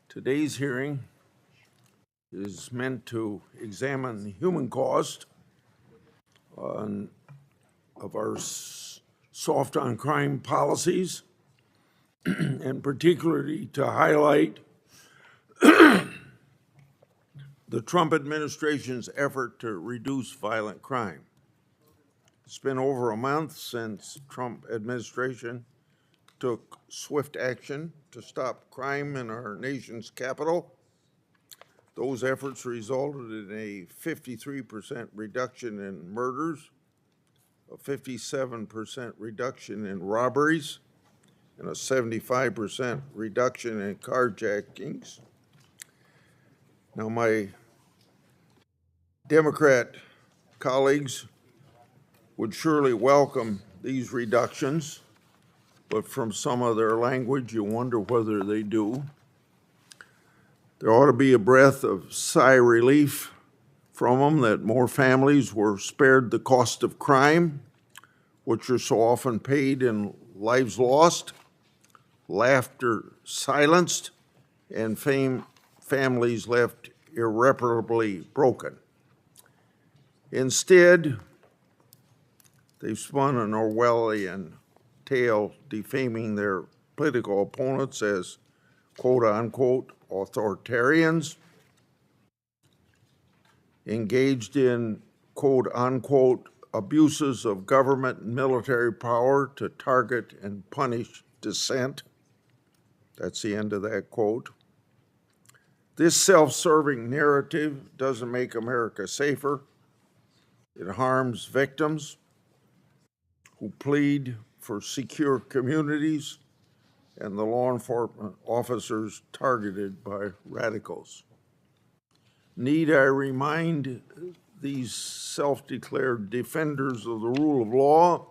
Today's hearing is meant to examine the human cost of our soft on crime policies, and particularly to highlight the Trump administration's effort to reduce violent crime. It's been over a month since Trump administration took swift action to stop crime in our nation's capital. Those efforts resulted in a 53% reduction in murders, a 57% reduction in robberies, and a 75% reduction in carjackings. Now, my Democrat colleagues would surely welcome these reductions, but from some of their language, you wonder whether they do. There ought to be a breath of sigh of relief from them that more families were spared the cost of crime, which are so often paid in lives lost, laughter silenced, and families left irreparably broken. Instead, they've spun an Orwellian tale defaming their political opponents as quote unquote authoritarians, engaged in quote unquote abuses of government and military power to target and punish dissent. That's the end of that quote. This self-serving narrative doesn't make America safer. It harms victims who plead for secure communities and the law enforcement officers targeted by radicals. Need I remind these self-declared defenders of the rule of law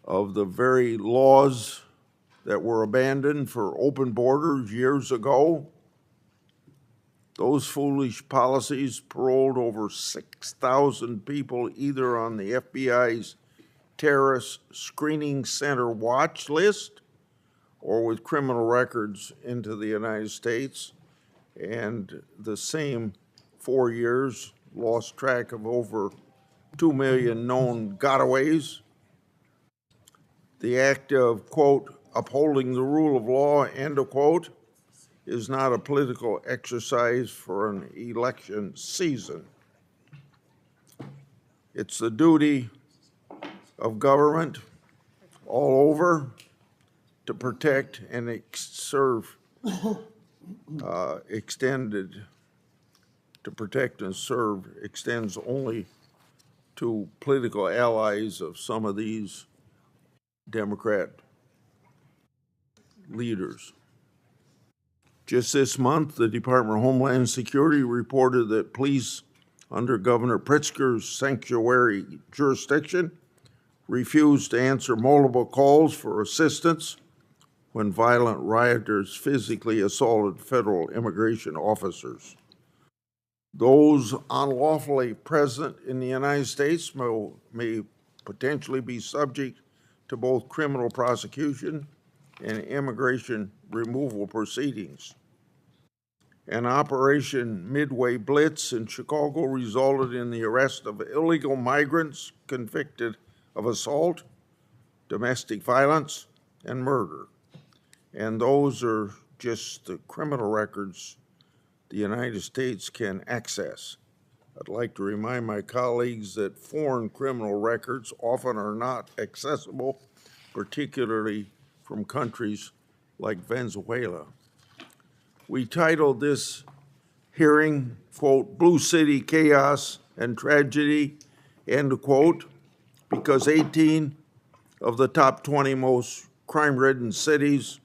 of the very laws that were abandoned for open borders years ago? Those foolish policies paroled over 6,000 people either on the FBI's terrorist screening center watch list or with criminal records into the United States, and the same 4 years lost track of over 2 million known gotaways. The act of, quote, upholding the rule of law, end of quote, is not a political exercise for an election season. It's the duty of government all over to protect and extends only to political allies of some of these Democrat leaders. Just this month, the Department of Homeland Security reported that police under Governor Pritzker's sanctuary jurisdiction refused to answer multiple calls for assistance when violent rioters physically assaulted federal immigration officers. Those unlawfully present in the United States may potentially be subject to both criminal prosecution and immigration removal proceedings. An Operation Midway Blitz in Chicago resulted in the arrest of illegal migrants convicted of assault, domestic violence, and murder. And those are just the criminal records the United States can access. I'd like to remind my colleagues that foreign criminal records often are not accessible, particularly from countries like Venezuela. We titled this hearing, quote, Blue City Chaos and Tragedy, end quote, because 18 of the top 20 most crime-ridden cities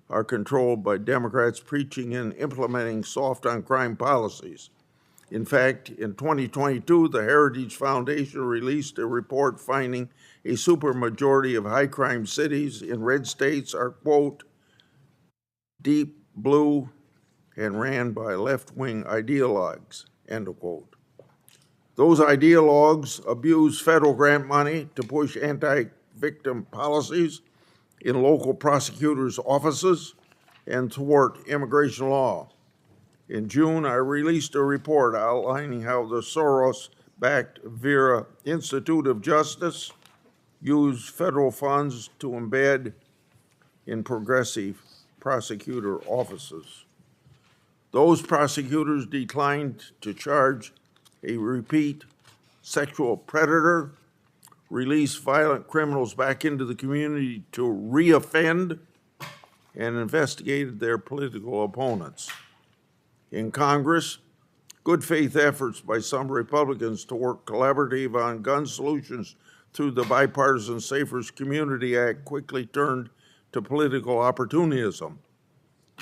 are controlled by Democrats preaching and implementing soft on crime policies. In fact, in 2022, the Heritage Foundation released a report finding a supermajority of high crime cities in red states are, quote, deep blue and ran by left-wing ideologues, end of quote. Those ideologues abuse federal grant money to push anti-victim policies in local prosecutors' offices and thwart immigration law. In June, I released a report outlining how the Soros-backed Vera Institute of Justice used federal funds to embed in progressive prosecutor offices. Those prosecutors declined to charge a repeat sexual predator, release violent criminals back into the community to reoffend, and investigated their political opponents. In Congress, good faith efforts by some Republicans to work collaborative on gun solutions through the Bipartisan Safer Community Act quickly turned to political opportunism.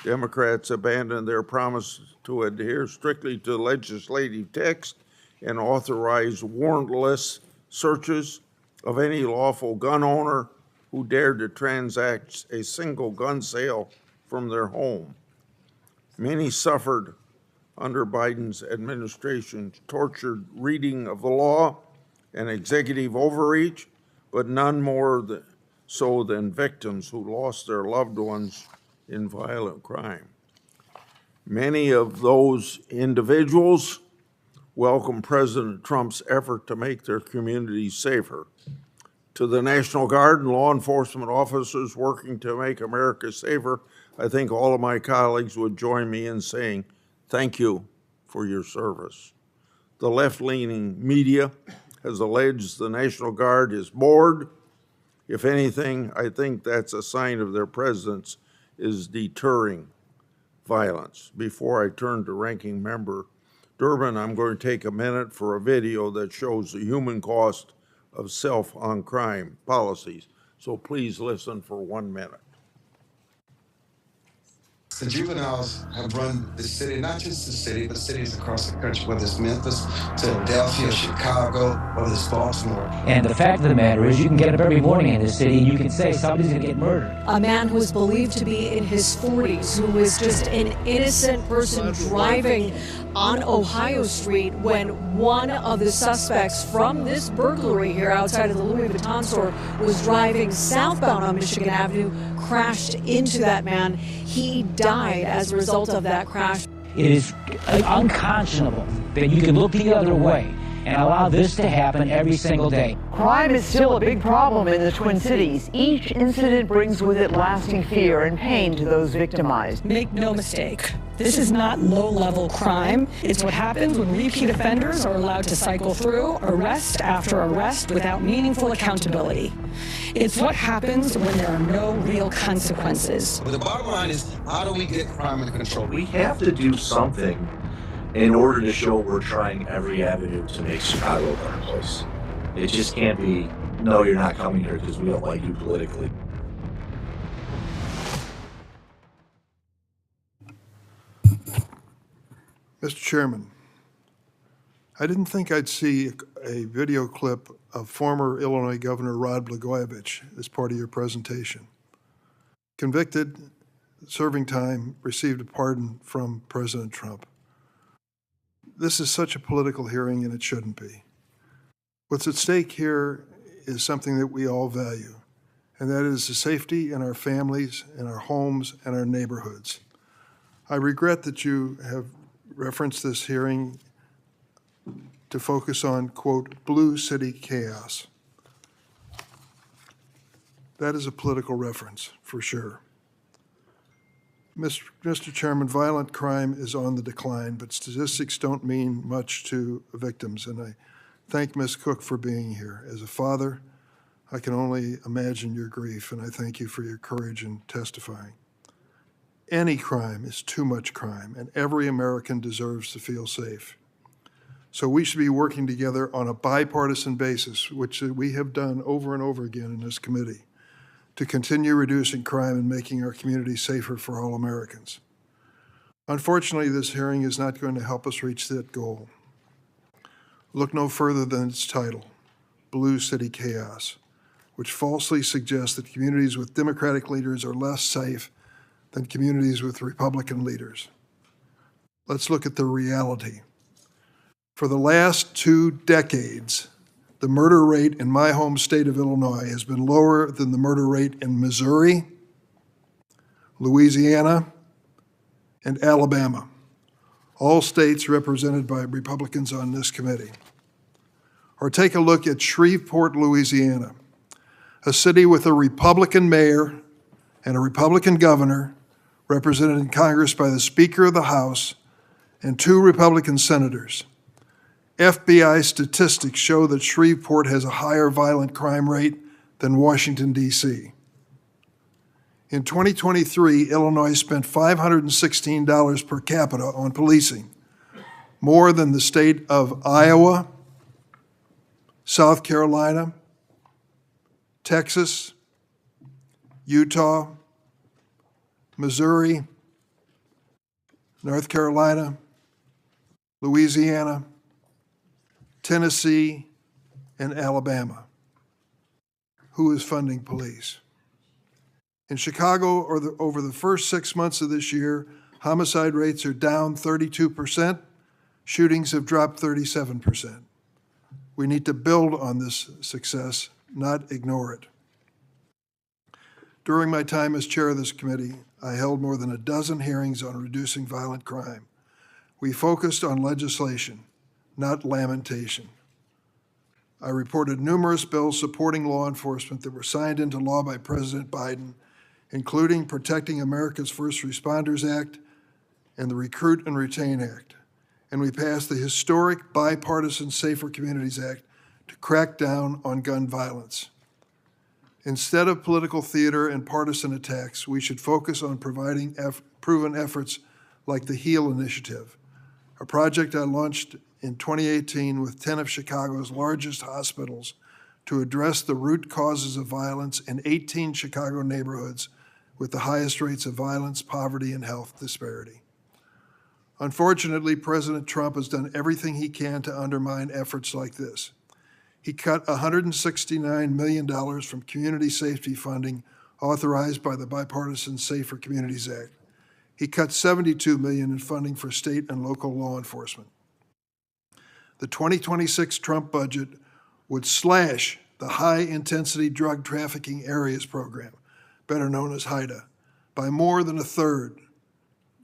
Democrats abandoned their promise to adhere strictly to legislative text and authorize warrantless searches of any lawful gun owner who dared to transact a single gun sale from their home. Many suffered under Biden's administration's tortured reading of the law and executive overreach, but none more so than victims who lost their loved ones in violent crime. Many of those individuals welcome President Trump's effort to make their communities safer. To the National Guard and law enforcement officers working to make America safer, I think all of my colleagues would join me in saying thank you for your service. The left-leaning media has alleged the National Guard is bored. If anything, I think that's a sign of their presence is deterring violence. Before I turn to Ranking Member Durbin, I'm going to take a minute for a video that shows the human cost of self-on-crime policies. So please listen for 1 minute. The juveniles have run the city, not just the city, but cities across the country, whether it's Memphis, Philadelphia, Chicago, whether it's Baltimore. And the fact of the matter is you can get up every morning in this city and you can say somebody's going to get murdered. A man who was believed to be in his 40s, who was just an innocent person driving on Ohio Street when one of the suspects from this burglary here outside of the Louis Vuitton store was driving southbound on Michigan Avenue, crashed into that man. He died as a result of that crash. It is unconscionable that you can look the other way and allow this to happen every single day. Crime is still a big problem in the Twin Cities. Each incident brings with it lasting fear and pain to those victimized. Make no mistake, this is not low-level crime. It's what happens when repeat offenders are allowed to cycle through arrest after arrest without meaningful accountability. It's what happens when there are no real consequences. But the bottom line is, how do we get crime under control? We have to do something in order to show we're trying every avenue to make Chicago a better place. It just can't be, no, you're not coming here because we don't like you politically. Mr. Chairman, I didn't think I'd see a video clip of former Illinois Governor Rod Blagojevich as part of your presentation. Convicted, serving time, received a pardon from President Trump. This is such a political hearing, and it shouldn't be. What's at stake here is something that we all value, and that is the safety in our families, in our homes, and our neighborhoods. I regret that you have referenced this hearing to focus on, quote, blue city chaos. That is a political reference, for sure. Mr. Chairman, violent crime is on the decline, but statistics don't mean much to victims, and I thank Ms. Cook for being here. As a father, I can only imagine your grief, and I thank you for your courage in testifying. Any crime is too much crime, and every American deserves to feel safe. So we should be working together on a bipartisan basis, which we have done over and over again in this committee, to continue reducing crime and making our communities safer for all Americans. Unfortunately, this hearing is not going to help us reach that goal. Look no further than its title, Blue City Chaos, which falsely suggests that communities with Democratic leaders are less safe than communities with Republican leaders. Let's look at the reality. For the last 2 decades, the murder rate in my home state of Illinois has been lower than the murder rate in Missouri, Louisiana, and Alabama, all states represented by Republicans on this committee. Or take a look at Shreveport, Louisiana, a city with a Republican mayor and a Republican governor, represented in Congress by the Speaker of the House and 2 Republican senators. FBI statistics show that Shreveport has a higher violent crime rate than Washington, D.C. In 2023, Illinois spent $516 per capita on policing, more than the state of Iowa, South Carolina, Texas, Utah, Missouri, North Carolina, Louisiana, Tennessee, and Alabama. Who is funding police? In Chicago, over the first 6 months of this year, homicide rates are down 32%, shootings have dropped 37%. We need to build on this success, not ignore it. During my time as chair of this committee, I held more than a dozen hearings on reducing violent crime. We focused on legislation, not lamentation. I reported numerous bills supporting law enforcement that were signed into law by President Biden, including Protecting America's First Responders Act and the Recruit and Retain Act. And we passed the historic Bipartisan Safer Communities Act to crack down on gun violence. Instead of political theater and partisan attacks, we should focus on providing proven efforts like the HEAL Initiative, a project I launched in 2018 with 10 of Chicago's largest hospitals to address the root causes of violence in 18 Chicago neighborhoods with the highest rates of violence, poverty, and health disparity. Unfortunately, President Trump has done everything he can to undermine efforts like this. He cut $169 million from community safety funding authorized by the Bipartisan Safer Communities Act. He cut $72 million in funding for state and local law enforcement. The 2026 Trump budget would slash the High-Intensity Drug Trafficking Areas Program, better known as HIDTA, by more than a third,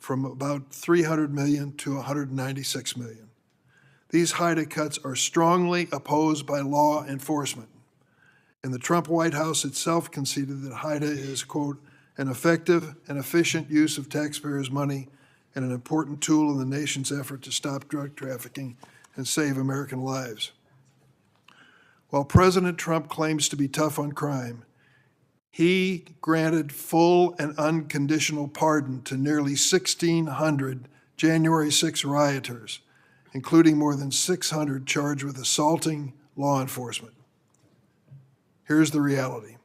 from about $300 million to $196 million. These HIDTA cuts are strongly opposed by law enforcement, and the Trump White House itself conceded that HIDTA is, quote, an effective and efficient use of taxpayers' money and an important tool in the nation's effort to stop drug trafficking and save American lives. While President Trump claims to be tough on crime, he granted full and unconditional pardon to nearly 1,600 January 6 rioters, including more than 600 charged with assaulting law enforcement. Here's the reality.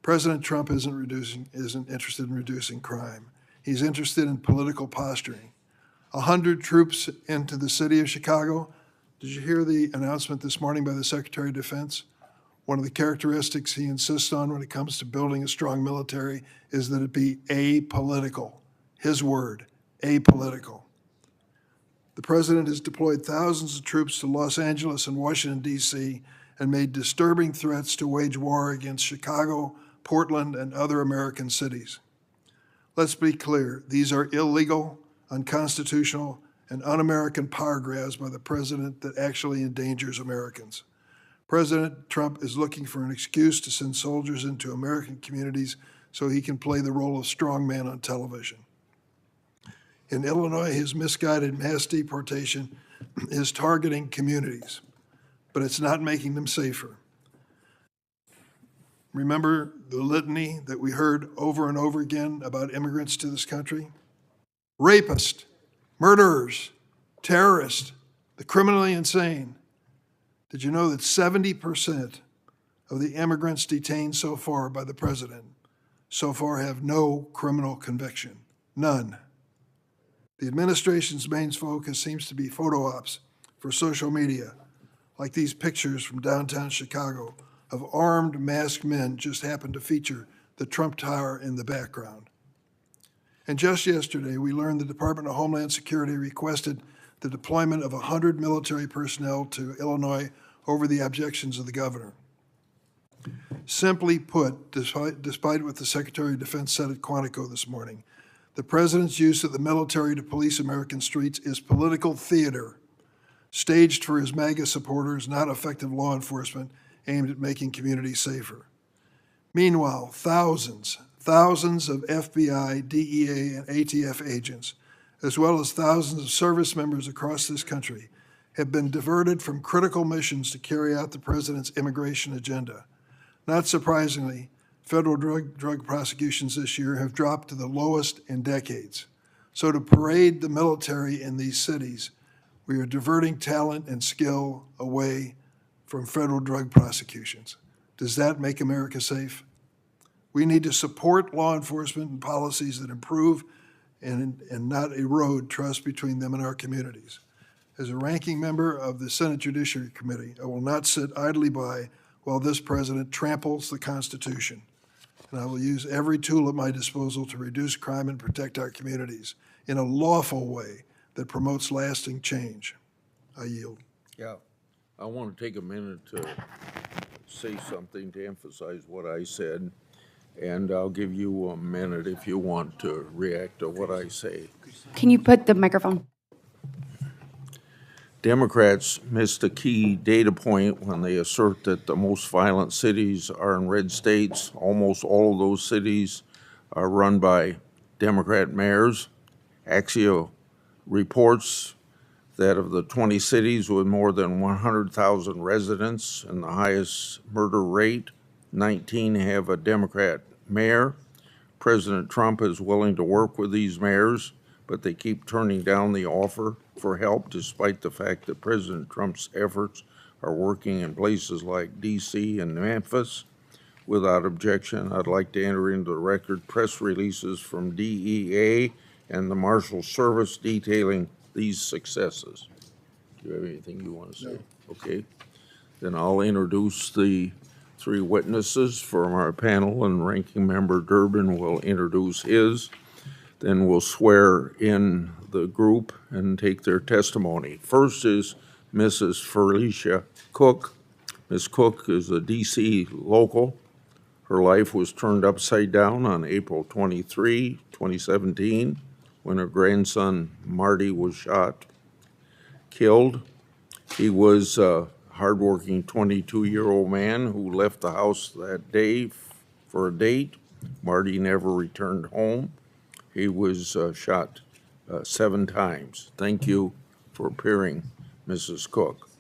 President Trump isn't interested in reducing crime. He's interested in political posturing. 100 troops into the city of Chicago. Did you hear the announcement this morning by the Secretary of Defense? One of the characteristics he insists on when it comes to building a strong military is that it be apolitical. His word, apolitical. The president has deployed thousands of troops to Los Angeles and Washington, D.C., and made disturbing threats to wage war against Chicago, Portland, and other American cities. Let's be clear, these are illegal, unconstitutional, and un-American power grabs by the president that actually endangers Americans. President Trump is looking for an excuse to send soldiers into American communities so he can play the role of strongman on television. In Illinois, his misguided mass deportation is targeting communities, but it's not making them safer. Remember the litany that we heard over and over again about immigrants to this country? Rapists, murderers, terrorists, the criminally insane. Did you know that 70% of the immigrants detained so far by the president so far have no criminal conviction? None. The administration's main focus seems to be photo ops for social media, like these pictures from downtown Chicago of armed, masked men just happened to feature the Trump Tower in the background. And just yesterday, we learned the Department of Homeland Security requested the deployment of 100 military personnel to Illinois over the objections of the governor. Simply put, despite what the Secretary of Defense said at Quantico this morning, the president's use of the military to police American streets is political theater, staged for his MAGA supporters, not effective law enforcement aimed at making communities safer. Meanwhile, thousands of FBI, DEA, and ATF agents, as well as thousands of service members across this country, have been diverted from critical missions to carry out the president's immigration agenda. Not surprisingly, federal drug prosecutions this year have dropped to the lowest in decades. So to parade the military in these cities, we are diverting talent and skill away from federal drug prosecutions. Does that make America safe? We need to support law enforcement and policies that improve and not erode trust between them and our communities. As a ranking member of the Senate Judiciary Committee, I will not sit idly by while this president tramples the Constitution. And I will use every tool at my disposal to reduce crime and protect our communities in a lawful way that promotes lasting change. I yield. Yeah, I want to take a minute to say something to emphasize what I said, and I'll give you a minute if you want to react to what I say. Can you put the microphone? Democrats missed a key data point when they assert that the most violent cities are in red states. Almost all of those cities are run by Democrat mayors. Axio reports that of the 20 cities with more than 100,000 residents and the highest murder rate, 19 have a Democrat mayor. President Trump is willing to work with these mayors, but they keep turning down the offer for help despite the fact that President Trump's efforts are working in places like D.C. and Memphis. Without objection, I'd like to enter into the record press releases from DEA and the Marshal Service detailing these successes. Do you have anything you want to say? No. Okay. Then I'll introduce the three witnesses from our panel, and Ranking Member Durbin will introduce his. Then we'll swear in the group and take their testimony. First is Mrs. Felicia Cook. Ms. Cook is a D.C. local. Her life was turned upside down on April 23, 2017, when her grandson Marty was shot, killed. He was a hardworking 22-year-old man who left the house that day for a date. Marty never returned home. He was shot 7 times. Thank you for appearing, Mrs. Cook.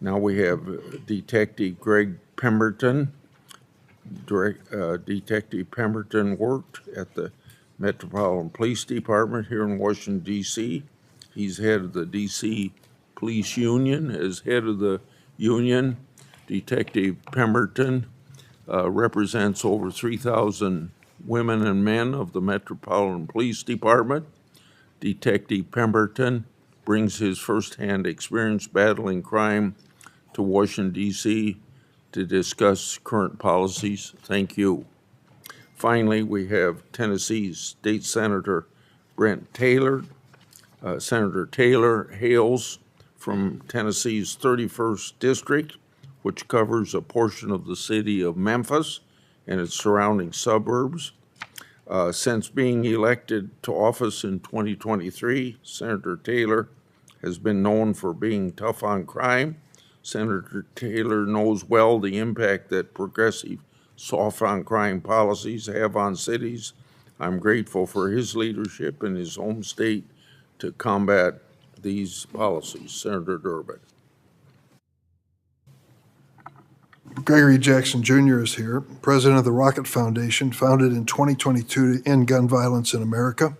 Now we have Detective Greg Pemberton. Detective Pemberton worked at the Metropolitan Police Department here in Washington, D.C. He's head of the D.C. Police Union. As head of the union, Detective Pemberton represents over 3,000 women and men of the Metropolitan Police Department. Detective Pemberton brings his firsthand experience battling crime to Washington, D.C. to discuss current policies. Thank you. Finally, we have Tennessee's State Senator Brent Taylor. Senator Taylor hails from Tennessee's 31st District, which covers a portion of the city of Memphis and its surrounding suburbs. Since being elected to office in 2023, Senator Taylor has been known for being tough on crime. Senator Taylor knows well the impact that progressive soft on crime policies have on cities. I'm grateful for his leadership in his home state to combat these policies. Senator Durbin. Gregory Jackson Jr. is here, president of the Rocket Foundation, founded in 2022 to end gun violence in America.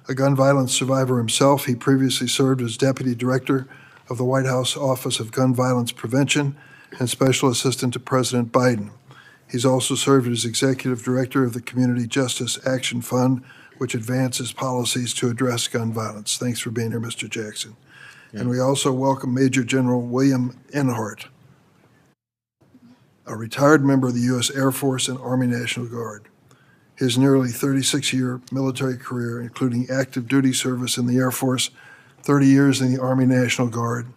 A gun violence survivor himself, he previously served as deputy director of the White House Office of Gun Violence Prevention and special assistant to President Biden. He's also served as executive director of the Community Justice Action Fund, which advances policies to address gun violence. Thanks for being here, Mr. Jackson. Yeah. And we also welcome Major General William Earhart, a retired member of the U.S. Air Force and Army National Guard. His nearly 36-year military career, including active duty service in the Air Force, 30 years in the Army National Guard,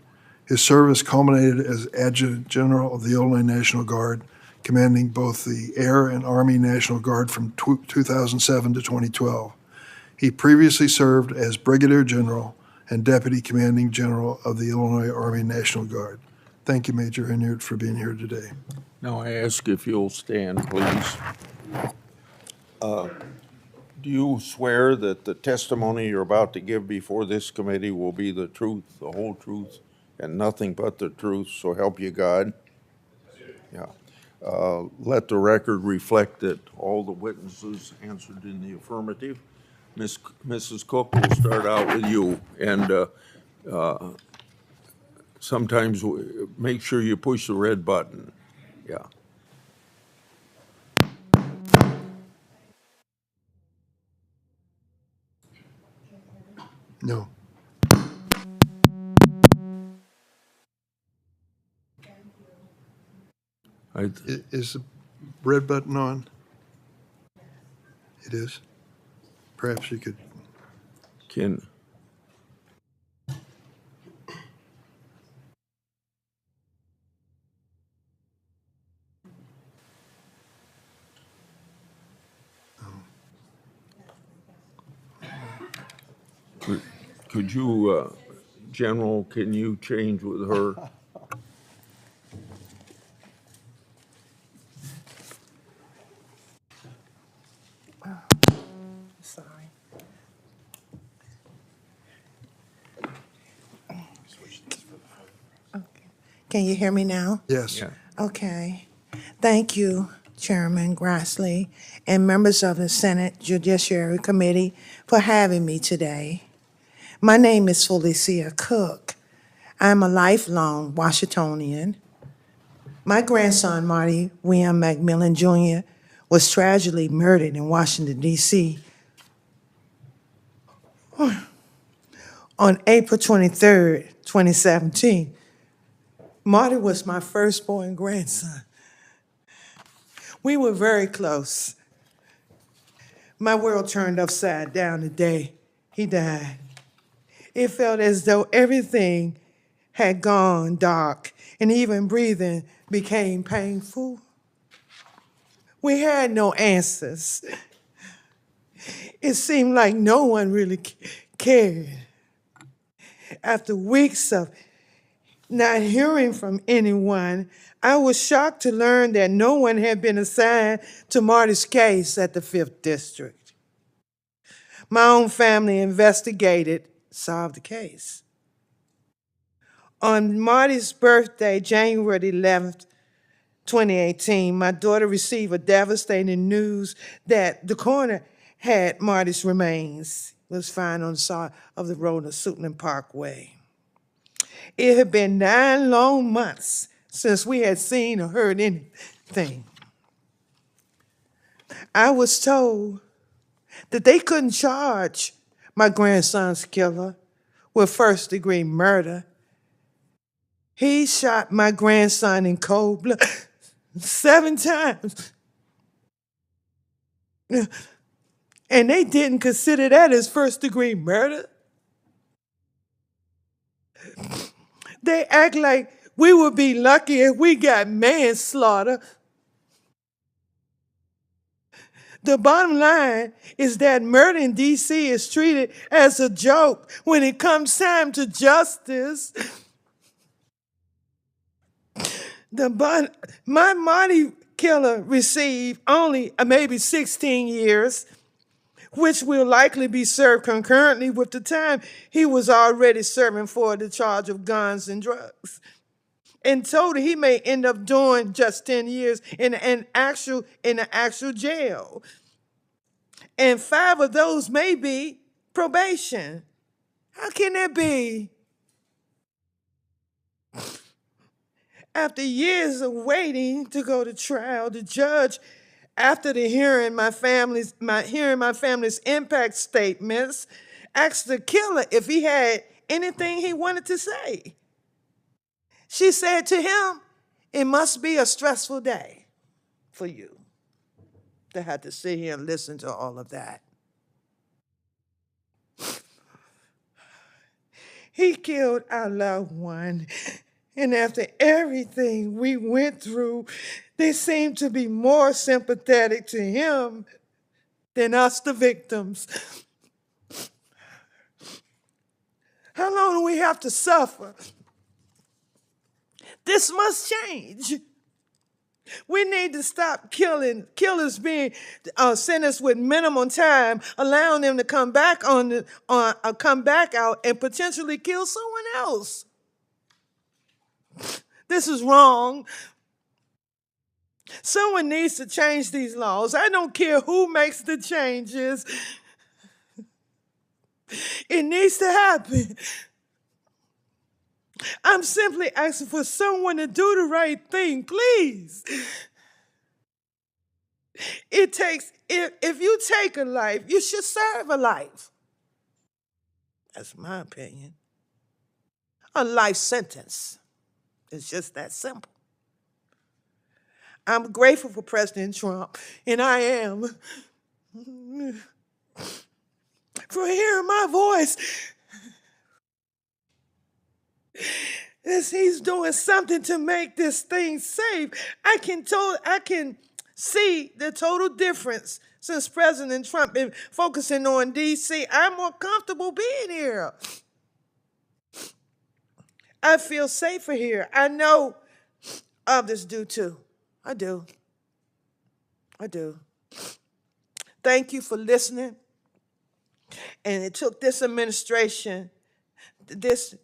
His service culminated as Adjutant General of the Illinois National Guard, commanding both the Air and Army National Guard from 2007 to 2012. He previously served as Brigadier General and Deputy Commanding General of the Illinois Army National Guard. Thank you, Major Enyart, for being here today. Now I ask if you'll stand, please. Do you swear that the testimony you're about to give before this committee will be the truth, the whole truth, and nothing but the truth, so help you God? Yeah. Let the record reflect that all the witnesses answered in the affirmative. Mrs. Cook, we'll start out with you, and sometimes make sure you push the red button. Yeah. No. Is the red button on? It is. Perhaps you could. Can. Could you, General, can you change with her? Sorry. Okay. Can you hear me now? Yes. Yeah. Okay. Thank you, Chairman Grassley, and members of the Senate Judiciary Committee for having me today. My name is Felicia Cook. I'm a lifelong Washingtonian. My grandson, Marty William McMillan Jr., was tragically murdered in Washington, D.C. on April 23rd, 2017. Marty was my firstborn grandson. We were very close. My world turned upside down the day he died. It felt as though everything had gone dark, and even breathing became painful. We had no answers. It seemed like no one really cared. After weeks of not hearing from anyone, I was shocked to learn that no one had been assigned to Marty's case at the 5th District. My own family investigated, solved the case. On Marty's birthday, January 11th, 2018, my daughter received a devastating news that the coroner had Marty's remains. It was found on the side of the road on Suitland Parkway. It had been 9 long months since we had seen or heard anything. I was told that they couldn't charge my grandson's killer with first-degree murder. He shot my grandson in cold blood 7 times. And they didn't consider that as first-degree murder. They act like we would be lucky if we got manslaughter. The bottom line is that murder in D.C. is treated as a joke when it comes time to justice. My Marty killer received only maybe 16 years, which will likely be served concurrently with the time he was already serving for the charge of guns and drugs. In total, he may end up doing just 10 years in an actual jail. And 5 of those may be probation. How can that be? After years of waiting to go to trial, the judge, after hearing my family's impact statements, asked the killer if he had anything he wanted to say. She said to him, "It must be a stressful day for you to have to sit here and listen to all of that." He killed our loved one. And after everything we went through, they seem to be more sympathetic to him than us, the victims. How long do we have to suffer? This must change. We need to stop killers being sentenced with minimum time, allowing them to come back come back out and potentially kill someone else. This is wrong. Someone needs to change these laws. I don't care who makes the changes. It needs to happen. I'm simply asking for someone to do the right thing, please. If you take a life, you should serve a life. That's my opinion. A life sentence. It's just that simple. I'm grateful for President Trump, and I am, for hearing my voice. As he's doing something to make this thing safe. I can see the total difference since President Trump been focusing on D.C. I'm more comfortable being here. I feel safer here. I know others do too. I do. Thank you for listening. And it took this administration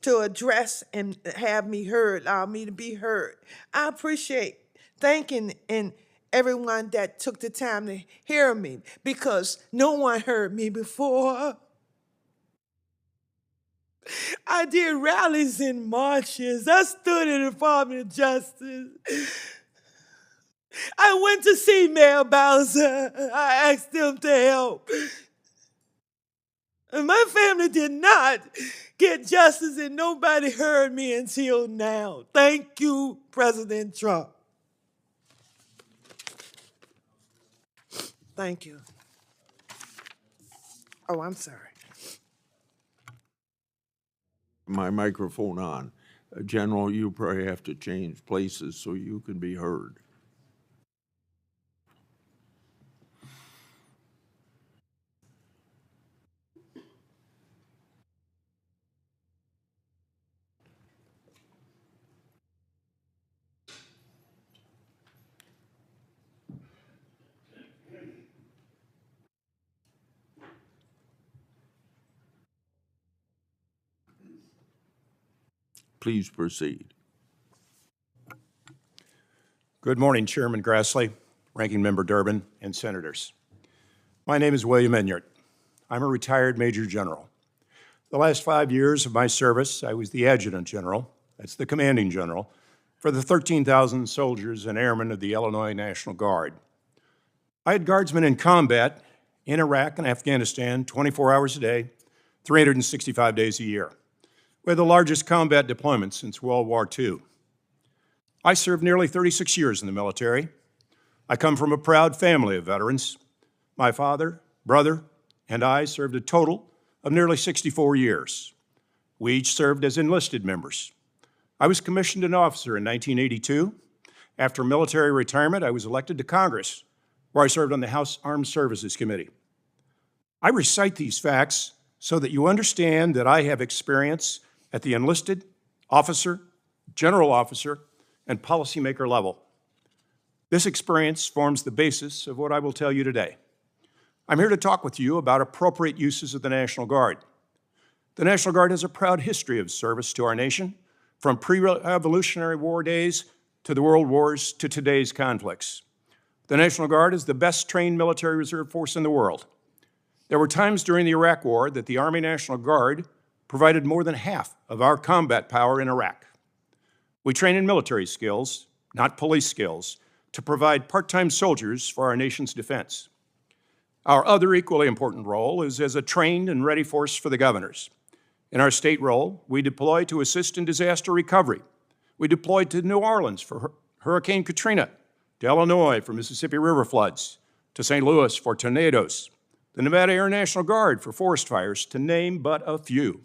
to address and have me heard, allow me to be heard. I appreciate thanking and everyone that took the time to hear me, because no one heard me before. I did rallies and marches. I stood in the Department of Justice. I went to see Mayor Bowser. I asked him to help. And my family did not get justice, and nobody heard me until now. Thank you, President Trump. Thank you. Oh, I'm sorry. My microphone on. General, you probably have to change places so you can be heard. Please proceed. Good morning, Chairman Grassley, Ranking Member Durbin, and Senators. My name is William Enyart. I'm a retired Major General. The last 5 years of my service, I was the Adjutant General, that's the Commanding General, for the 13,000 soldiers and airmen of the Illinois National Guard. I had guardsmen in combat in Iraq and Afghanistan 24 hours a day, 365 days a year. We had the largest combat deployment since World War II. I served nearly 36 years in the military. I come from a proud family of veterans. My father, brother, and I served a total of nearly 64 years. We each served as enlisted members. I was commissioned an officer in 1982. After military retirement, I was elected to Congress, where I served on the House Armed Services Committee. I recite these facts so that you understand that I have experience at the enlisted, officer, general officer, and policymaker level. This experience forms the basis of what I will tell you today. I'm here to talk with you about appropriate uses of the National Guard. The National Guard has a proud history of service to our nation, from pre-Revolutionary War days to the World Wars to today's conflicts. The National Guard is the best trained military reserve force in the world. There were times during the Iraq War that the Army National Guard provided more than half of our combat power in Iraq. We train in military skills, not police skills, to provide part-time soldiers for our nation's defense. Our other equally important role is as a trained and ready force for the governors. In our state role, we deploy to assist in disaster recovery. We deployed to New Orleans for Hurricane Katrina, to Illinois for Mississippi River floods, to St. Louis for tornadoes, the Nevada Air National Guard for forest fires, to name but a few.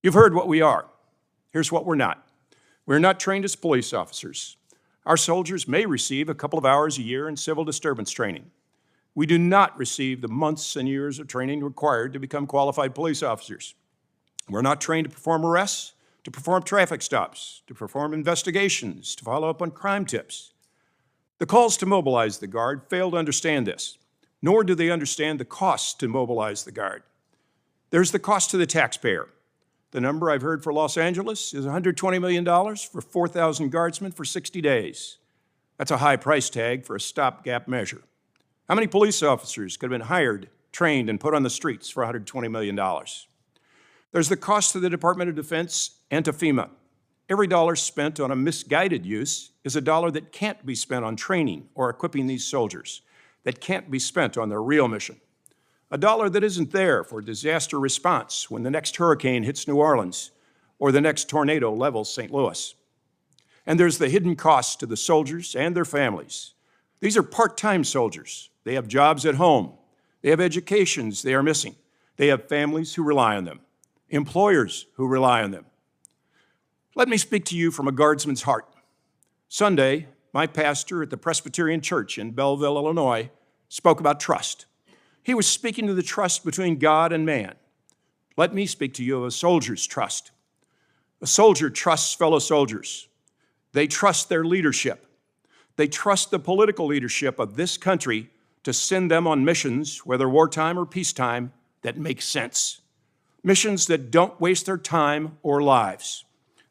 You've heard what we are. Here's what we're not. We're not trained as police officers. Our soldiers may receive a couple of hours a year in civil disturbance training. We do not receive the months and years of training required to become qualified police officers. We're not trained to perform arrests, to perform traffic stops, to perform investigations, to follow up on crime tips. The calls to mobilize the Guard fail to understand this, nor do they understand the costs to mobilize the Guard. There's the cost to the taxpayer. The number I've heard for Los Angeles is $120 million for 4,000 Guardsmen for 60 days. That's a high price tag for a stopgap measure. How many police officers could have been hired, trained, and put on the streets for $120 million? There's the cost to the Department of Defense and to FEMA. Every dollar spent on a misguided use is a dollar that can't be spent on training or equipping these soldiers, that can't be spent on their real mission. A dollar that isn't there for disaster response when the next hurricane hits New Orleans or the next tornado levels St. Louis. And there's the hidden costs to the soldiers and their families. These are part-time soldiers. They have jobs at home. They have educations they are missing. They have families who rely on them, employers who rely on them. Let me speak to you from a Guardsman's heart. Sunday, my pastor at the Presbyterian Church in Belleville, Illinois, spoke about trust. He was speaking to the trust between God and man. Let me speak to you of a soldier's trust. A soldier trusts fellow soldiers. They trust their leadership. They trust the political leadership of this country to send them on missions, whether wartime or peacetime, that make sense. Missions that don't waste their time or lives,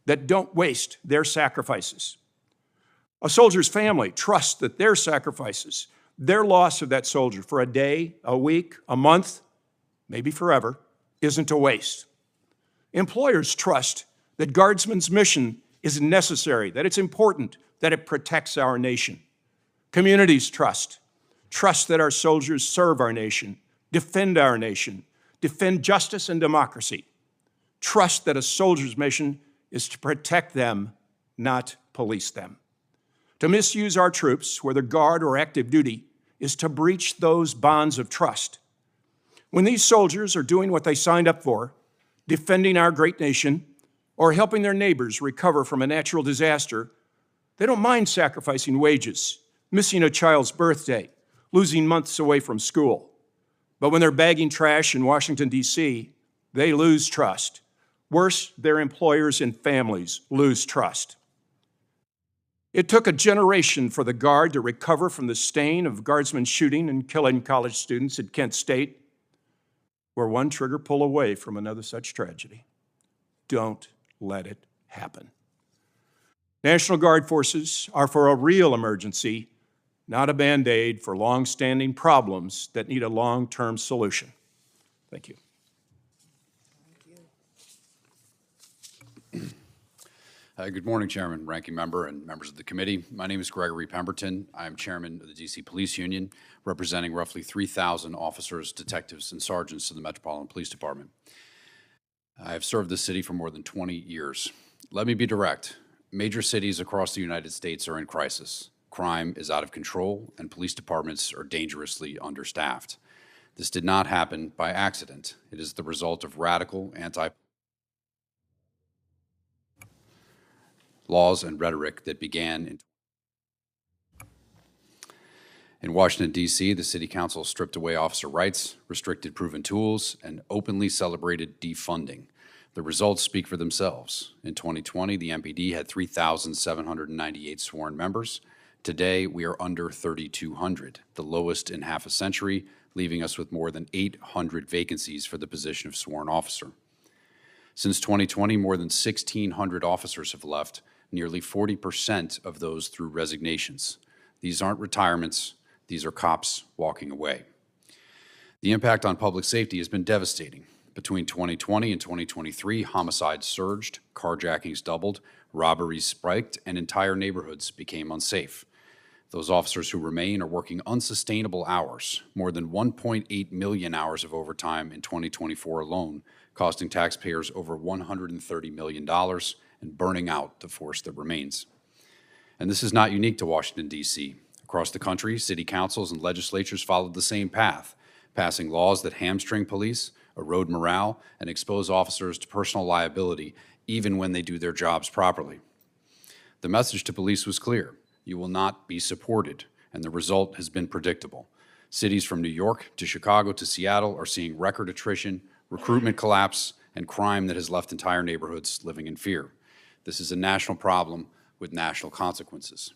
that don't waste their sacrifices. A soldier's family trusts that their sacrifices, their loss of that soldier for a day, a week, a month, maybe forever, isn't a waste. Employers trust that Guardsman's mission is necessary, that it's important, that it protects our nation. Communities trust that our soldiers serve our nation, defend justice and democracy. Trust that a soldier's mission is to protect them, not police them. To misuse our troops, whether Guard or active duty, is to breach those bonds of trust. When these soldiers are doing what they signed up for, defending our great nation, or helping their neighbors recover from a natural disaster, they don't mind sacrificing wages, missing a child's birthday, losing months away from school. But when they're bagging trash in Washington, D.C., they lose trust. Worse, their employers and families lose trust. It took a generation for the Guard to recover from the stain of Guardsmen shooting and killing college students at Kent State. We're one trigger pull away from another such tragedy. Don't let it happen. National Guard forces are for a real emergency, not a Band-Aid for long-standing problems that need a long-term solution. Thank you. Good morning, Chairman, Ranking Member, and members of the committee. My name is Gregory Pemberton. I am Chairman of the D.C. Police Union, representing roughly 3,000 officers, detectives, and sergeants in the Metropolitan Police Department. I have served the city for more than 20 years. Let me be direct. Major cities across the United States are in crisis. Crime is out of control, and police departments are dangerously understaffed. This did not happen by accident. It is the result of radical laws and rhetoric that began in Washington, D.C., the City Council stripped away officer rights, restricted proven tools, and openly celebrated defunding. The results speak for themselves. In 2020, the MPD had 3,798 sworn members. Today, we are under 3,200, the lowest in half a century, leaving us with more than 800 vacancies for the position of sworn officer. Since 2020, more than 1,600 officers have left, nearly 40% of those through resignations. These aren't retirements, these are cops walking away. The impact on public safety has been devastating. Between 2020 and 2023, homicides surged, carjackings doubled, robberies spiked, and entire neighborhoods became unsafe. Those officers who remain are working unsustainable hours, more than 1.8 million hours of overtime in 2024 alone, costing taxpayers over $130 million and burning out the force that remains. And this is not unique to Washington, D.C. Across the country, city councils and legislatures followed the same path, passing laws that hamstring police, erode morale, and expose officers to personal liability even when they do their jobs properly. The message to police was clear: you will not be supported, and the result has been predictable. Cities from New York to Chicago to Seattle are seeing record attrition, recruitment collapse, and crime that has left entire neighborhoods living in fear. This is a national problem with national consequences.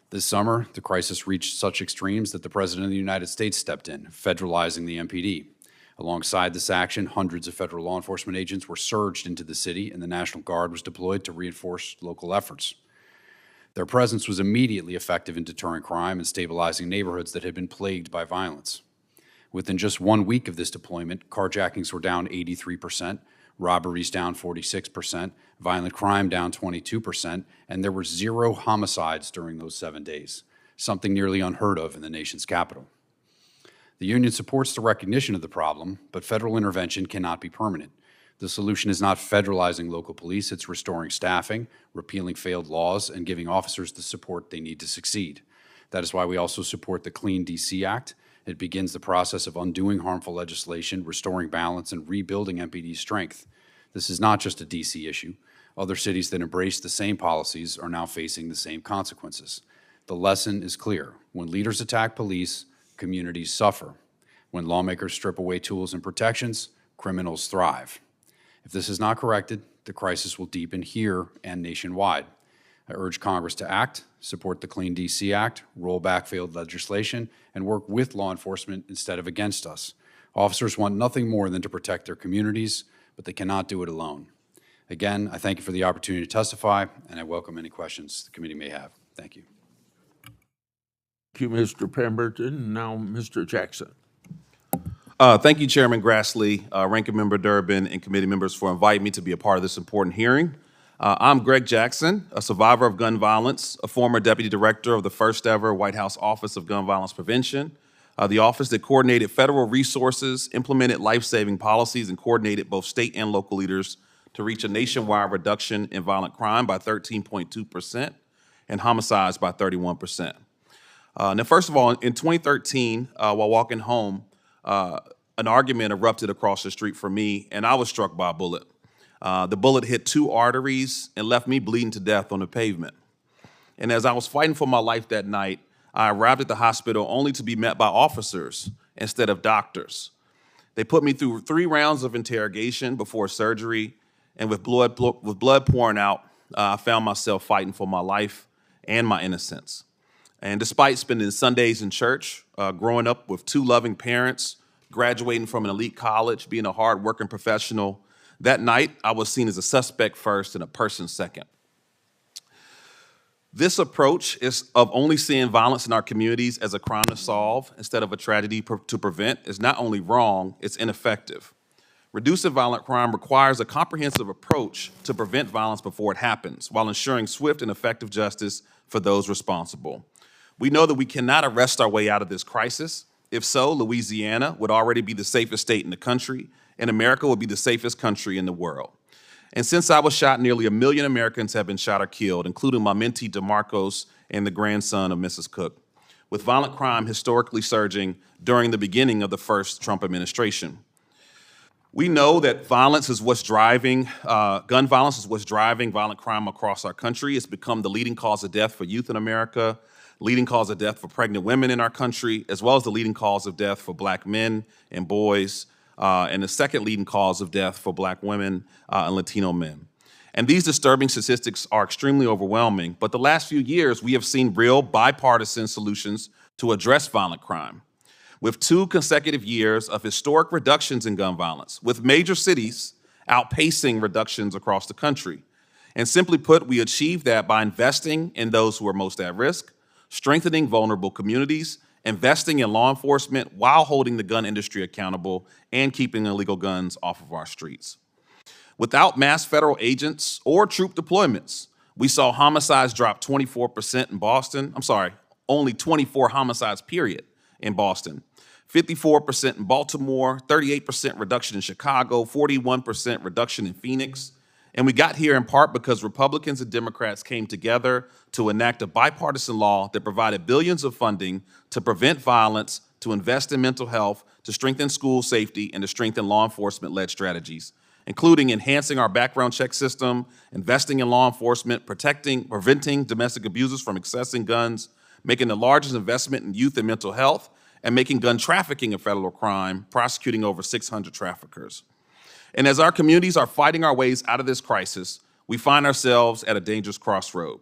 This summer, the crisis reached such extremes that the President of the United States stepped in, federalizing the MPD. Alongside this action, hundreds of federal law enforcement agents were surged into the city, and the National Guard was deployed to reinforce local efforts. Their presence was immediately effective in deterring crime and stabilizing neighborhoods that had been plagued by violence. Within just 1 week of this deployment, carjackings were down 83%, robberies down 46%, violent crime down 22%, and there were 0 homicides during those 7 days, something nearly unheard of in the nation's capital. The union supports the recognition of the problem, but federal intervention cannot be permanent. The solution is not federalizing local police, it's restoring staffing, repealing failed laws, and giving officers the support they need to succeed. That is why we also support the Clean DC Act. It begins the process of undoing harmful legislation, restoring balance, and rebuilding MPD's strength. This is not just a DC issue. Other cities that embrace the same policies are now facing the same consequences. The lesson is clear. When leaders attack police, communities suffer. When lawmakers strip away tools and protections, criminals thrive. If this is not corrected, the crisis will deepen here and nationwide. I urge Congress to act, support the Clean DC Act, roll back failed legislation, and work with law enforcement instead of against us. Officers want nothing more than to protect their communities, but they cannot do it alone. Again, I thank you for the opportunity to testify, and I welcome any questions the committee may have. Thank you. Thank you, Mr. Pemberton. Now, Mr. Jackson. Thank you, Chairman Grassley, Ranking Member Durbin, and committee members for inviting me to be a part of this important hearing. I'm Greg Jackson, a survivor of gun violence, a former deputy director of the first ever White House Office of Gun Violence Prevention, the office that coordinated federal resources, implemented life-saving policies, and coordinated both state and local leaders to reach a nationwide reduction in violent crime by 13.2% and homicides by 31%. Now, first of all, in 2013, while walking home, an argument erupted across the street from me, and I was struck by a bullet. The bullet hit 2 arteries and left me bleeding to death on the pavement. And as I was fighting for my life that night, I arrived at the hospital only to be met by officers instead of doctors. They put me through 3 rounds of interrogation before surgery, and with blood pouring out, I found myself fighting for my life and my innocence. And despite spending Sundays in church, growing up with 2 loving parents, graduating from an elite college, being a hard-working professional, that night I was seen as a suspect first and a person second. This approach is of only seeing violence in our communities as a crime to solve instead of a tragedy to prevent is not only wrong, it's ineffective. Reducing violent crime requires a comprehensive approach to prevent violence before it happens, while ensuring swift and effective justice for those responsible. We know that we cannot arrest our way out of this crisis. If so, Louisiana would already be the safest state in the country, and America would be the safest country in the world. And since I was shot, nearly 1 million Americans have been shot or killed, including my mentee DeMarcos and the grandson of Mrs. Cook, with violent crime historically surging during the beginning of the first Trump administration. We know that violence is what's driving, gun violence is what's driving violent crime across our country. It's become the leading cause of death for youth in America, leading cause of death for pregnant women in our country, as well as the leading cause of death for Black men and boys, and the second leading cause of death for Black women and Latino men. And these disturbing statistics are extremely overwhelming, but the last few years we have seen real bipartisan solutions to address violent crime. With 2 consecutive years of historic reductions in gun violence, with major cities outpacing reductions across the country. And simply put, we achieve that by investing in those who are most at risk, strengthening vulnerable communities, investing in law enforcement while holding the gun industry accountable and keeping illegal guns off of our streets. Without mass federal agents or troop deployments, we saw homicides drop 24% in Boston. Only 24 homicides, period, in Boston. 54% in Baltimore, 38% reduction in Chicago, 41% reduction in Phoenix. And we got here in part because Republicans and Democrats came together to enact a bipartisan law that provided billions of funding to prevent violence, to invest in mental health, to strengthen school safety, and to strengthen law enforcement-led strategies, including enhancing our background check system, investing in law enforcement, preventing domestic abusers from accessing guns, making the largest investment in youth and mental health, and making gun trafficking a federal crime, prosecuting over 600 traffickers. And as our communities are fighting our ways out of this crisis, we find ourselves at a dangerous crossroad.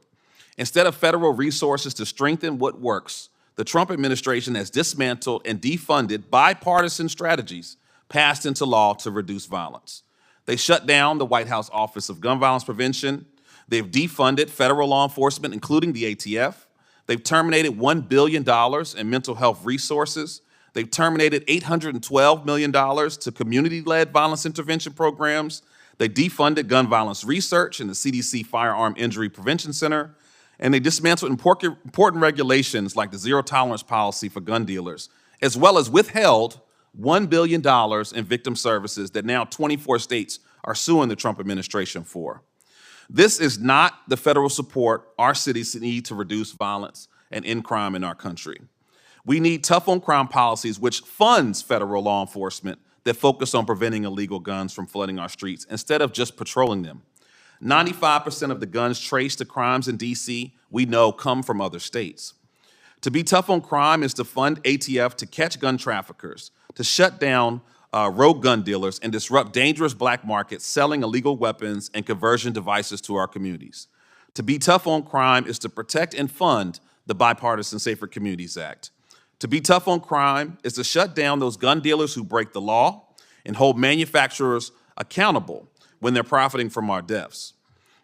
Instead of federal resources to strengthen what works, the Trump administration has dismantled and defunded bipartisan strategies passed into law to reduce violence. They shut down the White House Office of Gun Violence Prevention. They've defunded federal law enforcement, including the ATF. They've terminated $1 billion in mental health resources. They've terminated $812 million to community-led violence intervention programs. They defunded gun violence research and the CDC Firearm Injury Prevention Center. And they dismantled important regulations like the zero-tolerance policy for gun dealers, as well as withheld $1 billion in victim services that now 24 states are suing the Trump administration for. This is not the federal support our cities need to reduce violence and end crime in our country. We need tough on crime policies which funds federal law enforcement that focus on preventing illegal guns from flooding our streets instead of just patrolling them. 95% of the guns traced to crimes in DC we know come from other states. To be tough on crime is to fund ATF to catch gun traffickers, to shut down rogue gun dealers, and disrupt dangerous black markets selling illegal weapons and conversion devices to our communities. To be tough on crime is to protect and fund the Bipartisan Safer Communities Act. To be tough on crime is to shut down those gun dealers who break the law and hold manufacturers accountable when they're profiting from our deaths.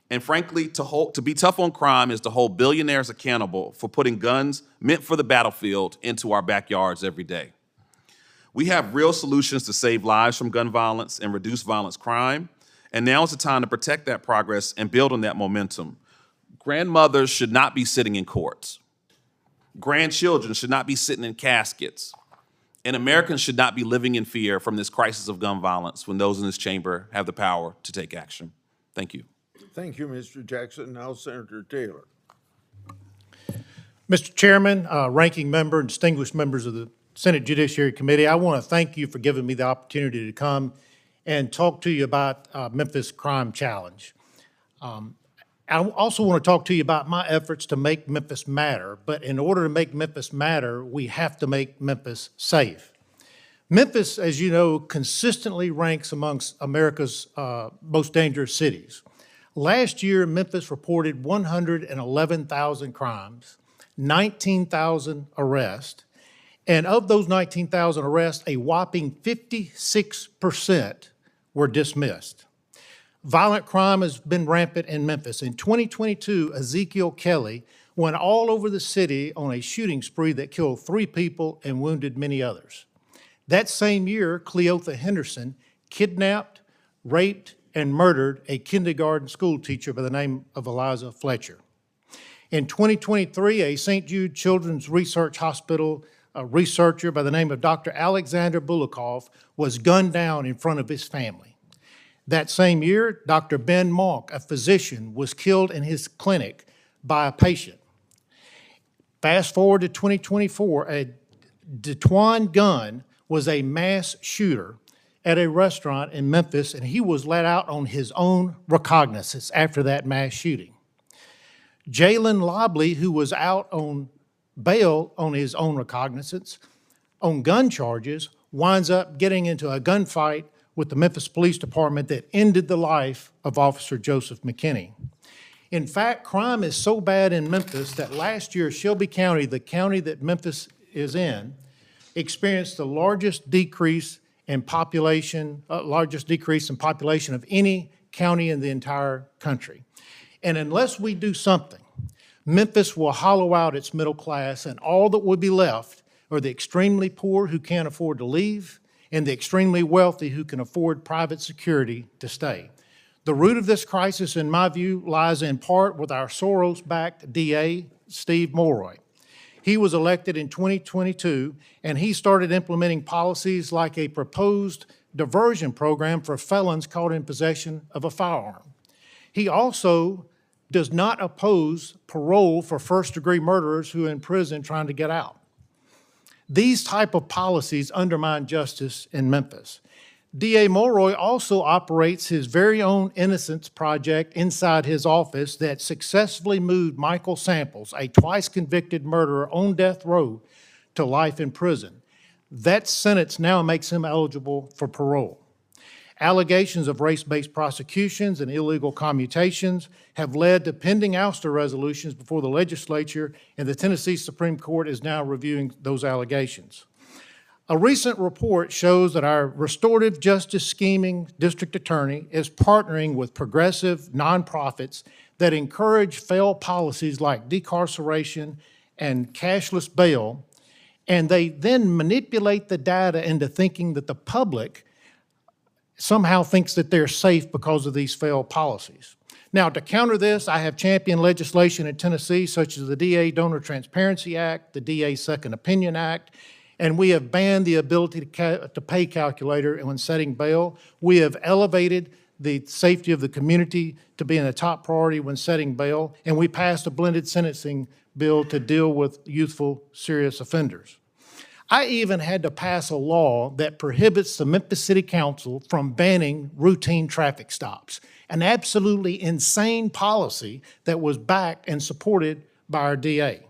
And frankly, to be tough on crime is to hold billionaires accountable for putting guns meant for the battlefield into our backyards every day. We have real solutions to save lives from gun violence and reduce violence crime, and now is the time to protect that progress and build on that momentum. Grandmothers should not be sitting in courts. Grandchildren should not be sitting in caskets. And Americans should not be living in fear from this crisis of gun violence when those in this chamber have the power to take action. Thank you. Thank you, Mr. Jackson. Now, Senator Taylor. Mr. Chairman, ranking member, and distinguished members of the Senate Judiciary Committee, I want to thank you for giving me the opportunity to come and talk to you about Memphis Crime Challenge. I also want to talk to you about my efforts to make Memphis matter, but in order to make Memphis matter, we have to make Memphis safe. Memphis, as you know, consistently ranks amongst America's most dangerous cities. Last year, Memphis reported 111,000 crimes, 19,000 arrests, and of those 19,000 arrests, a whopping 56% were dismissed. Violent crime has been rampant in Memphis. In 2022, Ezekiel Kelly went all over the city on a shooting spree that killed 3 people and wounded many others. That same year, Cleotha Henderson kidnapped, raped, and murdered a kindergarten school teacher by the name of Eliza Fletcher. In 2023, a St. Jude Children's Research Hospital researcher by the name of Dr. Alexander Bulikov was gunned down in front of his family. That same year, Dr. Ben Monk, a physician, was killed in his clinic by a patient. Fast forward to 2024, a DeTwan Gunn was a mass shooter at a restaurant in Memphis, and he was let out on his own recognizance after that mass shooting. Jalen Lobley, who was out on bail on his own recognizance on gun charges, winds up getting into a gunfight with the Memphis Police Department that ended the life of Officer Joseph McKinney. In fact, crime is so bad in Memphis that last year, Shelby County, the county that Memphis is in, experienced the largest decrease in population of any county in the entire country. And unless we do something, Memphis will hollow out its middle class, and all that will be left are the extremely poor who can't afford to leave and the extremely wealthy who can afford private security to stay. The root of this crisis, in my view, lies in part with our Soros-backed DA, Steve Mulroy. He was elected in 2022, and he started implementing policies like a proposed diversion program for felons caught in possession of a firearm. He also does not oppose parole for first-degree murderers who are in prison trying to get out. These type of policies undermine justice in Memphis. DA Mulroy also operates his very own Innocence Project inside his office that successfully moved Michael Samples, a twice-convicted murderer on death row, to life in prison. That sentence now makes him eligible for parole. Allegations of race-based prosecutions and illegal commutations have led to pending ouster resolutions before the legislature, and the Tennessee Supreme Court is now reviewing those allegations. A recent report shows that our restorative justice scheming district attorney is partnering with progressive nonprofits that encourage failed policies like decarceration and cashless bail, and they then manipulate the data into thinking that the public somehow thinks that they're safe because of these failed policies. Now, to counter this, I have championed legislation in Tennessee, such as the DA Donor Transparency Act, the DA Second Opinion Act, and we have banned the ability to pay calculator when setting bail. We have elevated the safety of the community to being a top priority when setting bail, and we passed a blended sentencing bill to deal with youthful serious offenders. I even had to pass a law that prohibits the Memphis City Council from banning routine traffic stops, an absolutely insane policy that was backed and supported by our DA.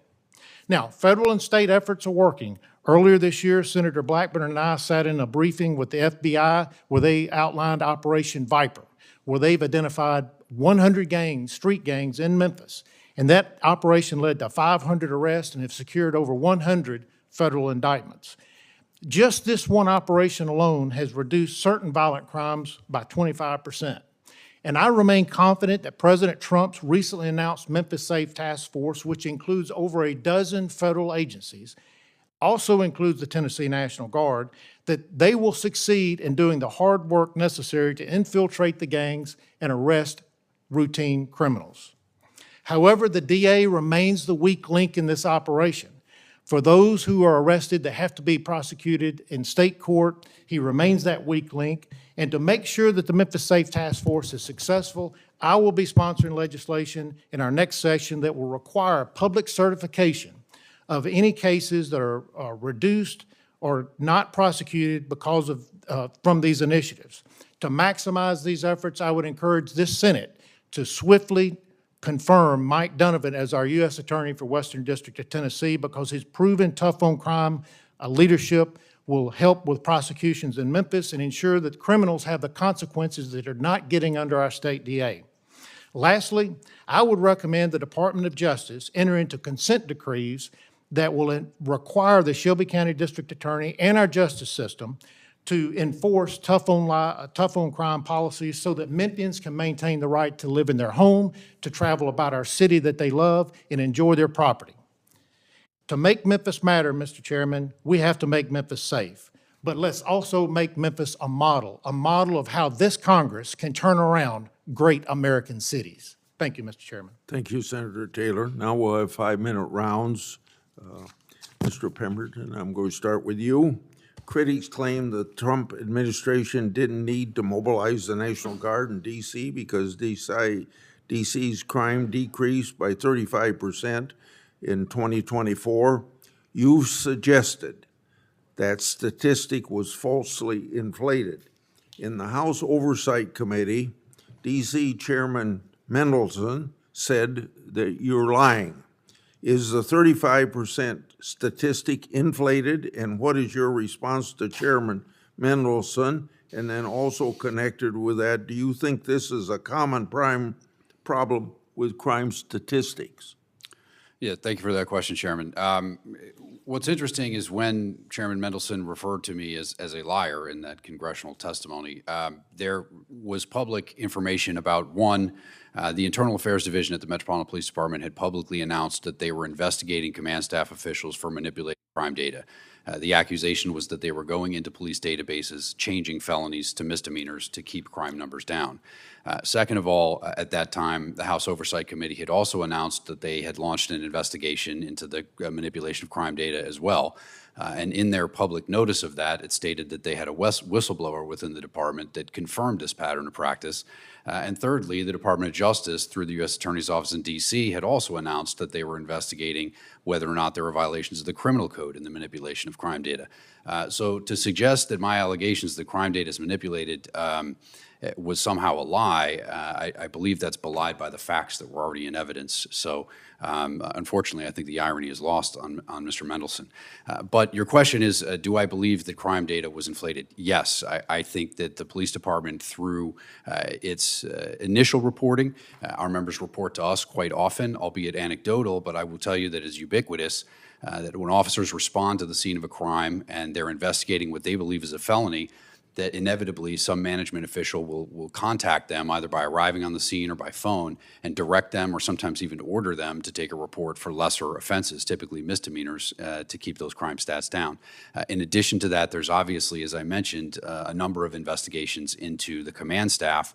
Now, federal and state efforts are working. Earlier this year, Senator Blackburn and I sat in a briefing with the FBI where they outlined Operation Viper, where they've identified 100 gangs, street gangs in Memphis. And that operation led to 500 arrests and have secured over 100 federal indictments. Just this one operation alone has reduced certain violent crimes by 25%. And I remain confident that President Trump's recently announced Memphis Safe Task Force, which includes over a dozen federal agencies, also includes the Tennessee National Guard, that they will succeed in doing the hard work necessary to infiltrate the gangs and arrest routine criminals. However, the DA remains the weak link in this operation. For those who are arrested that have to be prosecuted in state court, he remains that weak link. And to make sure that the Memphis Safe Task Force is successful, I will be sponsoring legislation in our next session that will require public certification of any cases that are reduced or not prosecuted because of from these initiatives. To maximize these efforts, I would encourage this Senate to swiftly confirm Mike Donovan as our U.S. Attorney for Western District of Tennessee, because his proven tough on crime leadership will help with prosecutions in Memphis and ensure that criminals have the consequences that are not getting under our state DA. Lastly, I would recommend the Department of Justice enter into consent decrees that will require the Shelby County District Attorney and our justice system to enforce tough on crime policies so that Memphians can maintain the right to live in their home, to travel about our city that they love, and enjoy their property. To make Memphis matter, Mr. Chairman, we have to make Memphis safe. But let's also make Memphis a model of how this Congress can turn around great American cities. Thank you, Mr. Chairman. Thank you, Senator Taylor. Now we'll have 5-minute rounds. Mr. Pemberton, I'm going to start with you. Critics claim the Trump administration didn't need to mobilize the National Guard in D.C. because D.C.'s crime decreased by 35% in 2024. You've suggested that statistic was falsely inflated. In the House Oversight Committee, D.C. Chairman Mendelson said that you're lying. Is the 35% statistic inflated, and what is your response to Chairman Mendelson? And then also connected with that, do you think this is a common problem with crime statistics? Yeah, thank you for that question, Chairman. What's interesting is when Chairman Mendelson referred to me as a liar in that congressional testimony, there was public information about, one, the Internal Affairs Division at the Metropolitan Police Department had publicly announced that they were investigating command staff officials for manipulating crime data. The accusation was that they were going into police databases, changing felonies to misdemeanors to keep crime numbers down. Second of all, at that time, the House Oversight Committee had also announced that they had launched an investigation into the manipulation of crime data as well. And in their public notice of that, it stated that they had a whistleblower within the department that confirmed this pattern of practice. And thirdly, the Department of Justice, through the U.S. Attorney's Office in D.C., had also announced that they were investigating whether or not there were violations of the criminal code in the manipulation of crime data. So to suggest that my allegations that crime data is manipulated was somehow a lie, I believe that's belied by the facts that were already in evidence. So unfortunately, I think the irony is lost on Mr. Mendelson. But your question is, do I believe that crime data was inflated? Yes, I think that the police department, through its initial reporting, our members report to us quite often, albeit anecdotal, but I will tell you that it's ubiquitous, that when officers respond to the scene of a crime and they're investigating what they believe is a felony, that inevitably some management official will contact them either by arriving on the scene or by phone and direct them or sometimes even order them to take a report for lesser offenses, typically misdemeanors, to keep those crime stats down. In addition to that, there's obviously, as I mentioned, a number of investigations into the command staff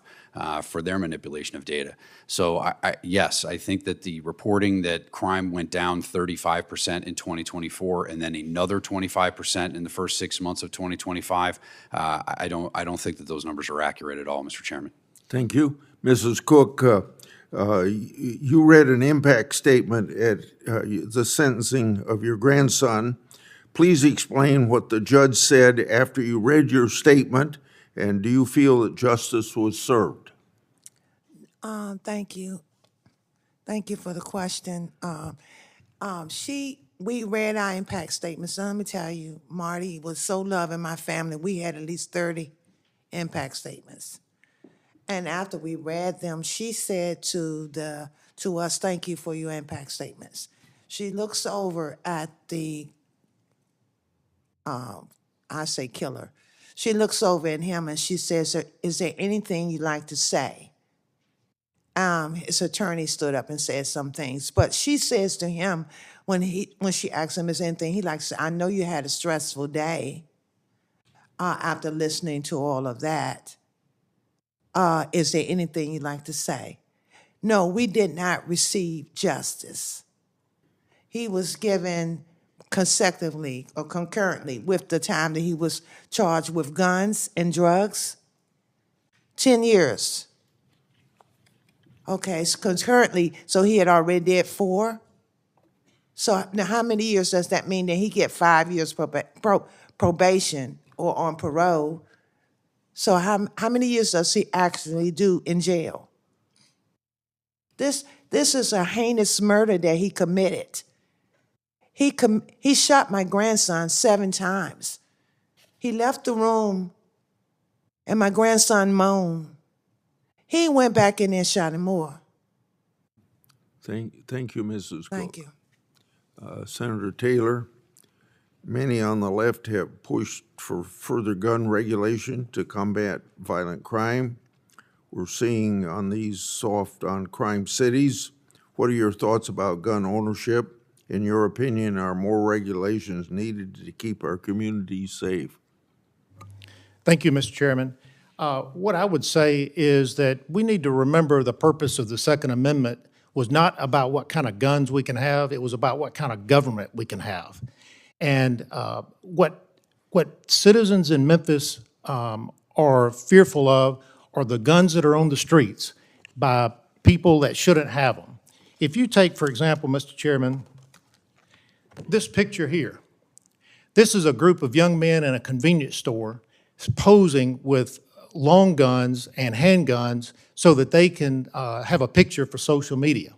for their manipulation of data. So yes, I think that the reporting that crime went down 35% in 2024 and then another 25% in the first 6 months of 2025, I don't think that those numbers are accurate at all, Mr. Chairman. Thank you. Mrs. Cook, you read an impact statement at the sentencing of your grandson. Please explain what the judge said after you read your statement, and do you feel that justice was served? Thank you. Thank you for the question. We read our impact statements. So let me tell you, Marty was so loving my family. We had at least 30 impact statements. And after we read them, she said to us, "Thank you for your impact statements." She looks over at the, I say killer. She looks over at him and she says, "Is there anything you'd like to say?" His attorney stood up and said some things, but she says to him, when she asks him, "Is anything he'd like to say?" "I know you had a stressful day after listening to all of that. Is there anything you'd like to say?" No, we did not receive justice. He was given consecutively or concurrently with the time that he was charged with guns and drugs, 10 years. Okay, so concurrently, so he had already did 4. So now how many years does that mean? That he get 5 years probation or on parole? So how many years does he actually do in jail? This is a heinous murder that he committed. He shot my grandson 7 times. He left the room and my grandson moaned. He went back in there and shot him more. Thank you, Mrs. Cook. Thank you. Senator Taylor, many on the left have pushed for further gun regulation to combat violent crime. We're seeing on these soft on crime cities. What are your thoughts about gun ownership? In your opinion, are more regulations needed to keep our communities safe? Thank you, Mr. Chairman. What I would say is that we need to remember the purpose of the Second Amendment was not about what kind of guns we can have, it was about what kind of government we can have. And what citizens in Memphis are fearful of are the guns that are on the streets by people that shouldn't have them. If you take, for example, Mr. Chairman, this picture here, this is a group of young men in a convenience store posing with long guns and handguns so that they can have a picture for social media.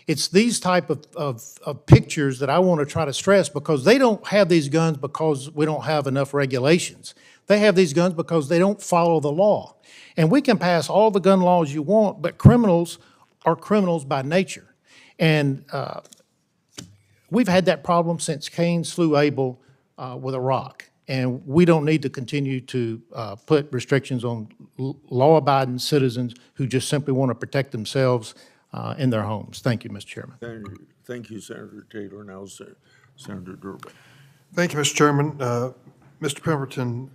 It's these type of pictures that I want to try to stress, because they don't have these guns because we don't have enough regulations. They have these guns because they don't follow the law. And we can pass all the gun laws you want, but criminals are criminals by nature. And we've had that problem since Cain slew Abel with a rock. And we don't need to continue to put restrictions on law-abiding citizens who just simply want to protect themselves in their homes. Thank you, Mr. Chairman. Thank you, Senator Taylor. Now, Senator Durbin. Thank you, Mr. Chairman. Mr. Pemberton,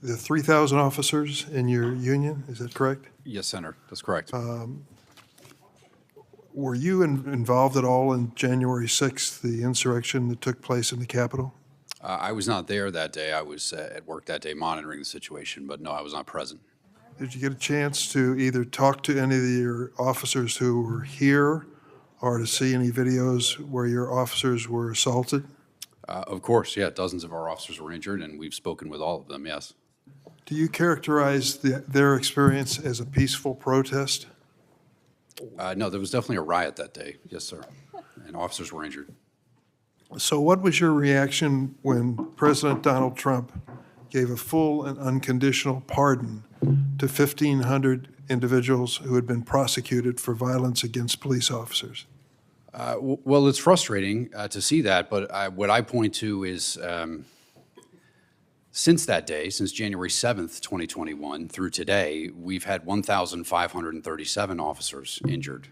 the 3,000 officers in your union, is that correct? Yes, Senator, that's correct. Were you involved at all in January 6th, the insurrection that took place in the Capitol? I was not there that day. I was at work that day monitoring the situation, but no, I was not present. Did you get a chance to either talk to any of your officers who were here or to see any videos where your officers were assaulted? Of course, yeah, dozens of our officers were injured, and we've spoken with all of them, yes. Do you characterize their experience as a peaceful protest? No, there was definitely a riot that day, yes, sir, and officers were injured. So what was your reaction when President Donald Trump gave a full and unconditional pardon to 1,500 individuals who had been prosecuted for violence against police officers? Well, it's frustrating to see that, but what I point to is since that day, since January 7th, 2021 through today, we've had 1,537 officers injured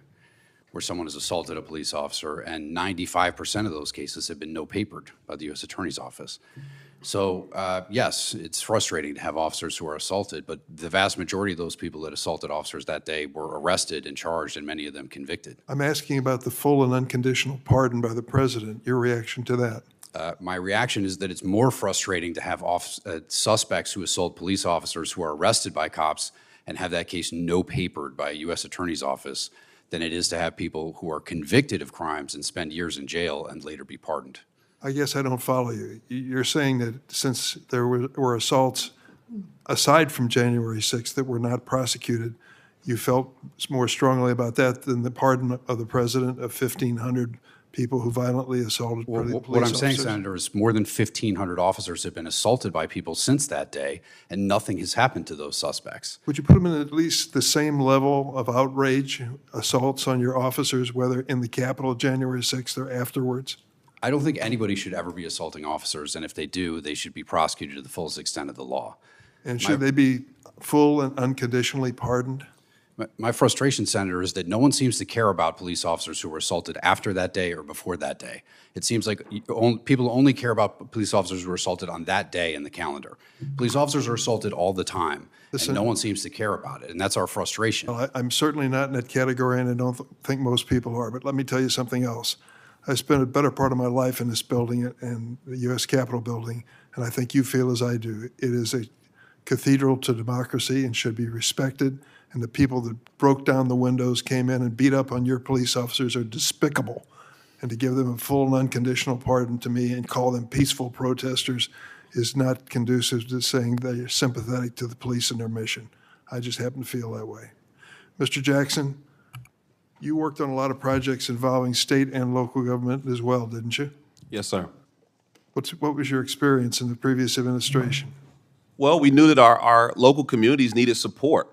where someone has assaulted a police officer, and 95% of those cases have been no-papered by the U.S. Attorney's Office. So, yes, it's frustrating to have officers who are assaulted, but the vast majority of those people that assaulted officers that day were arrested and charged, and many of them convicted. I'm asking about the full and unconditional pardon by the president. Your reaction to that? My reaction is that it's more frustrating to have suspects who assault police officers who are arrested by cops and have that case no-papered by a U.S. Attorney's Office than it is to have people who are convicted of crimes and spend years in jail and later be pardoned. I guess I don't follow you. You're saying that since there were assaults aside from January 6th that were not prosecuted, you felt more strongly about that than the pardon of the president of 1,500 people who violently assaulted police officers? What I'm saying, Senator, is more than 1,500 officers have been assaulted by people since that day, and nothing has happened to those suspects. Would you put them in at least the same level of outrage, assaults on your officers, whether in the Capitol January 6th or afterwards? I don't think anybody should ever be assaulting officers, and if they do, they should be prosecuted to the fullest extent of the law. And should they be full and unconditionally pardoned? My frustration, Senator, is that no one seems to care about police officers who were assaulted after that day or before that day. It seems like people only care about police officers who were assaulted on that day in the calendar. Police officers are assaulted all the time, and no one seems to care about it, and that's our frustration. Well, I'm certainly not in that category, and I don't think most people are, but let me tell you something else. I spent a better part of my life in this building, in the U.S. Capitol building, and I think you feel as I do. It is a cathedral to democracy and should be respected. And the people that broke down the windows, came in and beat up on your police officers are despicable. And to give them a full and unconditional pardon to me and call them peaceful protesters is not conducive to saying they're sympathetic to the police and their mission. I just happen to feel that way. Mr. Jackson, you worked on a lot of projects involving state and local government as well, didn't you? Yes, sir. What was your experience in the previous administration? Well, we knew that our local communities needed support.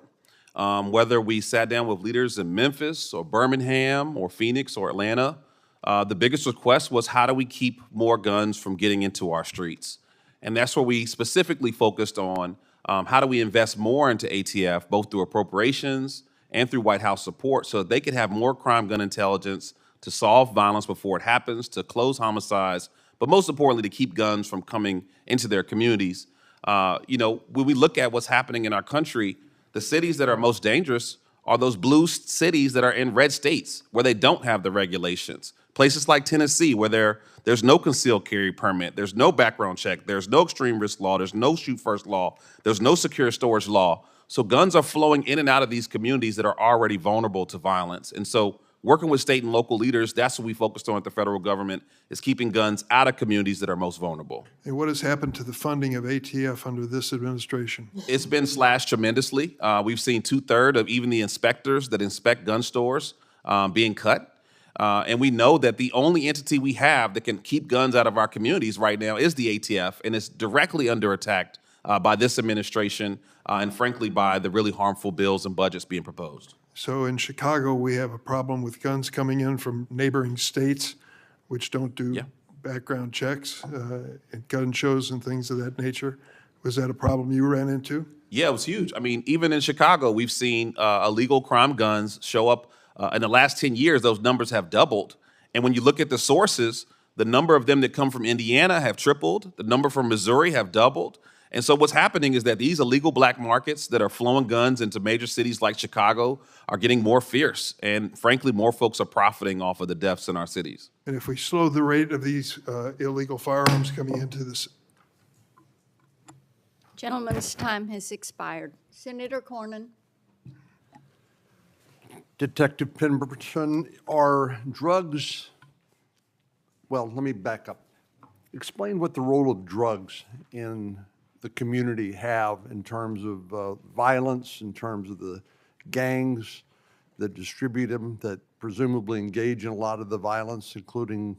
Whether we sat down with leaders in Memphis or Birmingham or Phoenix or Atlanta, the biggest request was how do we keep more guns from getting into our streets? And that's where we specifically focused on how do we invest more into ATF, both through appropriations and through White House support so that they could have more crime gun intelligence to solve violence before it happens, to close homicides, but most importantly, to keep guns from coming into their communities. When we look at what's happening in our country, the cities that are most dangerous are those blue cities that are in red states where they don't have the regulations. Places like Tennessee where there's no concealed carry permit, there's no background check, there's no extreme risk law, there's no shoot first law, there's no secure storage law. So guns are flowing in and out of these communities that are already vulnerable to violence. And so working with state and local leaders, that's what we focused on at the federal government, is keeping guns out of communities that are most vulnerable. And what has happened to the funding of ATF under this administration? It's been slashed tremendously. We've seen 2/3 of even the inspectors that inspect gun stores being cut. And we know that the only entity we have that can keep guns out of our communities right now is the ATF, and it's directly under attack by this administration and frankly by the really harmful bills and budgets being proposed. So in Chicago, we have a problem with guns coming in from neighboring states, which don't do background checks and gun shows and things of that nature. Was that a problem you ran into? Yeah, it was huge. I mean, even in Chicago, we've seen illegal crime guns show up. In the last 10 years, those numbers have doubled. And when you look at the sources, the number of them that come from Indiana have tripled. The number from Missouri have doubled. And so what's happening is that these illegal black markets that are flowing guns into major cities like Chicago are getting more fierce. And frankly, more folks are profiting off of the deaths in our cities. And if we slow the rate of these illegal firearms coming into this. Gentleman's time has expired. Senator Cornyn. Detective Pemberton, are drugs, well, let me back up. Explain what the role of drugs in the community have in terms of violence, in terms of the gangs that distribute them, that presumably engage in a lot of the violence, including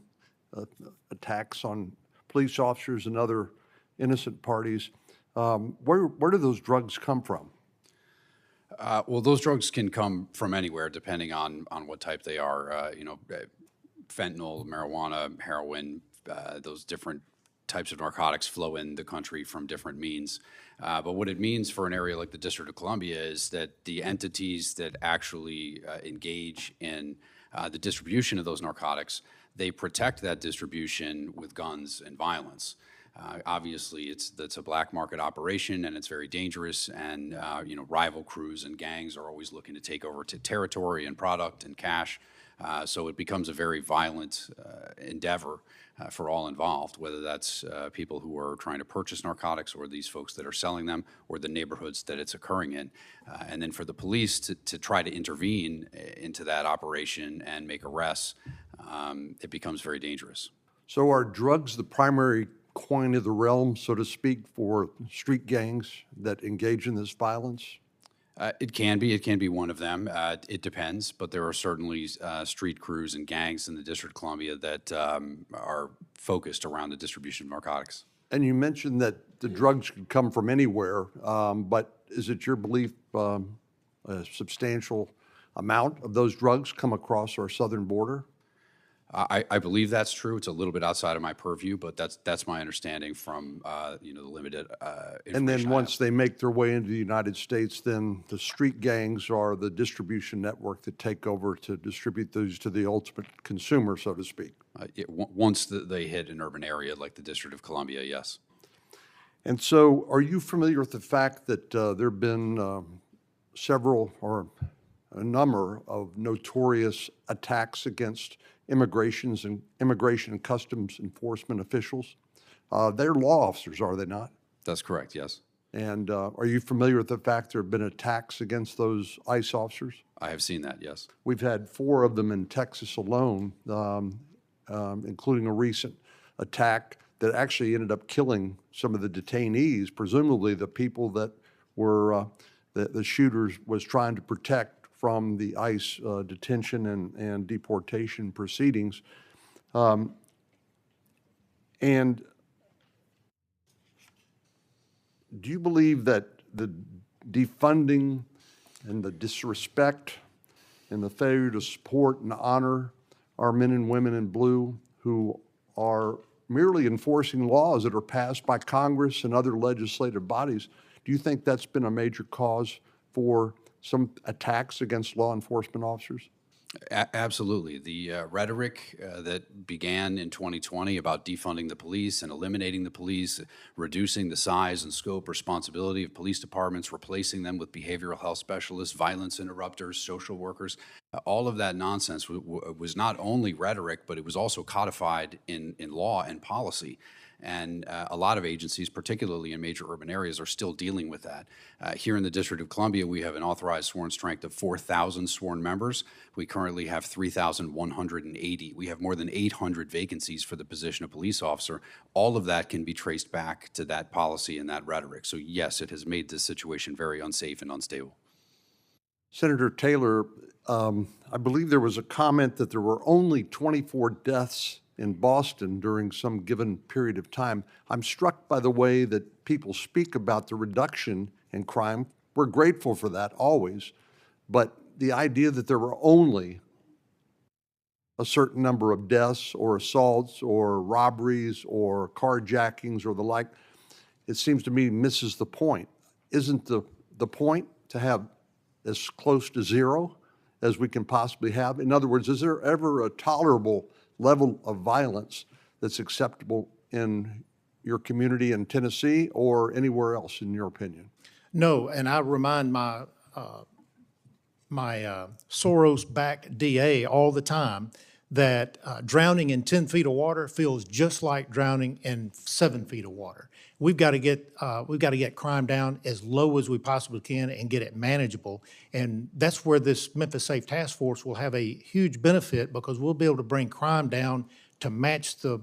attacks on police officers and other innocent parties. Where do those drugs come from? Well, those drugs can come from anywhere, depending on what type they are. Fentanyl, marijuana, heroin, those different types of narcotics flow in the country from different means. But what it means for an area like the District of Columbia is that the entities that actually engage in the distribution of those narcotics, they protect that distribution with guns and violence. Obviously, that's a black market operation, and it's very dangerous. And rival crews and gangs are always looking to take over territory and product and cash. So it becomes a very violent endeavor for all involved, whether that's people who are trying to purchase narcotics, or these folks that are selling them, or the neighborhoods that it's occurring in. And then for the police to try to intervene into that operation and make arrests, it becomes very dangerous. So are drugs the primary coin of the realm, so to speak, for street gangs that engage in this violence? It can be one of them. It depends, but there are certainly street crews and gangs in the District of Columbia that are focused around the distribution of narcotics. And you mentioned that the drugs could come from anywhere, but is it your belief a substantial amount of those drugs come across our southern border? I believe that's true. It's a little bit outside of my purview, but that's my understanding from the limited information. And then once they make their way into the United States, then the street gangs are the distribution network that take over to distribute those to the ultimate consumer, so to speak. Once they hit an urban area like the District of Columbia, yes. And so are you familiar with the fact that there have been several or a number of notorious attacks against immigration and customs enforcement officials? They're law officers, are they not? That's correct, yes. And are you familiar with the fact there have been attacks against those ICE officers? I have seen that, yes. We've had 4 of them in Texas alone, including a recent attack that actually ended up killing some of the detainees, presumably the people that were the shooters was trying to protect from the ICE detention and deportation proceedings. And do you believe that the defunding and the disrespect and the failure to support and honor our men and women in blue who are merely enforcing laws that are passed by Congress and other legislative bodies, do you think that's been a major cause for some attacks against law enforcement officers? Absolutely. The rhetoric that began in 2020 about defunding the police and eliminating the police, reducing the size and scope, responsibility of police departments, replacing them with behavioral health specialists, violence interrupters, social workers, all of that nonsense was not only rhetoric, but it was also codified in law and policy. And a lot of agencies, particularly in major urban areas, are still dealing with that. Here in the District of Columbia, we have an authorized sworn strength of 4,000 sworn members. We currently have 3,180. We have more than 800 vacancies for the position of police officer. All of that can be traced back to that policy and that rhetoric. So yes, it has made this situation very unsafe and unstable. Senator Taylor, I believe there was a comment that there were only 24 deaths in Boston during some given period of time. I'm struck by the way that people speak about the reduction in crime. We're grateful for that always, but the idea that there were only a certain number of deaths or assaults or robberies or carjackings or the like, it seems to me misses the point. Isn't the point to have as close to zero as we can possibly have? In other words, is there ever a tolerable level of violence that's acceptable in your community in Tennessee or anywhere else, in your opinion? No, and I remind my Soros-backed DA all the time that drowning in 10 feet of water feels just like drowning in 7 feet of water. We've got to get crime down as low as we possibly can and get it manageable. And that's where this Memphis Safe Task Force will have a huge benefit, because we'll be able to bring crime down to match the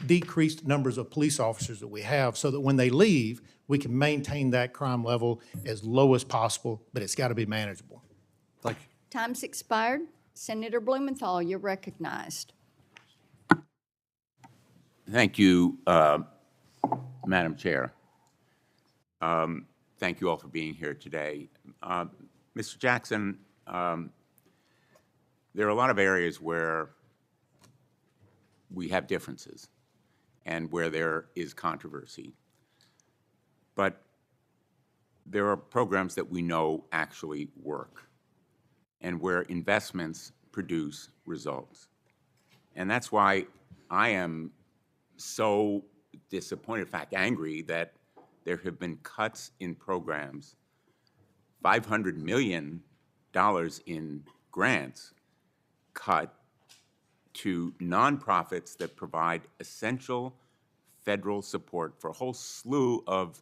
decreased numbers of police officers that we have, so that when they leave, we can maintain that crime level as low as possible, but it's got to be manageable. Thank you. Time's expired. Senator Blumenthal, you're recognized. Thank you, Madam Chair. Thank you all for being here today. Mr. Jackson, there are a lot of areas where we have differences and where there is controversy. But there are programs that we know actually work and where investments produce results. And that's why I am so disappointed, in fact angry, that there have been cuts in programs, $500 million in grants cut to nonprofits that provide essential federal support for a whole slew of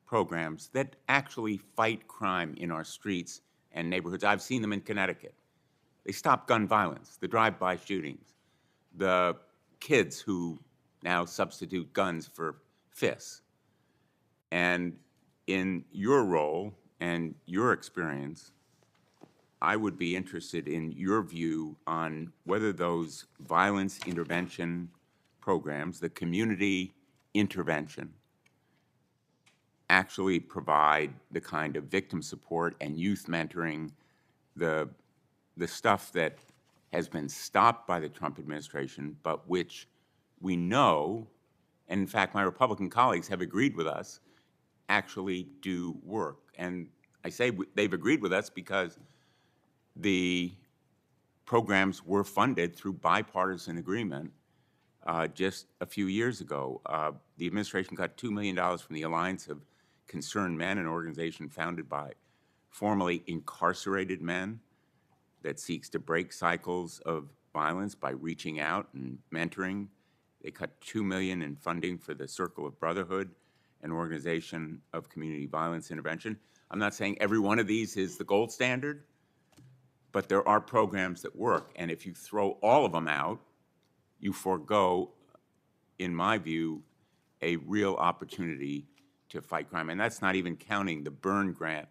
programs that actually fight crime in our streets and neighborhoods. I've seen them in Connecticut. They stop gun violence, the drive-by shootings, the kids who now substitute guns for fists. And in your role and your experience, I would be interested in your view on whether those violence intervention programs, the community intervention, actually provide the kind of victim support and youth mentoring, the stuff that has been stopped by the Trump administration, but which we know, and in fact my Republican colleagues have agreed with us, actually do work. And I say they've agreed with us because the programs were funded through bipartisan agreement just a few years ago. The administration got $2 million from the Alliance of Concerned Men, an organization founded by formerly incarcerated men that seeks to break cycles of violence by reaching out and mentoring. They cut $2 million in funding for the Circle of Brotherhood, an organization of community violence intervention. I'm not saying every one of these is the gold standard, but there are programs that work. And if you throw all of them out, you forego, in my view, a real opportunity to fight crime. And that's not even counting the Byrne Grant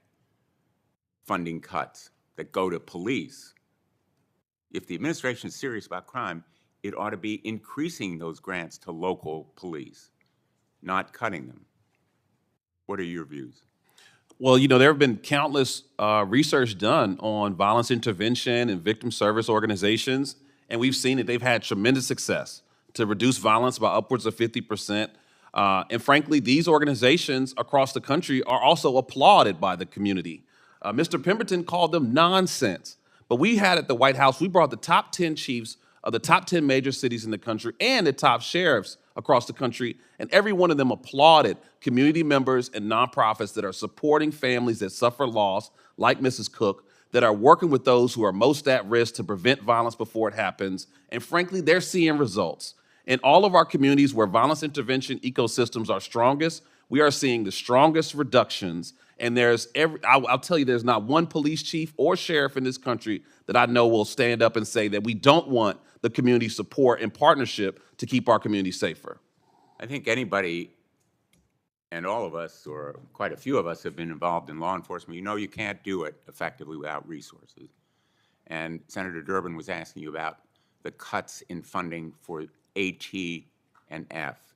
funding cuts that go to police. If the administration is serious about crime, it ought to be increasing those grants to local police, not cutting them. What are your views? Well, you know, there have been countless research done on violence intervention and victim service organizations, and we've seen that they've had tremendous success to reduce violence by upwards of 50%. And frankly, these organizations across the country are also applauded by the community. Mr. Pemberton called them nonsense. But we had at the White House, we brought the top 10 chiefs of the top 10 major cities in the country and the top sheriffs across the country, and every one of them applauded community members and nonprofits that are supporting families that suffer loss, like Mrs. Cook, that are working with those who are most at risk to prevent violence before it happens. And frankly, they're seeing results. In all of our communities where violence intervention ecosystems are strongest, we are seeing the strongest reductions. And I'll tell you, there's not one police chief or sheriff in this country that I know will stand up and say that we don't want the community support and partnership to keep our community safer. I think anybody, and all of us, or quite a few of us, have been involved in law enforcement. You know you can't do it effectively without resources. And Senator Durbin was asking you about the cuts in funding for AT and F.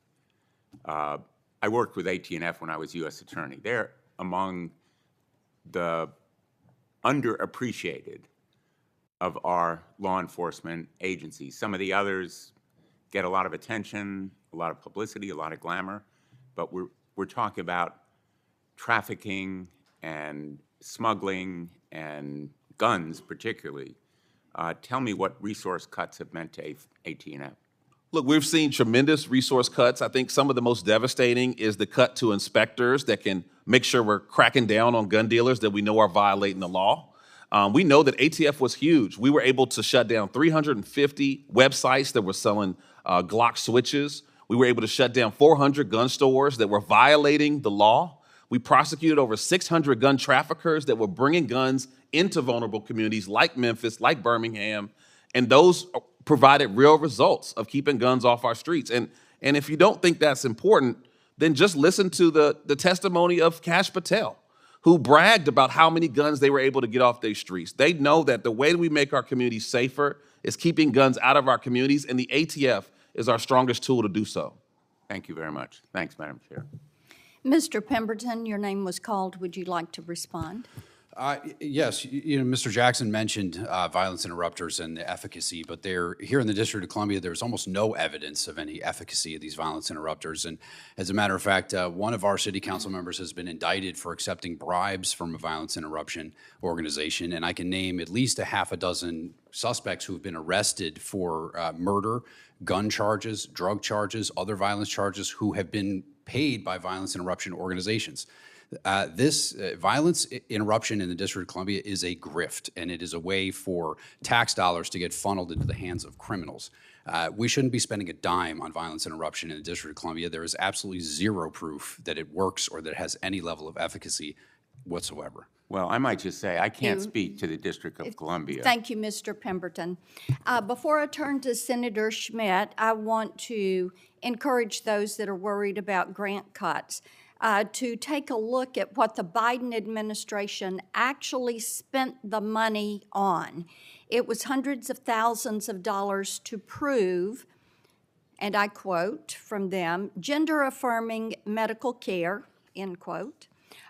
I worked with AT and F when I was U.S. Attorney. They're among the underappreciated of our law enforcement agencies. Some of the others get a lot of attention, a lot of publicity, a lot of glamour, but we're talking about trafficking and smuggling and guns particularly. Tell me what resource cuts have meant to AT&F. Look, we've seen tremendous resource cuts. I think some of the most devastating is the cut to inspectors that can make sure we're cracking down on gun dealers that we know are violating the law. We know that ATF was huge. We were able to shut down 350 websites that were selling Glock switches. We were able to shut down 400 gun stores that were violating the law. We prosecuted over 600 gun traffickers that were bringing guns into vulnerable communities like Memphis, like Birmingham, and those provided real results of keeping guns off our streets. And if you don't think that's important, then just listen to the testimony of Kash Patel, who bragged about how many guns they were able to get off their streets. They know that the way we make our communities safer is keeping guns out of our communities, and the ATF is our strongest tool to do so. Thank you very much. Thanks, Madam Chair. Mr. Pemberton, your name was called. Would you like to respond? Yes, Mr. Jackson mentioned violence interrupters and the efficacy, but here in the District of Columbia, there's almost no evidence of any efficacy of these violence interrupters. And as a matter of fact, one of our city council members has been indicted for accepting bribes from a violence interruption organization, and I can name at least a half a dozen suspects who have been arrested for murder, gun charges, drug charges, other violence charges, who have been paid by violence interruption organizations. This violence interruption in the District of Columbia is a grift, and it is a way for tax dollars to get funneled into the hands of criminals. We shouldn't be spending a dime on violence interruption in the District of Columbia. There is absolutely zero proof that it works or that it has any level of efficacy whatsoever. Well, I might just say I can't speak to the District of Columbia. Thank you, Mr. Pemberton. Before I turn to Senator Schmidt, I want to encourage those that are worried about grant cuts to take a look at what the Biden administration actually spent the money on. It was hundreds of thousands of dollars to prove, and I quote from them, gender-affirming medical care, end quote.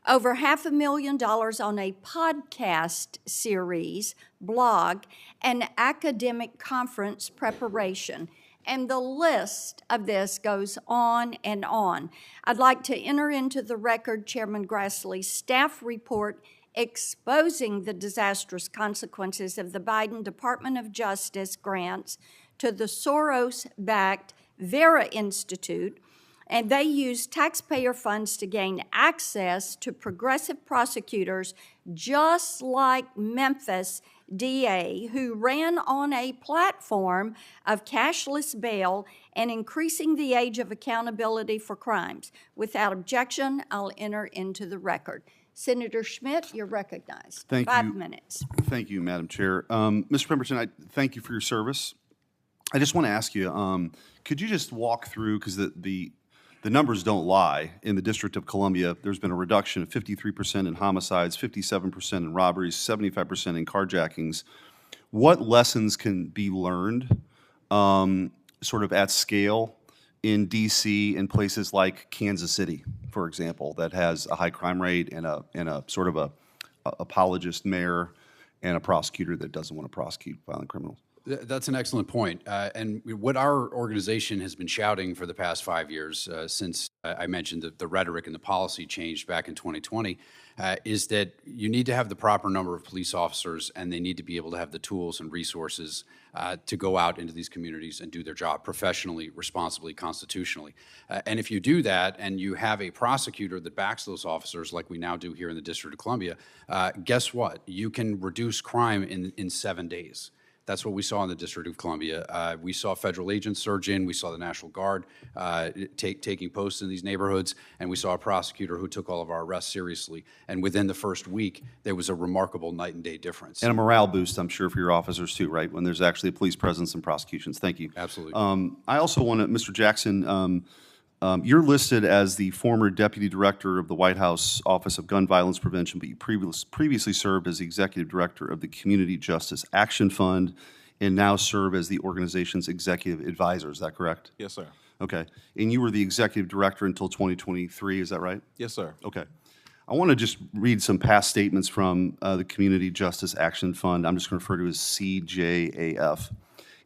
Over $500,000 on a podcast series, blog, and academic conference preparation. And the list of this goes on and on. I'd like to enter into the record Chairman Grassley's staff report exposing the disastrous consequences of the Biden Department of Justice grants to the Soros-backed Vera Institute, and they used taxpayer funds to gain access to progressive prosecutors just like Memphis DA, who ran on a platform of cashless bail and increasing the age of accountability for crimes. Without objection, I'll enter into the record. Senator Schmidt, you're recognized. Thank you. 5 minutes. Thank you, Madam Chair. Mr. Pemberton, I thank you for your service. I just want to ask you, could you just walk through, because the numbers don't lie. In the District of Columbia, there's been a reduction of 53% in homicides, 57% in robberies, 75% in carjackings. What lessons can be learned sort of at scale in D.C. and places like Kansas City, for example, that has a high crime rate and a sort of a apologist mayor and a prosecutor that doesn't want to prosecute violent criminals? That's an excellent point. And what our organization has been shouting for the past 5 years, since I mentioned that the rhetoric and the policy changed back in 2020, is that you need to have the proper number of police officers, and they need to be able to have the tools and resources to go out into these communities and do their job professionally, responsibly, constitutionally. And if you do that, and you have a prosecutor that backs those officers, like we now do here in the District of Columbia, guess what? You can reduce crime in 7 days. That's what we saw in the District of Columbia. We saw federal agents surge in. We saw the National Guard taking posts in these neighborhoods. And we saw a prosecutor who took all of our arrests seriously. And within the first week, there was a remarkable night and day difference. And a morale boost, I'm sure, for your officers too, right? When there's actually a police presence and prosecutions. Thank you. Absolutely. I also want to, Mr. Jackson, you're listed as the former Deputy Director of the White House Office of Gun Violence Prevention, but you previously served as the Executive Director of the Community Justice Action Fund and now serve as the organization's Executive Advisor. Is that correct? Yes, sir. Okay. And you were the Executive Director until 2023, is that right? Yes, sir. Okay. I want to just read some past statements from the Community Justice Action Fund. I'm just going to refer to as CJAF.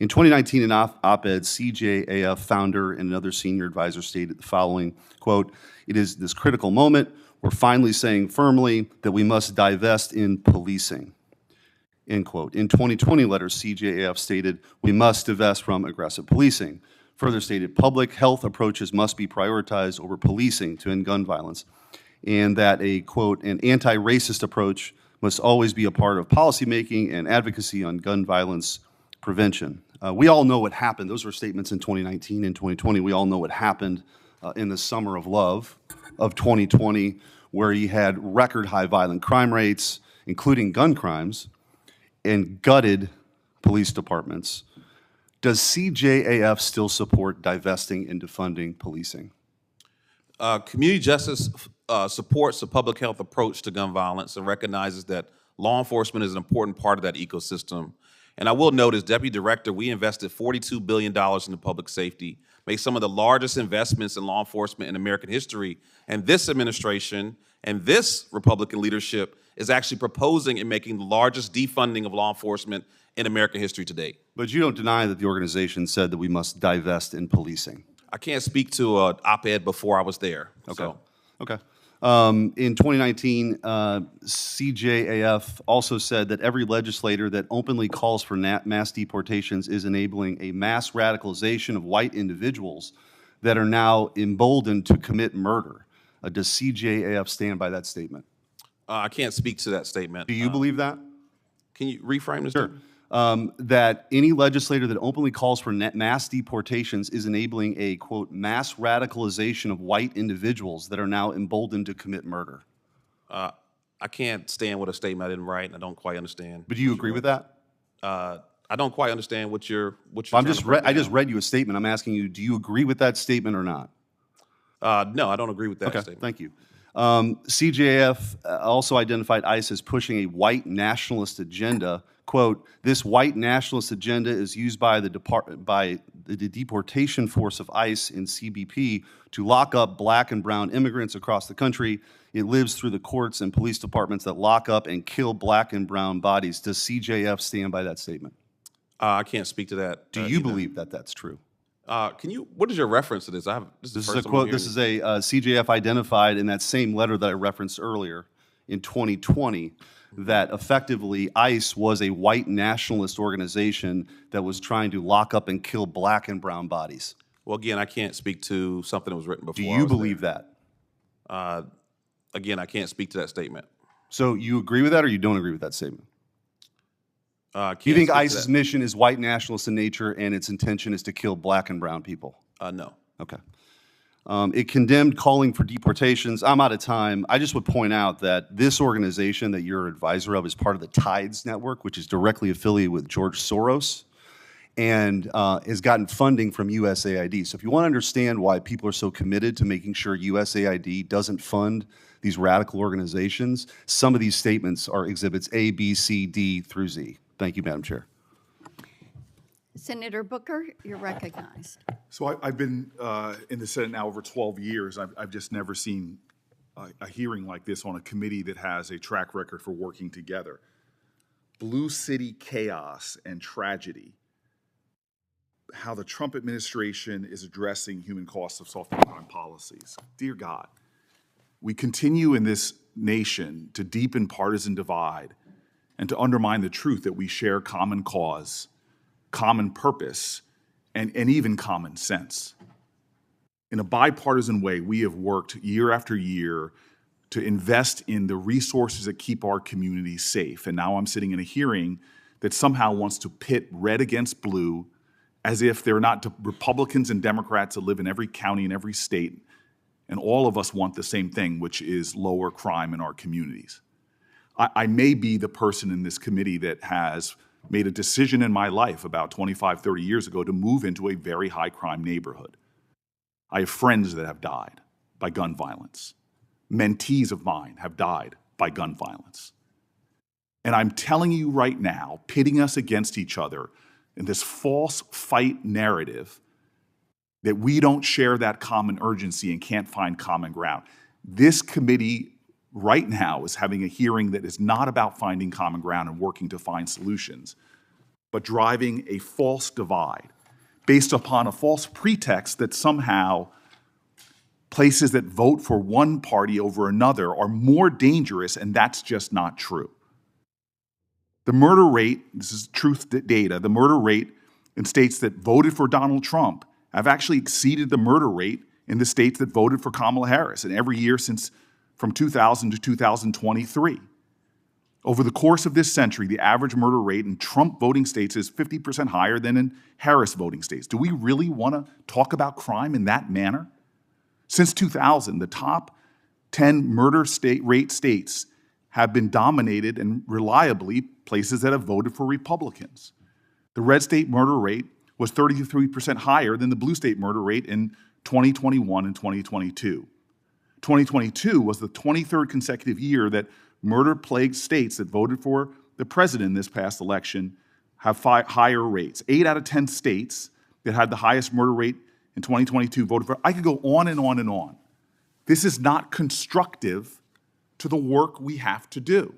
In 2019, an op-ed, CJAF founder and another senior advisor stated the following, quote, "It is this critical moment. We're finally saying firmly that we must divest in policing," end quote. In 2020 letter, CJAF stated, "We must divest from aggressive policing." further stated public health approaches must be prioritized over policing to end gun violence, and that a, quote, an anti-racist approach must always be a part of policymaking and advocacy on gun violence prevention. We all know what happened. Those were statements in 2019 and 2020. We all know what happened in the summer of love of 2020, where you had record high violent crime rates, including gun crimes, and gutted police departments. Does CJAF still support divesting and defunding policing? Community justice supports a public health approach to gun violence and recognizes that law enforcement is an important part of that ecosystem. And I will note, as Deputy Director, we invested $42 billion into public safety, made some of the largest investments in law enforcement in American history. And this administration and this Republican leadership is actually proposing and making the largest defunding of law enforcement in American history to date. But you don't deny that the organization said that we must divest in policing. I can't speak to an op-ed before I was there. Okay. So. Okay. In 2019, CJAF also said that every legislator that openly calls for mass deportations is enabling a mass radicalization of white individuals that are now emboldened to commit murder. Does CJAF stand by that statement? I can't speak to that statement. Do you believe that? Can you reframe this? Sure. That any legislator that openly calls for mass deportations is enabling a, quote, mass radicalization of white individuals that are now emboldened to commit murder. I can't stand with a statement I didn't write, and I don't quite understand. But do you agree with that? I don't quite understand what you're I just read you a statement. I'm asking you, do you agree with that statement or not? No, I don't agree with that statement. Thank you. CJAF also identified ICE as pushing a white nationalist agenda. Quote, this white nationalist agenda is used by the deportation force of ICE in CBP to lock up black and brown immigrants across the country. It lives through the courts and police departments that lock up and kill black and brown bodies. Does CJAF stand by that statement? I can't speak to that. Do you believe that that's true? What is your reference to this? This is a quote. This is a CJAF identified in that same letter that I referenced earlier in 2020 that effectively ICE was a white nationalist organization that was trying to lock up and kill black and brown bodies. Well, again, I can't speak to something that was written before. Do you believe that? Again, I can't speak to that statement. So you agree with that or you don't agree with that statement? You think ICE's mission is white nationalist in nature and its intention is to kill black and brown people? No. Okay. It condemned calling for deportations. I'm out of time. I just would point out that this organization that you're advisor of is part of the TIDES network, which is directly affiliated with George Soros and has gotten funding from USAID. So if you want to understand why people are so committed to making sure USAID doesn't fund these radical organizations, some of these statements are exhibits A, B, C, D through Z. Thank you, Madam Chair. Senator Booker, you're recognized. So I've been in the Senate now over 12 years. I've just never seen a hearing like this on a committee that has a track record for working together. Blue City chaos and tragedy, how the Trump administration is addressing human costs of soft crime policies. Dear God, we continue in this nation to deepen partisan divide and to undermine the truth that we share common cause, common purpose, and even common sense. In a bipartisan way, we have worked year after year to invest in the resources that keep our communities safe. And now I'm sitting in a hearing that somehow wants to pit red against blue as if they're not Republicans and Democrats that live in every county and every state. And all of us want the same thing, which is lower crime in our communities. I may be the person in this committee that has made a decision in my life about 25, 30 years ago to move into a very high crime neighborhood. I have friends that have died by gun violence. Mentees of mine have died by gun violence. And I'm telling you right now, pitting us against each other in this false fight narrative that we don't share that common urgency and can't find common ground. This committee right now is having a hearing that is not about finding common ground and working to find solutions, but driving a false divide based upon a false pretext that somehow places that vote for one party over another are more dangerous, and that's just not true. The murder rate, this is truth data, the murder rate in states that voted for Donald Trump have actually exceeded the murder rate in the states that voted for Kamala Harris, and every year since from 2000 to 2023. Over the course of this century, the average murder rate in Trump voting states is 50% higher than in Harris voting states. Do we really want to talk about crime in that manner? Since 2000, the top 10 murder rate states have been dominated and reliably places that have voted for Republicans. The red state murder rate was 33% higher than the blue state murder rate in 2021 and 2022. 2022 was the 23rd consecutive year that murder-plagued states that voted for the president in this past election have higher rates. 8 out of 10 states that had the highest murder rate in 2022 voted for. I could go on and on and on. This is not constructive to the work we have to do.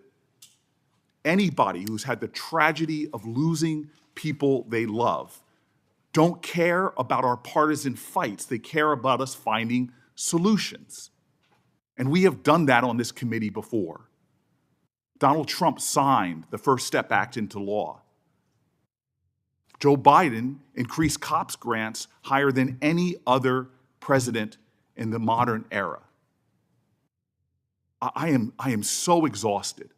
Anybody who's had the tragedy of losing people they love don't care about our partisan fights. They care about us finding solutions. And we have done that on this committee before. Donald Trump signed the First Step Act into law. Joe Biden increased COPS grants higher than any other president in the modern era. I am so exhausted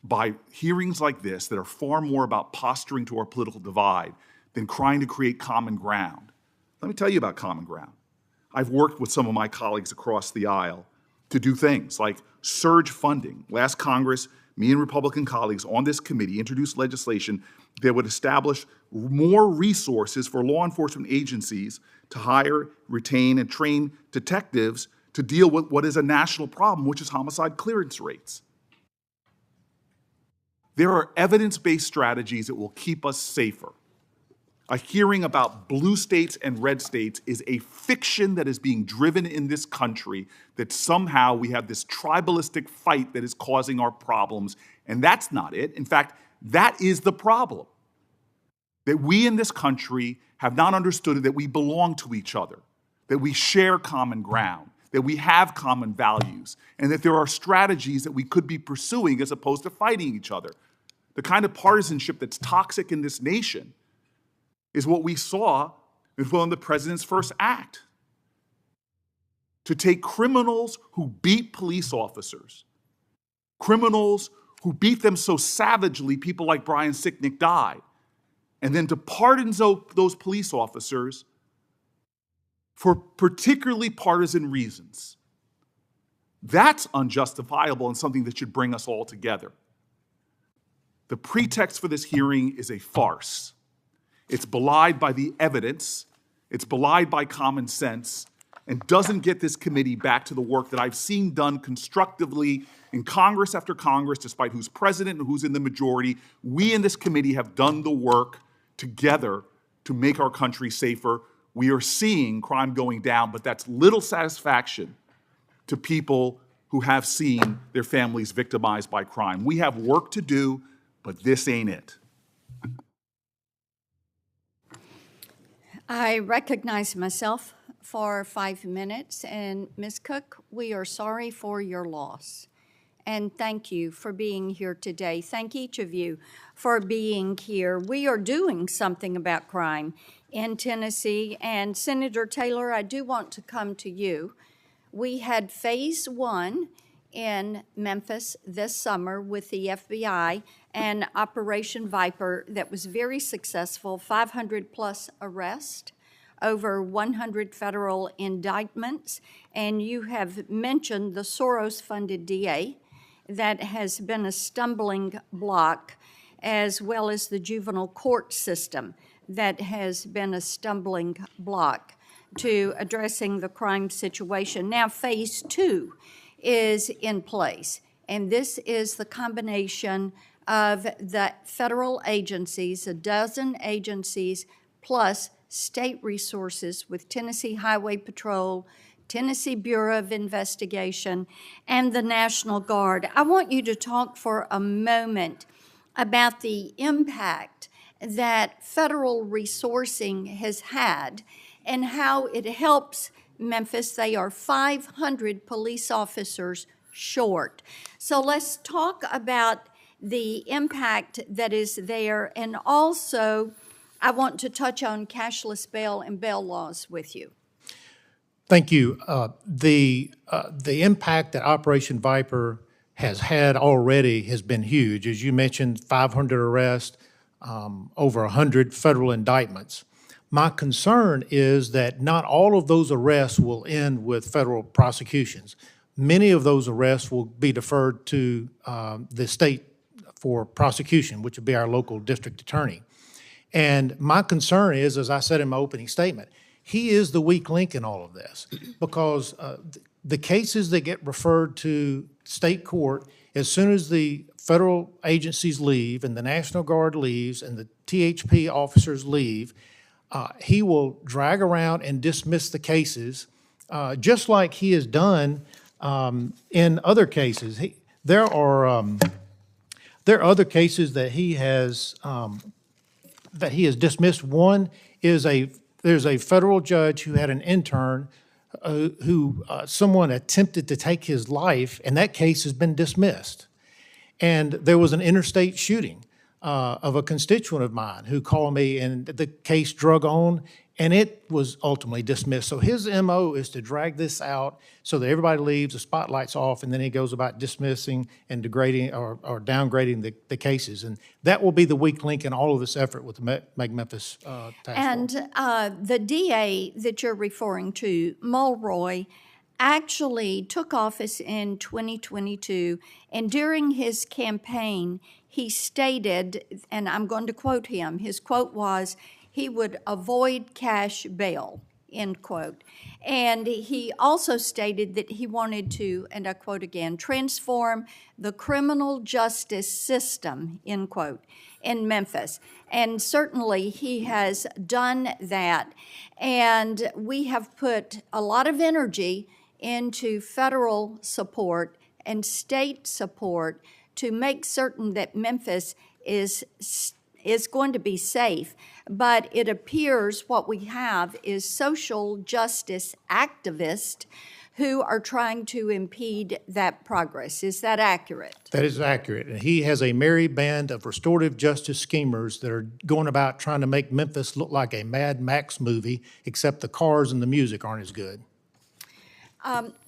by hearings like this that are far more about posturing to our political divide than trying to create common ground. Let me tell you about common ground. I've worked with some of my colleagues across the aisle to do things like surge funding. Last Congress, me and Republican colleagues on this committee introduced legislation that would establish more resources for law enforcement agencies to hire, retain, and train detectives to deal with what is a national problem, which is homicide clearance rates. There are evidence-based strategies that will keep us safer. A hearing about blue states and red states is a fiction that is being driven in this country, that somehow we have this tribalistic fight that is causing our problems, and that's not it. In fact, that is the problem. That we in this country have not understood that we belong to each other, that we share common ground, that we have common values, and that there are strategies that we could be pursuing as opposed to fighting each other. The kind of partisanship that's toxic in this nation is what we saw with one of the president's first act. To take criminals who beat police officers, criminals who beat them so savagely, people like Brian Sicknick died, and then to pardon those police officers for particularly partisan reasons. That's unjustifiable and something that should bring us all together. The pretext for this hearing is a farce. It's belied by the evidence, it's belied by common sense, and doesn't get this committee back to the work that I've seen done constructively in Congress after Congress, despite who's president and who's in the majority. We in this committee have done the work together to make our country safer. We are seeing crime going down, but that's little satisfaction to people who have seen their families victimized by crime. We have work to do, but this ain't it. I recognize myself for 5 minutes, and Ms. Cook, we are sorry for your loss. And thank you for being here today. Thank each of you for being here. We are doing something about crime in Tennessee, and Senator Taylor, I do want to come to you. We had phase 1 in Memphis this summer with the FBI and Operation Viper that was very successful, 500 plus arrests, over 100 federal indictments, and you have mentioned the Soros-funded DA that has been a stumbling block, as well as the juvenile court system that has been a stumbling block to addressing the crime situation. Now, phase 2 is in place, and this is the combination of the federal agencies, a dozen agencies, plus state resources with Tennessee Highway Patrol, Tennessee Bureau of Investigation, and the National Guard. I want you to talk for a moment about the impact that federal resourcing has had and how it helps Memphis. They are 500 police officers short. So let's talk about the impact that is there, and also I want to touch on cashless bail and bail laws with you. Thank you. The impact that Operation Viper has had already has been huge. As you mentioned, 500 arrests, over 100 federal indictments. My concern is that not all of those arrests will end with federal prosecutions. Many of those arrests will be deferred to the state for prosecution, which would be our local district attorney. And my concern is, as I said in my opening statement, he is the weak link in all of this, because the cases that get referred to state court, as soon as the federal agencies leave and the National Guard leaves and the THP officers leave, he will drag around and dismiss the cases, just like he has done in other cases. There are other cases that he has dismissed. One is there's a federal judge who had an intern who someone attempted to take his life, and that case has been dismissed. And there was an interstate shooting of a constituent of mine who called me, and the case drug on, and it was ultimately dismissed. So his MO is to drag this out so that everybody leaves, the spotlight's off, and then he goes about dismissing and degrading or downgrading the cases. And that will be the weak link in all of this effort with the Make Memphis task force. And the DA that you're referring to, Mulroy, actually took office in 2022, and during his campaign, he stated, and I'm going to quote him, his quote was, he would avoid cash bail, end quote. And he also stated that he wanted to, and I quote again, transform the criminal justice system, end quote, in Memphis. And certainly he has done that. And we have put a lot of energy into federal support and state support to make certain that Memphis is going to be safe. But it appears what we have is social justice activists who are trying to impede that progress. Is that accurate? That is accurate. And he has a merry band of restorative justice schemers that are going about trying to make Memphis look like a Mad Max movie, except the cars and the music aren't as good.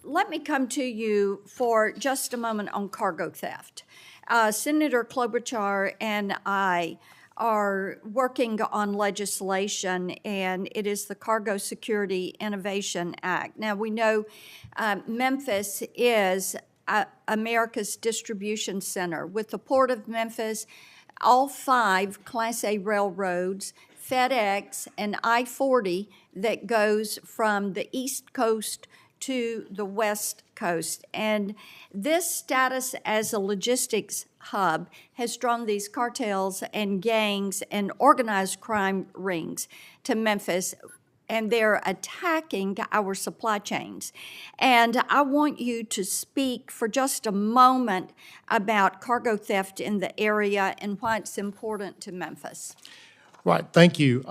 Let me come to you for just a moment on cargo theft. Senator Klobuchar and I are working on legislation, and it is the Cargo Security Innovation Act. Now, we know Memphis is America's distribution center. With the Port of Memphis, all 5 Class A railroads, FedEx, and I-40 that goes from the East Coast to the West Coast. And this status as a logistics hub has drawn these cartels and gangs and organized crime rings to Memphis, and they're attacking our supply chains. And I want you to speak for just a moment about cargo theft in the area and why it's important to Memphis. Right, thank you.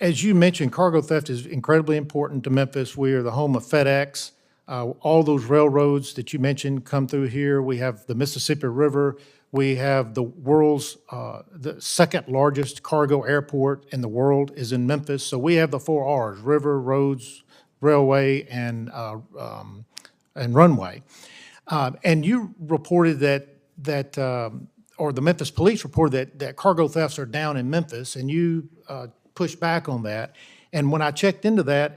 As you mentioned, cargo theft is incredibly important to Memphis. We are the home of FedEx. All those railroads that you mentioned come through here. We have the Mississippi River. We have the world's, the second largest cargo airport in the world is in Memphis. So we have the 4 R's, river, roads, railway, and runway. And you reported or the Memphis police reported that cargo thefts are down in Memphis, and you pushed back on that. And when I checked into that,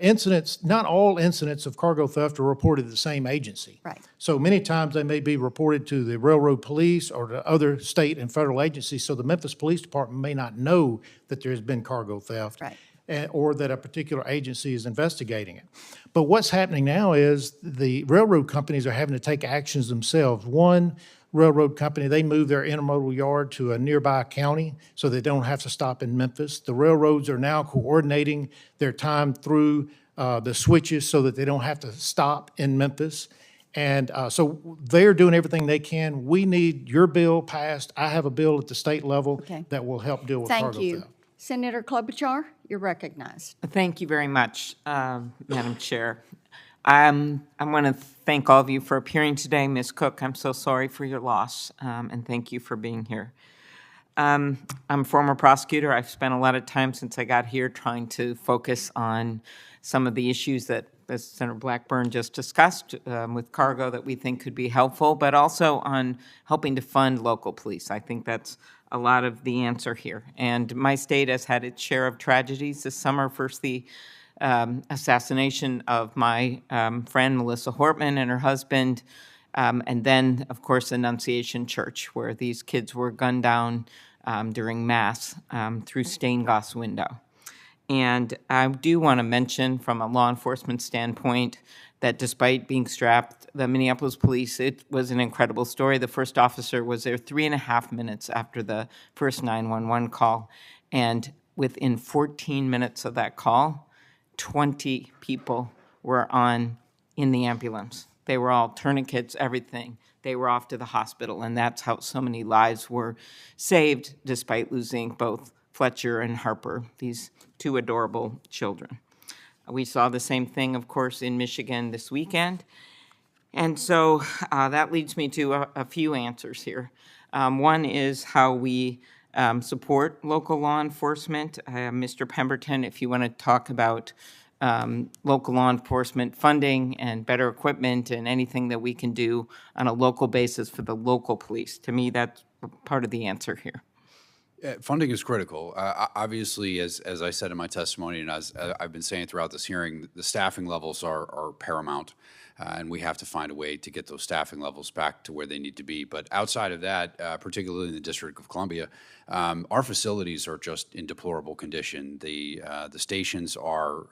not all incidents of cargo theft are reported to the same agency. Right. So many times they may be reported to the railroad police or to other state and federal agencies. So the Memphis Police Department may not know that there has been cargo theft. Right. Or that a particular agency is investigating it. But what's happening now is the railroad companies are having to take actions themselves. One railroad company, they moved their intermodal yard to a nearby county so they don't have to stop in Memphis. The railroads are now coordinating their time through the switches so that they don't have to stop in Memphis. And so they're doing everything they can. We need your bill passed. I have a bill at the state level that will help deal with cargo theft. Thank you. Senator Klobuchar, you're recognized. Thank you very much, Madam Chair. I want to thank all of you for appearing today. Ms. Cook, I'm so sorry for your loss, and thank you for being here. I'm a former prosecutor. I've spent a lot of time since I got here trying to focus on some of the issues that Senator Blackburn just discussed with cargo that we think could be helpful, but also on helping to fund local police. I think that's a lot of the answer here. And my state has had its share of tragedies this summer. First, the assassination of my friend Melissa Hortman and her husband, and then, of course, Annunciation Church, where these kids were gunned down during Mass through stained glass window. And I do want to mention from a law enforcement standpoint that despite being strapped, the Minneapolis police, it was an incredible story. The first officer was there 3.5 minutes after the first 911 call. And within 14 minutes of that call, 20 people were in the ambulance. They were all tourniquets, everything. They were off to the hospital, and that's how so many lives were saved despite losing both Fletcher and Harper, these two adorable children. We saw the same thing, of course, in Michigan this weekend. And so that leads me to a few answers here. One is how we support local law enforcement. Mr. Pemberton, if you want to talk about local law enforcement funding and better equipment and anything that we can do on a local basis for the local police. To me, that's part of the answer here. Funding is critical. Obviously, as I said in my testimony, and as I've been saying throughout this hearing, the staffing levels are paramount, and we have to find a way to get those staffing levels back to where they need to be. But outside of that, particularly in the District of Columbia, our facilities are just in deplorable condition. The stations are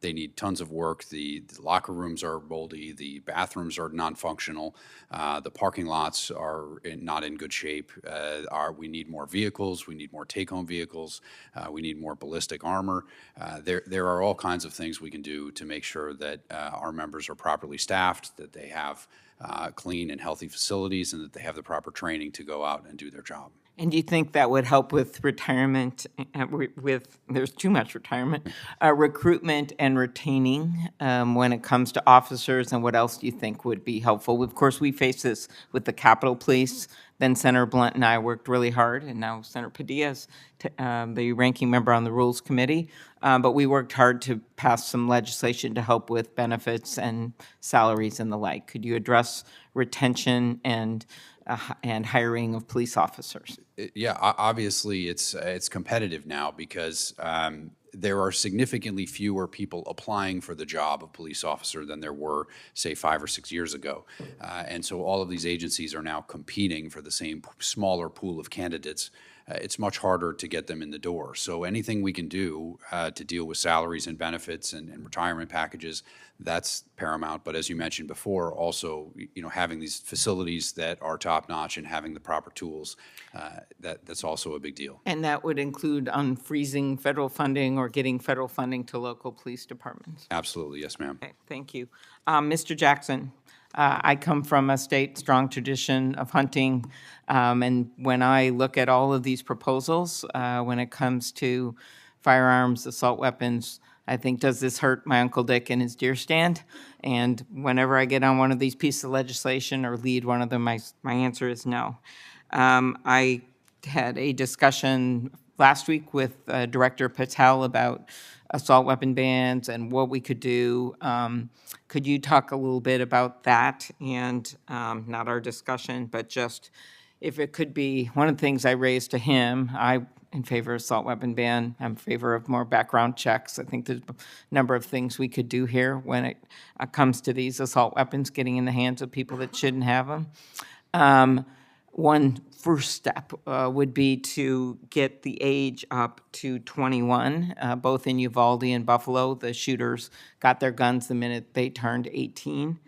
they need tons of work. The locker rooms are moldy. The bathrooms are non-functional. The parking lots are not in good shape. We need more vehicles. We need more take-home vehicles. We need more ballistic armor. There are all kinds of things we can do to make sure that our members are properly staffed, that they have clean and healthy facilities, and that they have the proper training to go out and do their job. And do you think that would help with retirement, there's too much retirement, recruitment and retaining when it comes to officers, and what else do you think would be helpful? Of course, we face this with the Capitol Police. Then Senator Blunt and I worked really hard, and now Senator Padilla's the ranking member on the Rules Committee. But we worked hard to pass some legislation to help with benefits and salaries and the like. Could you address retention and hiring of police officers? Yeah, obviously it's competitive now because there are significantly fewer people applying for the job of police officer than there were, say, 5 or 6 years ago. And so all of these agencies are now competing for the same smaller pool of candidates. It's much harder to get them in the door. So anything we can do to deal with salaries and benefits and retirement packages, that's paramount. But as you mentioned before, also having these facilities that are top-notch and having the proper tools, that's also a big deal. And that would include unfreezing federal funding or getting federal funding to local police departments? Absolutely, yes, ma'am. Okay, thank you. Mr. Jackson, I come from a state strong tradition of hunting, and when I look at all of these proposals, when it comes to firearms, assault weapons, I think, does this hurt my Uncle Dick and his deer stand? And whenever I get on one of these pieces of legislation or lead one of them, my answer is no. I had a discussion last week with Director Patel about assault weapon bans and what we could do. Could you talk a little bit about that and not our discussion, but just if it could be one of the things I raised to him, I'm in favor of assault weapon ban. I'm in favor of more background checks. I think there's a number of things we could do here when it comes to these assault weapons getting in the hands of people that shouldn't have them. One first step would be to get the age up to 21. Both in Uvalde and Buffalo, the shooters got their guns the minute they turned 18.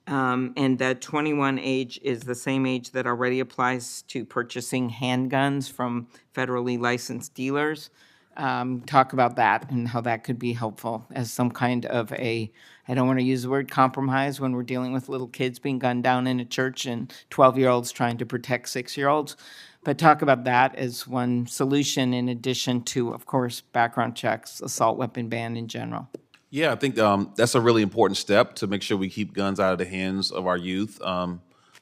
And that 21 age is the same age that already applies to purchasing handguns from federally licensed dealers. Talk about that and how that could be helpful as some kind of I don't want to use the word compromise when we're dealing with little kids being gunned down in a church and 12-year-olds trying to protect 6-year-olds. But talk about that as one solution in addition to, of course, background checks, assault weapon ban in general. Yeah, I think that's a really important step to make sure we keep guns out of the hands of our youth.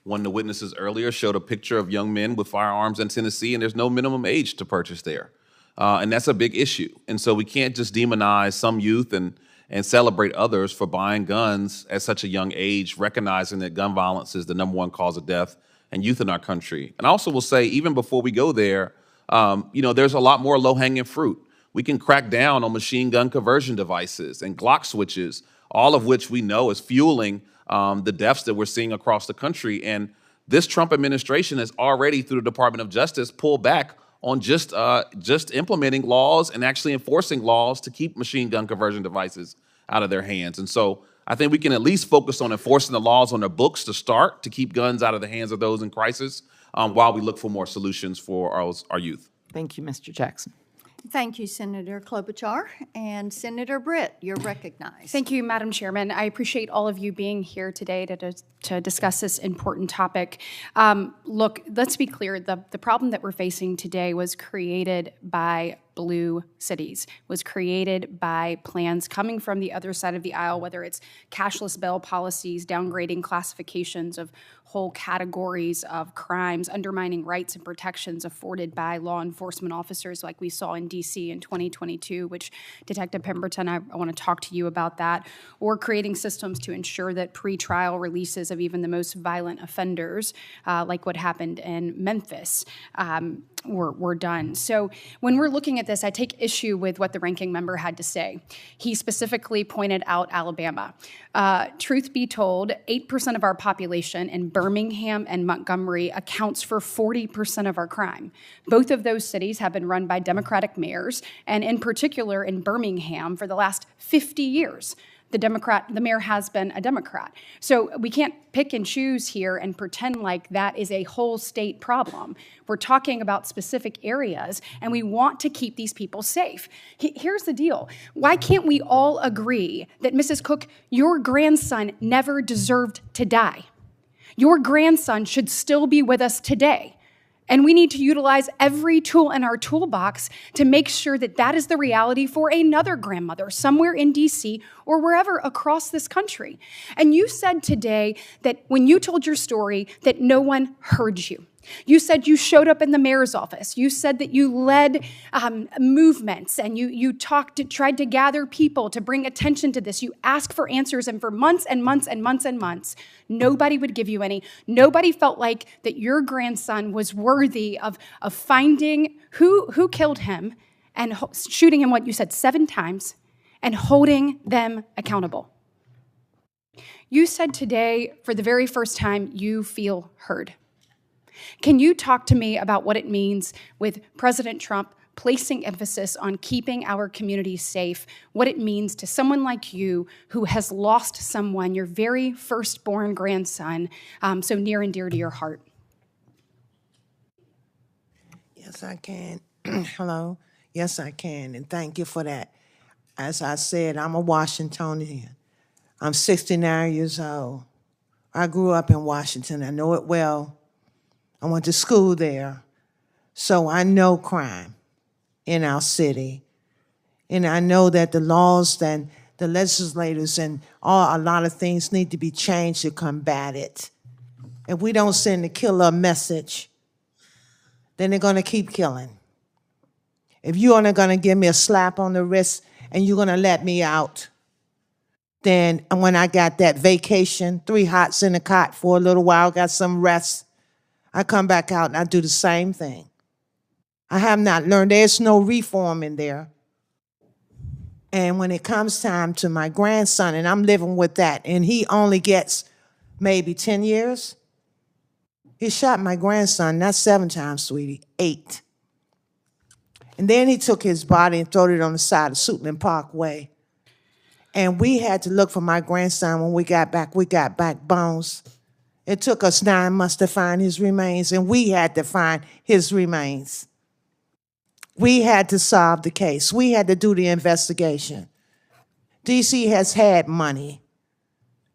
One of the witnesses earlier showed a picture of young men with firearms in Tennessee, and there's no minimum age to purchase there. And that's a big issue. And so we can't just demonize some youth and celebrate others for buying guns at such a young age, recognizing that gun violence is the #1 cause of death and youth in our country. And I also will say, even before we go there, there's a lot more low-hanging fruit. We can crack down on machine gun conversion devices and Glock switches, all of which we know is fueling the deaths that we're seeing across the country. And this Trump administration has already, through the Department of Justice, pulled back on just implementing laws and actually enforcing laws to keep machine gun conversion devices out of their hands. And so I think we can at least focus on enforcing the laws on the books to start to keep guns out of the hands of those in crisis while we look for more solutions for our youth. Thank you, Mr. Jackson. Thank you, Senator Klobuchar. And Senator Britt, you're recognized. Thank you, Madam Chairman. I appreciate all of you being here today to discuss this important topic. Look, let's be clear. The problem that we're facing today was created by blue cities, was created by plans coming from the other side of the aisle, whether it's cashless bail policies, downgrading classifications of whole categories of crimes, undermining rights and protections afforded by law enforcement officers like we saw in D.C. in 2022, which Detective Pemberton, I want to talk to you about that, or creating systems to ensure that pretrial releases of even the most violent offenders, like what happened in Memphis, were done. So when we're looking at this, I take issue with what the ranking member had to say. He specifically pointed out Alabama. Truth be told, 8% of our population in Birmingham and Montgomery accounts for 40% of our crime. Both of those cities have been run by Democratic mayors, and in particular in Birmingham for the last 50 years. The mayor has been a Democrat. So we can't pick and choose here and pretend like that is a whole state problem. We're talking about specific areas, and we want to keep these people safe. Here's the deal. Why can't we all agree that, Mrs. Cook, your grandson never deserved to die? Your grandson should still be with us today. And we need to utilize every tool in our toolbox to make sure that that is the reality for another grandmother somewhere in D.C. or wherever across this country. And you said today that when you told your story that no one heard you. You said you showed up in the mayor's office. You said that you led movements and you tried to gather people to bring attention to this. You asked for answers, and for months and months and months and months, nobody would give you any. Nobody felt like that your grandson was worthy of finding who killed him and shooting him, what you said, 7 times, and holding them accountable. You said today, for the very first time, you feel heard. Can you talk to me about what it means with President Trump placing emphasis on keeping our communities safe, what it means to someone like you who has lost someone, your very firstborn grandson, so near and dear to your heart? Yes, I can. Hello. Yes, I can, and thank you for that. As I said, I'm a Washingtonian. I'm 69 years old. I grew up in Washington. I know it well. I went to school there, so I know crime in our city. And I know that the laws and the legislators and a lot of things need to be changed to combat it. If we don't send the killer message, then they're gonna keep killing. If you're only gonna give me a slap on the wrist and you're gonna let me out, then when I got that vacation, 3 hots in the cot for a little while, got some rest, I come back out and I do the same thing. I have not learned. There's no reform in there. And when it comes time to my grandson, and I'm living with that, and he only gets maybe 10 years, he shot my grandson, not 7 times, sweetie, 8. And then he took his body and threw it on the side of Suitland Parkway. And we had to look for my grandson. When we got back bones. It took us 9 months to find his remains, and we had to find his remains. We had to solve the case. We had to do the investigation. D.C. has had money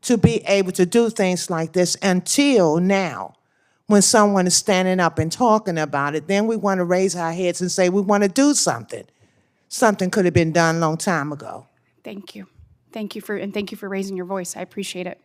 to be able to do things like this until now. When someone is standing up and talking about it, then we want to raise our heads and say we want to do something. Something could have been done a long time ago. Thank you. Thank you for raising your voice. I appreciate it.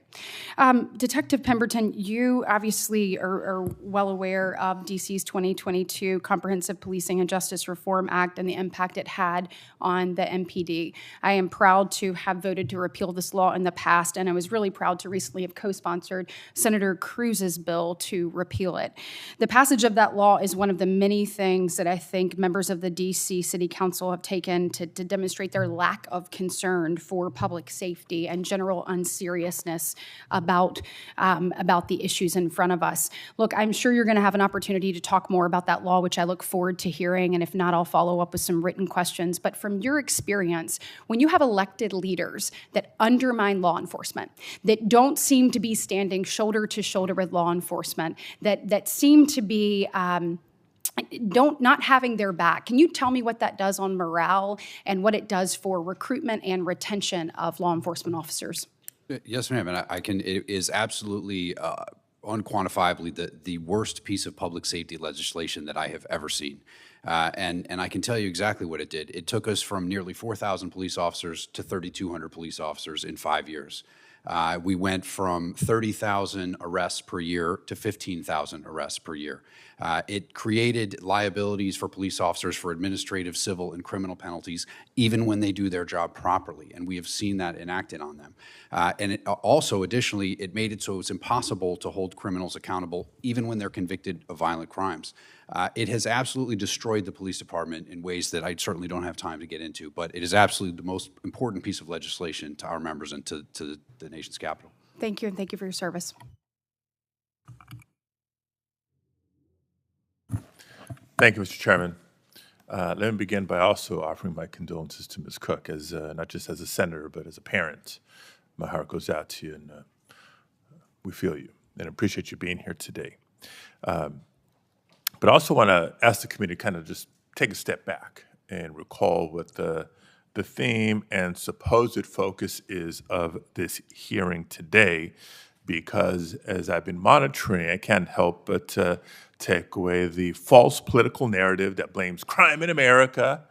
Detective Pemberton, you obviously are well aware of DC's 2022 Comprehensive Policing and Justice Reform Act and the impact it had on the MPD. I am proud to have voted to repeal this law in the past, and I was really proud to recently have co-sponsored Senator Cruz's bill to repeal it. The passage of that law is one of the many things that I think members of the DC City Council have taken to demonstrate their lack of concern for public safety and general unseriousness about the issues in front of us. Look, I'm sure you're going to have an opportunity to talk more about that law, which I look forward to hearing, and if not, I'll follow up with some written questions. But from your experience, when you have elected leaders that undermine law enforcement, that don't seem to be standing shoulder to shoulder with law enforcement, that seem to be not having their back. Can you tell me what that does on morale and what it does for recruitment and retention of law enforcement officers? Yes, ma'am, and I can. It is absolutely unquantifiably the worst piece of public safety legislation that I have ever seen. And I can tell you exactly what it did. It took us from nearly 4,000 police officers to 3,200 police officers in 5 years. We went from 30,000 arrests per year to 15,000 arrests per year. It created liabilities for police officers for administrative, civil, and criminal penalties, even when they do their job properly, and we have seen that enacted on them. And it also, additionally, it made it so it's impossible to hold criminals accountable, even when they're convicted of violent crimes. It has absolutely destroyed the police department in ways that I certainly don't have time to get into, but it is absolutely the most important piece of legislation to our members and to the nation's capital. Thank you, and thank you for your service. Thank you, Mr. Chairman. Let me begin by also offering my condolences to Ms. Cook, as not just as a senator, but as a parent. My heart goes out to you, and we feel you, and appreciate you being here today. But I also want to ask the committee to kind of just take a step back and recall what the theme and supposed focus is of this hearing today, because as I've been monitoring, I can't help but take away the false political narrative that blames crime in America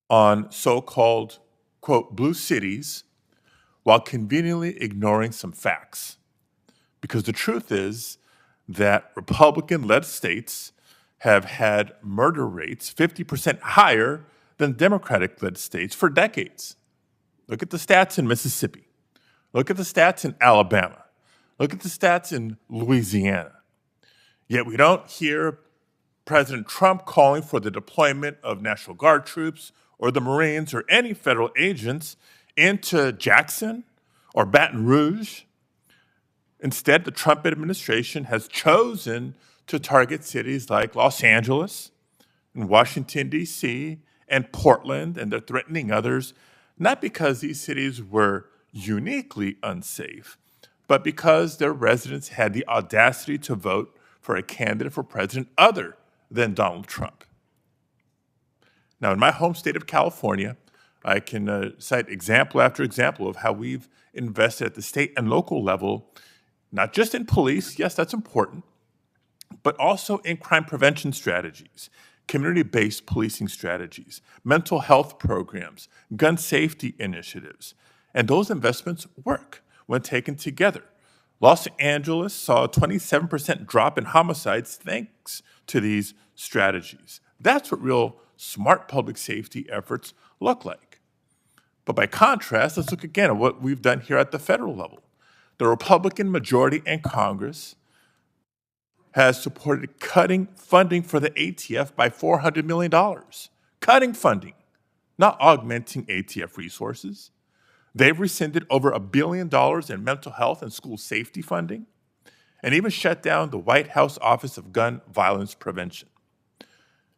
on so-called, quote, blue cities, while conveniently ignoring some facts. Because the truth is that Republican-led states have had murder rates 50% higher than Democratic-led states for decades. Look at the stats in Mississippi. Look at the stats in Alabama. Look at the stats in Louisiana. Yet we don't hear President Trump calling for the deployment of National Guard troops or the Marines or any federal agents into Jackson or Baton Rouge. Instead, the Trump administration has chosen to target cities like Los Angeles and Washington, D.C., and Portland, and they're threatening others, not because these cities were uniquely unsafe, but because their residents had the audacity to vote for a candidate for president other than Donald Trump. Now, in my home state of California, I can cite example after example of how we've invested at the state and local level, not just in police, yes, that's important, but also in crime prevention strategies, community-based policing strategies, mental health programs, gun safety initiatives. And those investments work when taken together. Los Angeles saw a 27% drop in homicides thanks to these strategies. That's what real smart public safety efforts look like. But by contrast, let's look again at what we've done here at the federal level. The Republican majority in Congress has supported cutting funding for the ATF by $400 million. Cutting funding, not augmenting ATF resources. They've rescinded over $1 billion in mental health and school safety funding, and even shut down the White House Office of Gun Violence Prevention.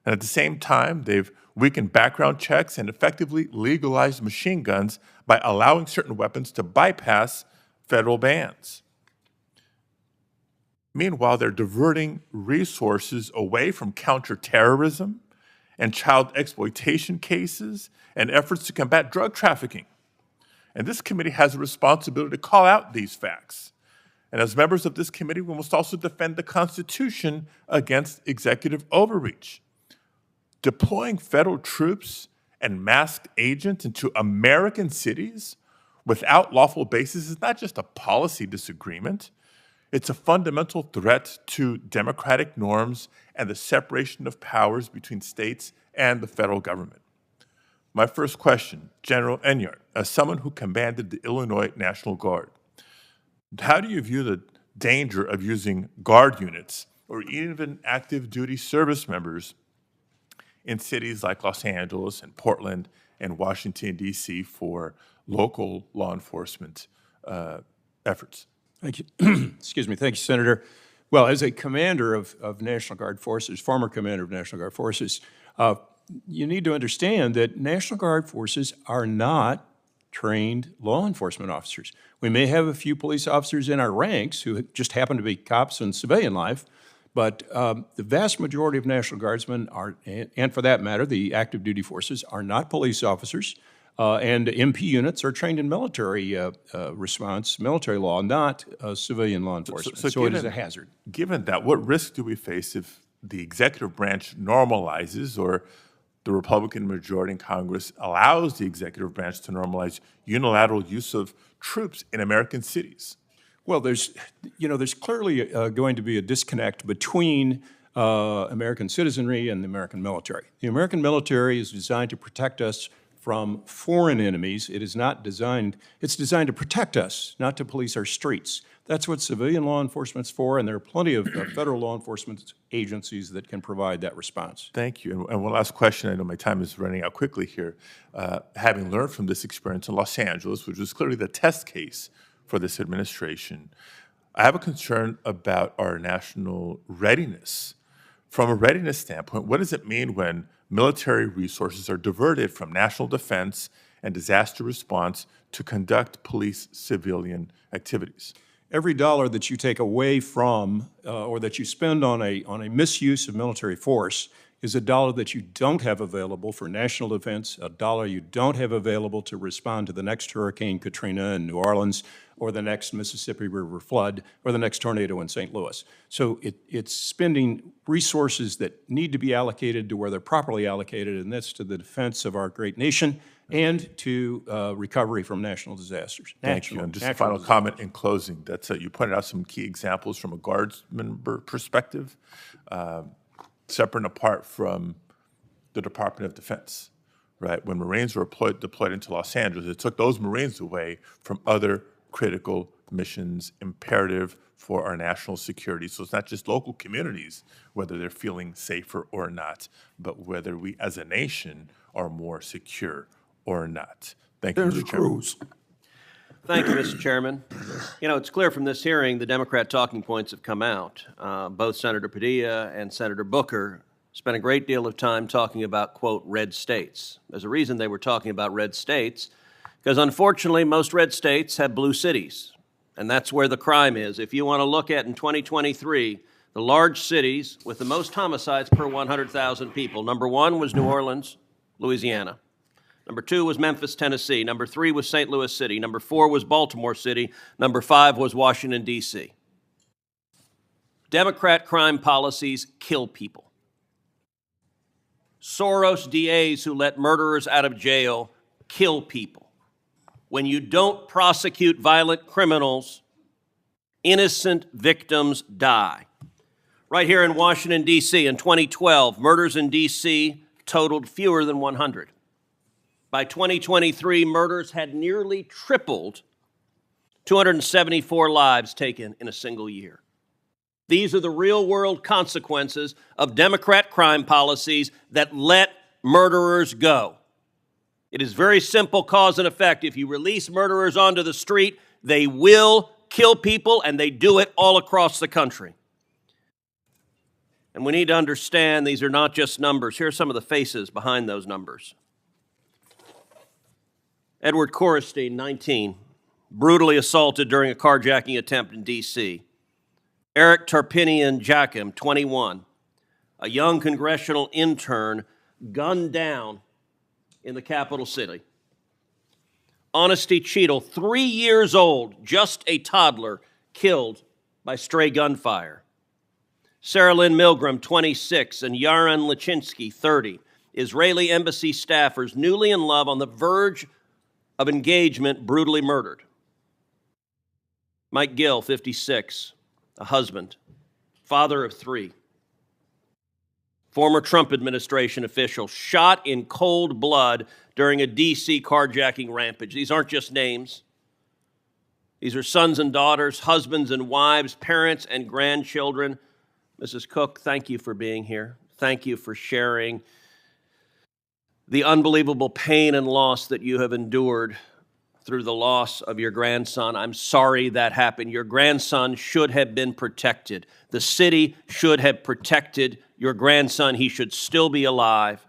And at the same time, they've weakened background checks and effectively legalized machine guns by allowing certain weapons to bypass federal bans. Meanwhile, they're diverting resources away from counterterrorism and child exploitation cases and efforts to combat drug trafficking. And this committee has a responsibility to call out these facts. And as members of this committee, we must also defend the Constitution against executive overreach. Deploying federal troops and masked agents into American cities without lawful basis is not just a policy disagreement. It's a fundamental threat to democratic norms and the separation of powers between states and the federal government. My first question, General Enyart, as someone who commanded the Illinois National Guard, how do you view the danger of using Guard units or even active duty service members in cities like Los Angeles and Portland and Washington, D.C. for local law enforcement efforts? Thank you. Excuse me. Thank you, Senator. Well, as a commander of National Guard forces, former commander of National Guard forces, you need to understand that National Guard forces are not trained law enforcement officers. We may have a few police officers in our ranks who just happen to be cops in civilian life, but the vast majority of National Guardsmen are, and for that matter, the active duty forces, are not police officers. And MP units are trained in military response, military law, not civilian law enforcement. So it is a hazard. Given that, what risk do we face if the executive branch normalizes or the Republican majority in Congress allows the executive branch to normalize unilateral use of troops in American cities? Well, there's clearly going to be a disconnect between American citizenry and the American military. The American military is designed to protect us from foreign enemies. It's designed to protect us, not to police our streets. That's what civilian law enforcement's for, and there are plenty of federal law enforcement agencies that can provide that response. Thank you. And one last question. I know my time is running out quickly here. Having learned from this experience in Los Angeles, which was clearly the test case for this administration, I have a concern about our national readiness. From a readiness standpoint, what does it mean when military resources are diverted from national defense and disaster response to conduct police civilian activities? Every dollar that you take away from or that you spend on a misuse of military force is a dollar that you don't have available for national defense, a dollar you don't have available to respond to the next Hurricane Katrina in New Orleans, or the next Mississippi River flood, or the next tornado in St. Louis. So it's spending resources that need to be allocated to where they're properly allocated, and that's to the defense of our great nation and to recovery from national disasters. Thank you. And just a final comment in closing. That's you pointed out some key examples from a Guards member perspective, separate and apart from the Department of Defense, right? When Marines were deployed into Los Angeles, it took those Marines away from other critical missions imperative for our national security. So it's not just local communities, whether they're feeling safer or not, but whether we as a nation are more secure or not. Thank you, Mr. Chairman. Thank you, Mr. Chairman. You know, it's clear from this hearing the Democrat talking points have come out. Both Senator Padilla and Senator Booker spent a great deal of time talking about, quote, red states. There's a reason they were talking about red states, because unfortunately most red states have blue cities, and that's where the crime is. If you want to look at in 2023, the large cities with the most homicides per 100,000 people, number 1 was New Orleans, Louisiana. Number 2 was Memphis, Tennessee. Number 3 was St. Louis City. Number 4 was Baltimore City. Number 5 was Washington, D.C. Democrat crime policies kill people. Soros DAs who let murderers out of jail kill people. When you don't prosecute violent criminals, innocent victims die. Right here in Washington, D.C., in 2012, murders in D.C. totaled fewer than 100. By 2023, murders had nearly tripled, 274 lives taken in a single year. These are the real-world consequences of Democrat crime policies that let murderers go. It is very simple cause and effect. If you release murderers onto the street, they will kill people, and they do it all across the country. And we need to understand these are not just numbers. Here are some of the faces behind those numbers. Edward Korestein, 19, brutally assaulted during a carjacking attempt in D.C. Eric Tarpinian Jakim, 21, a young congressional intern gunned down in the capital city. Honesty Cheadle, 3 years old, just a toddler, killed by stray gunfire. Sarah Lynn Milgram, 26, and Yaron Lachinsky, 30, Israeli embassy staffers newly in love on the verge of engagement brutally murdered. Mike Gill, 56, a husband, father of 3. Former Trump administration official shot in cold blood during a D.C. carjacking rampage. These aren't just names. These are sons and daughters, husbands and wives, parents and grandchildren. Mrs. Cook, thank you for being here. Thank you for sharing the unbelievable pain and loss that you have endured through the loss of your grandson. I'm sorry that happened. Your grandson should have been protected. The city should have protected your grandson. He should still be alive.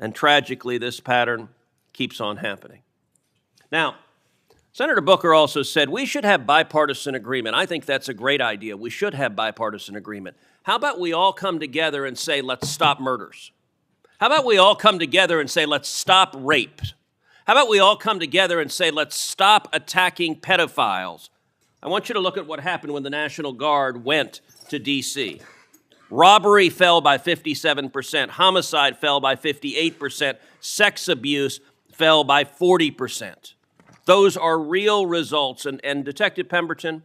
And tragically, this pattern keeps on happening. Now, Senator Booker also said we should have bipartisan agreement. I think that's a great idea. We should have bipartisan agreement. How about we all come together and say, let's stop murders? How about we all come together and say, let's stop rape? How about we all come together and say, let's stop attacking pedophiles? I want you to look at what happened when the National Guard went to D.C. Robbery fell by 57%. Homicide fell by 58%. Sex abuse fell by 40%. Those are real results. And Detective Pemberton,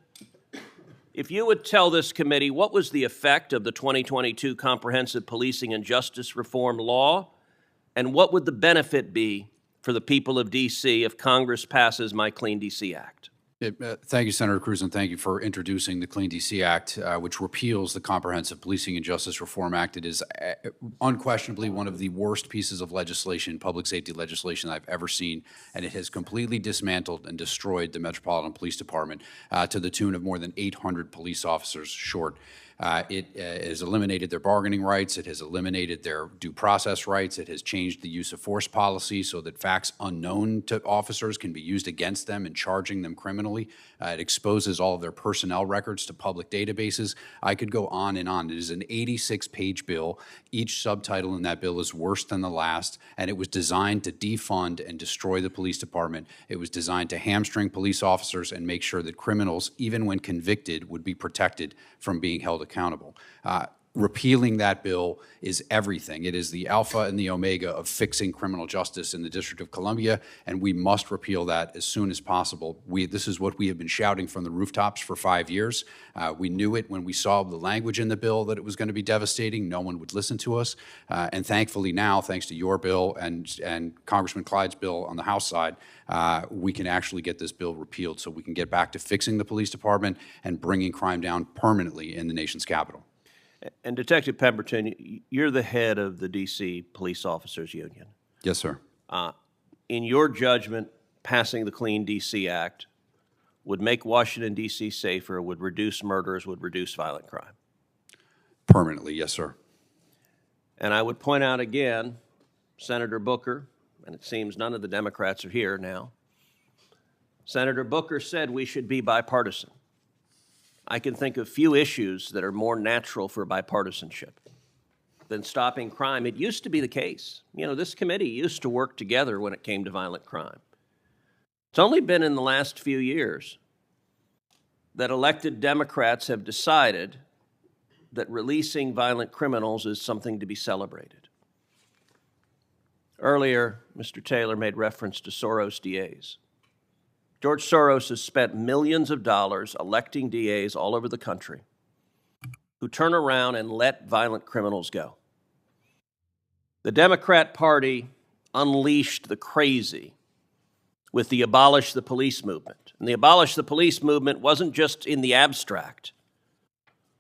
if you would tell this committee what was the effect of the 2022 Comprehensive Policing and Justice Reform Law, and what would the benefit be for the people of D.C. if Congress passes my Clean D.C. Act? Thank you, Senator Cruz, and thank you for introducing the Clean D.C. Act, which repeals the Comprehensive Policing and Justice Reform Act. It is unquestionably one of the worst pieces of legislation, public safety legislation I've ever seen, and it has completely dismantled and destroyed the Metropolitan Police Department to the tune of more than 800 police officers short. It has eliminated their bargaining rights. It has eliminated their due process rights. It has changed the use of force policy so that facts unknown to officers can be used against them in charging them criminally. It exposes all of their personnel records to public databases. I could go on and on. It is an 86-page bill. Each subtitle in that bill is worse than the last, and it was designed to defund and destroy the police department. It was designed to hamstring police officers and make sure that criminals, even when convicted, would be protected from being held accountable. Repealing that bill is everything. It is the alpha and the omega of fixing criminal justice in the District of Columbia, and we must repeal that as soon as possible. This is what we have been shouting from the rooftops for 5 years. We knew it when we saw the language in the bill that it was going to be devastating. No one would listen to us. And thankfully now, thanks to your bill and Congressman Clyde's bill on the House side, we can actually get this bill repealed so we can get back to fixing the police department and bringing crime down permanently in the nation's capital. And Detective Pemberton, you're the head of the D.C. Police Officers Union. Yes, sir. In your judgment, passing the Clean D.C. Act would make Washington, D.C. safer, would reduce murders, would reduce violent crime? Permanently, yes, sir. And I would point out again, Senator Booker, and it seems none of the Democrats are here now, Senator Booker said we should be bipartisan. I can think of few issues that are more natural for bipartisanship than stopping crime. It used to be the case. You know, this committee used to work together when it came to violent crime. It's only been in the last few years that elected Democrats have decided that releasing violent criminals is something to be celebrated. Earlier, Mr. Taylor made reference to Soros DAs. George Soros has spent millions of dollars electing DAs all over the country who turn around and let violent criminals go. The Democrat Party unleashed the crazy with the Abolish the Police movement. And the Abolish the Police movement wasn't just in the abstract.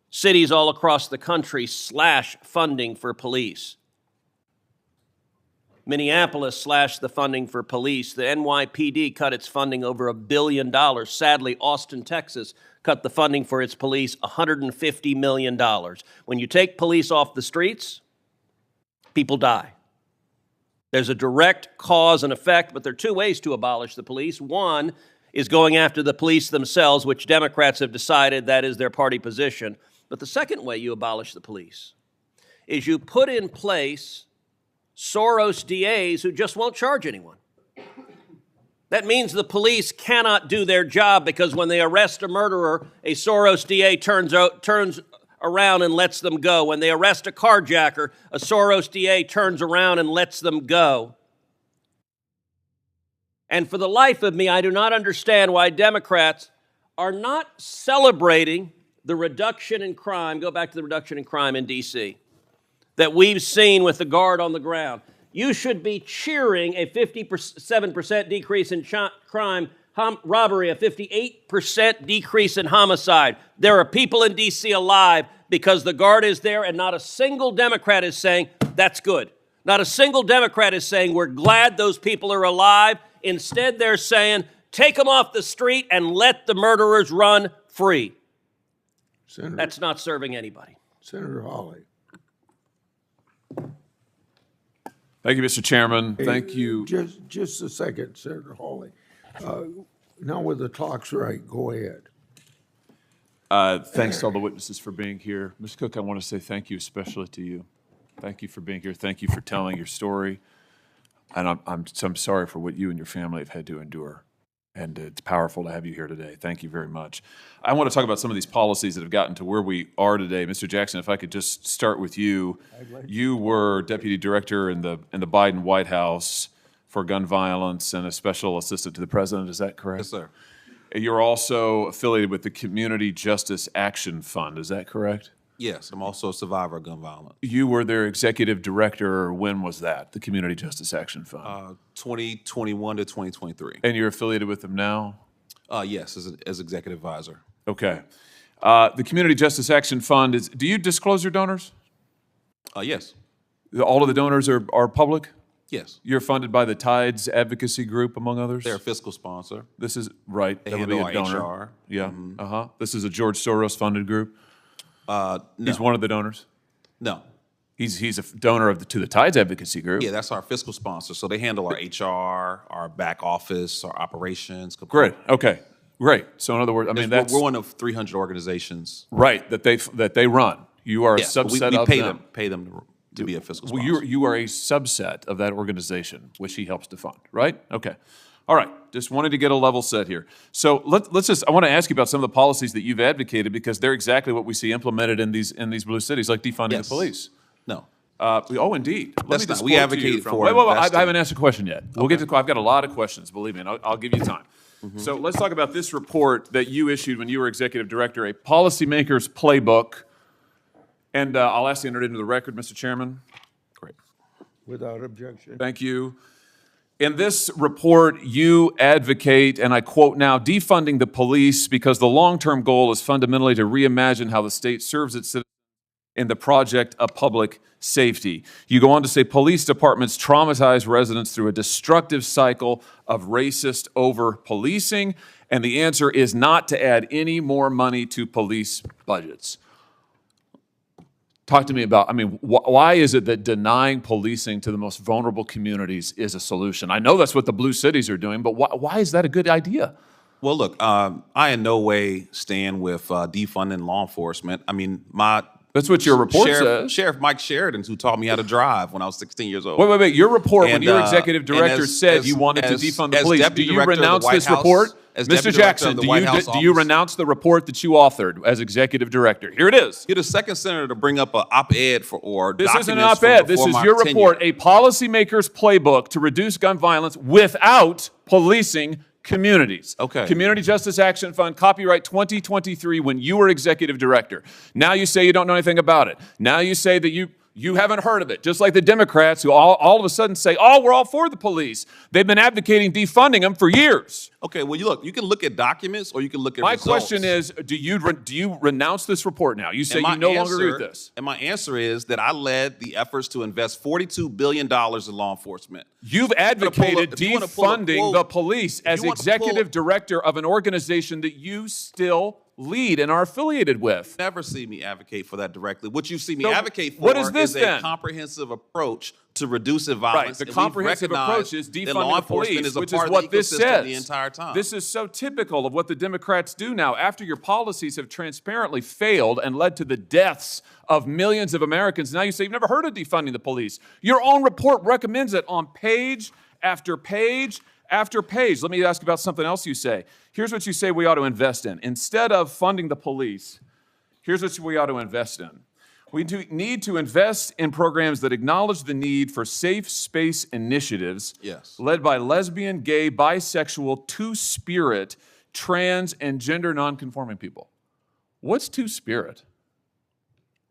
Cities all across the country slash funding for police. Minneapolis slashed the funding for police. The NYPD cut its funding over $1 billion. Sadly, Austin, Texas cut the funding for its police $150 million. When you take police off the streets, people die. There's a direct cause and effect, but there are two ways to abolish the police. One is going after the police themselves, which Democrats have decided that is their party position. But the second way you abolish the police is you put in place Soros DAs who just won't charge anyone. That means the police cannot do their job because when they arrest a murderer, a Soros DA turns around and lets them go. When they arrest a carjacker, a Soros DA turns around and lets them go. And for the life of me, I do not understand why Democrats are not celebrating the reduction in crime, go back to the reduction in crime in D.C., that we've seen with the guard on the ground. You should be cheering a 57% decrease in crime, robbery, a 58% decrease in homicide. There are people in D.C. alive because the guard is there, and not a single Democrat is saying, that's good. Not a single Democrat is saying, we're glad those people are alive. Instead, they're saying, take them off the street and let the murderers run free. Senator, that's not serving anybody. Senator Hawley. Thank you, Mr. Chairman. Thank you. Just a second, Senator Hawley. Now with the clock's right, go ahead. Thanks to all the witnesses for being here. Ms. Cook, I want to say thank you especially to you. Thank you for being here. Thank you for telling your story. And I'm sorry for what you and your family have had to endure. And it's powerful to have you here today. Thank you very much. I want to talk about some of these policies that have gotten to where we are today. Mr. Jackson, if I could just start with you. You were Deputy Director in the Biden White House for gun violence and a special assistant to the president. Is that correct? Yes, sir. You're also affiliated with the Community Justice Action Fund. Is that correct? Yes, I'm also a survivor of gun violence. You were their executive director. When was that, the Community Justice Action Fund? 2021 to 2023. And you're affiliated with them now? Yes, as executive advisor. Okay. The Community Justice Action Fund is, do you disclose your donors? Yes. All of the donors are public? Yes. You're funded by the Tides Advocacy Group, among others? They're a fiscal sponsor. This is, right. They that would be handle a our donor. HR. Yeah. Mhm. This is a George Soros funded group? No. He's one of the donors? No. He's a donor to the Tides Advocacy Group. Yeah, that's our fiscal sponsor. So they handle our HR, our back office, our operations. Great. Okay. Great. So in other words, I mean, that's we're one of 300 organizations. right that they run. You are Yes, a but subset we of pay them. Pay them to be a fiscal Well, sponsor. you are a subset of that organization, which he helps to fund, right? Okay. All right. Just wanted to get a level set here. So let's just, I want to ask you about some of the policies that you've advocated because they're exactly what we see implemented in these blue cities, like defunding Yes. the police. No. Oh, indeed. Let That's me just not- we quote to advocate you from- for Wait, I investing. haven't asked a question yet. We'll get to. I've got a lot of questions. Believe me, and I'll give you time. Mm-hmm. So let's talk about this report that you issued when you were executive director, a policymaker's playbook. And I'll ask you to enter it into the record, Mr. Chairman. Great. Without objection. Thank you. In this report, you advocate, and I quote now, defunding the police because the long-term goal is fundamentally to reimagine how the state serves its citizens in the project of public safety. You go on to say police departments traumatize residents through a destructive cycle of racist over-policing, and the answer is not to add any more money to police budgets. Talk to me about, I mean, why is it that denying policing to the most vulnerable communities is a solution? I know that's what the blue cities are doing, but why is that a good idea? Well, look, I in no way stand with defunding law enforcement. I mean, that's what your report says. Sheriff Mike Sheridan, who taught me how to drive when I was 16 years old. Wait. Your report, when And, your executive director said you wanted to defund the police, do you renounce this report? Mr. Jackson, do you renounce the report that you authored as executive director? Here it is. You're the second senator to bring up an op-ed or This isn't an documents from op-ed. This before is my your tenure. report, a policymaker's playbook to reduce gun violence without policing communities. Okay. Community Justice Action Fund, copyright 2023, when you were executive director. Now you say you don't know anything about it. Now you say that you haven't heard of it, just like the Democrats who all of a sudden say, oh, we're all for the police. They've been advocating defunding them for years. Okay, well, you can look at documents or you can look at My results. question is, do you renounce this report now? You say And my you no longer agree answer- with this. And my answer is that I led the efforts to invest $42 billion in law enforcement. You've advocated if you wanna pull up defunding quote- the police as you want to pull- executive director of an organization that you still lead and are affiliated with. Never see me advocate for that directly. What you see me So advocate for what is this a then? comprehensive approach to reducing Right, violence. the And we've comprehensive recognized approach is that defunding law the police, enforcement is a which part is of what the this ecosystem says. the entire time. This is so typical of what the Democrats do now. After your policies have transparently failed and led to the deaths of millions of Americans, now you say you've never heard of defunding the police. Your own report recommends it on page after page after page. Let me ask about something else you say. Here's what you say we ought to invest in. Instead of funding the police, here's what we ought to invest in. We need to invest in programs that acknowledge the need for safe space initiatives Yes. led by lesbian, gay, bisexual, two-spirit, trans, and gender nonconforming people. What's two-spirit?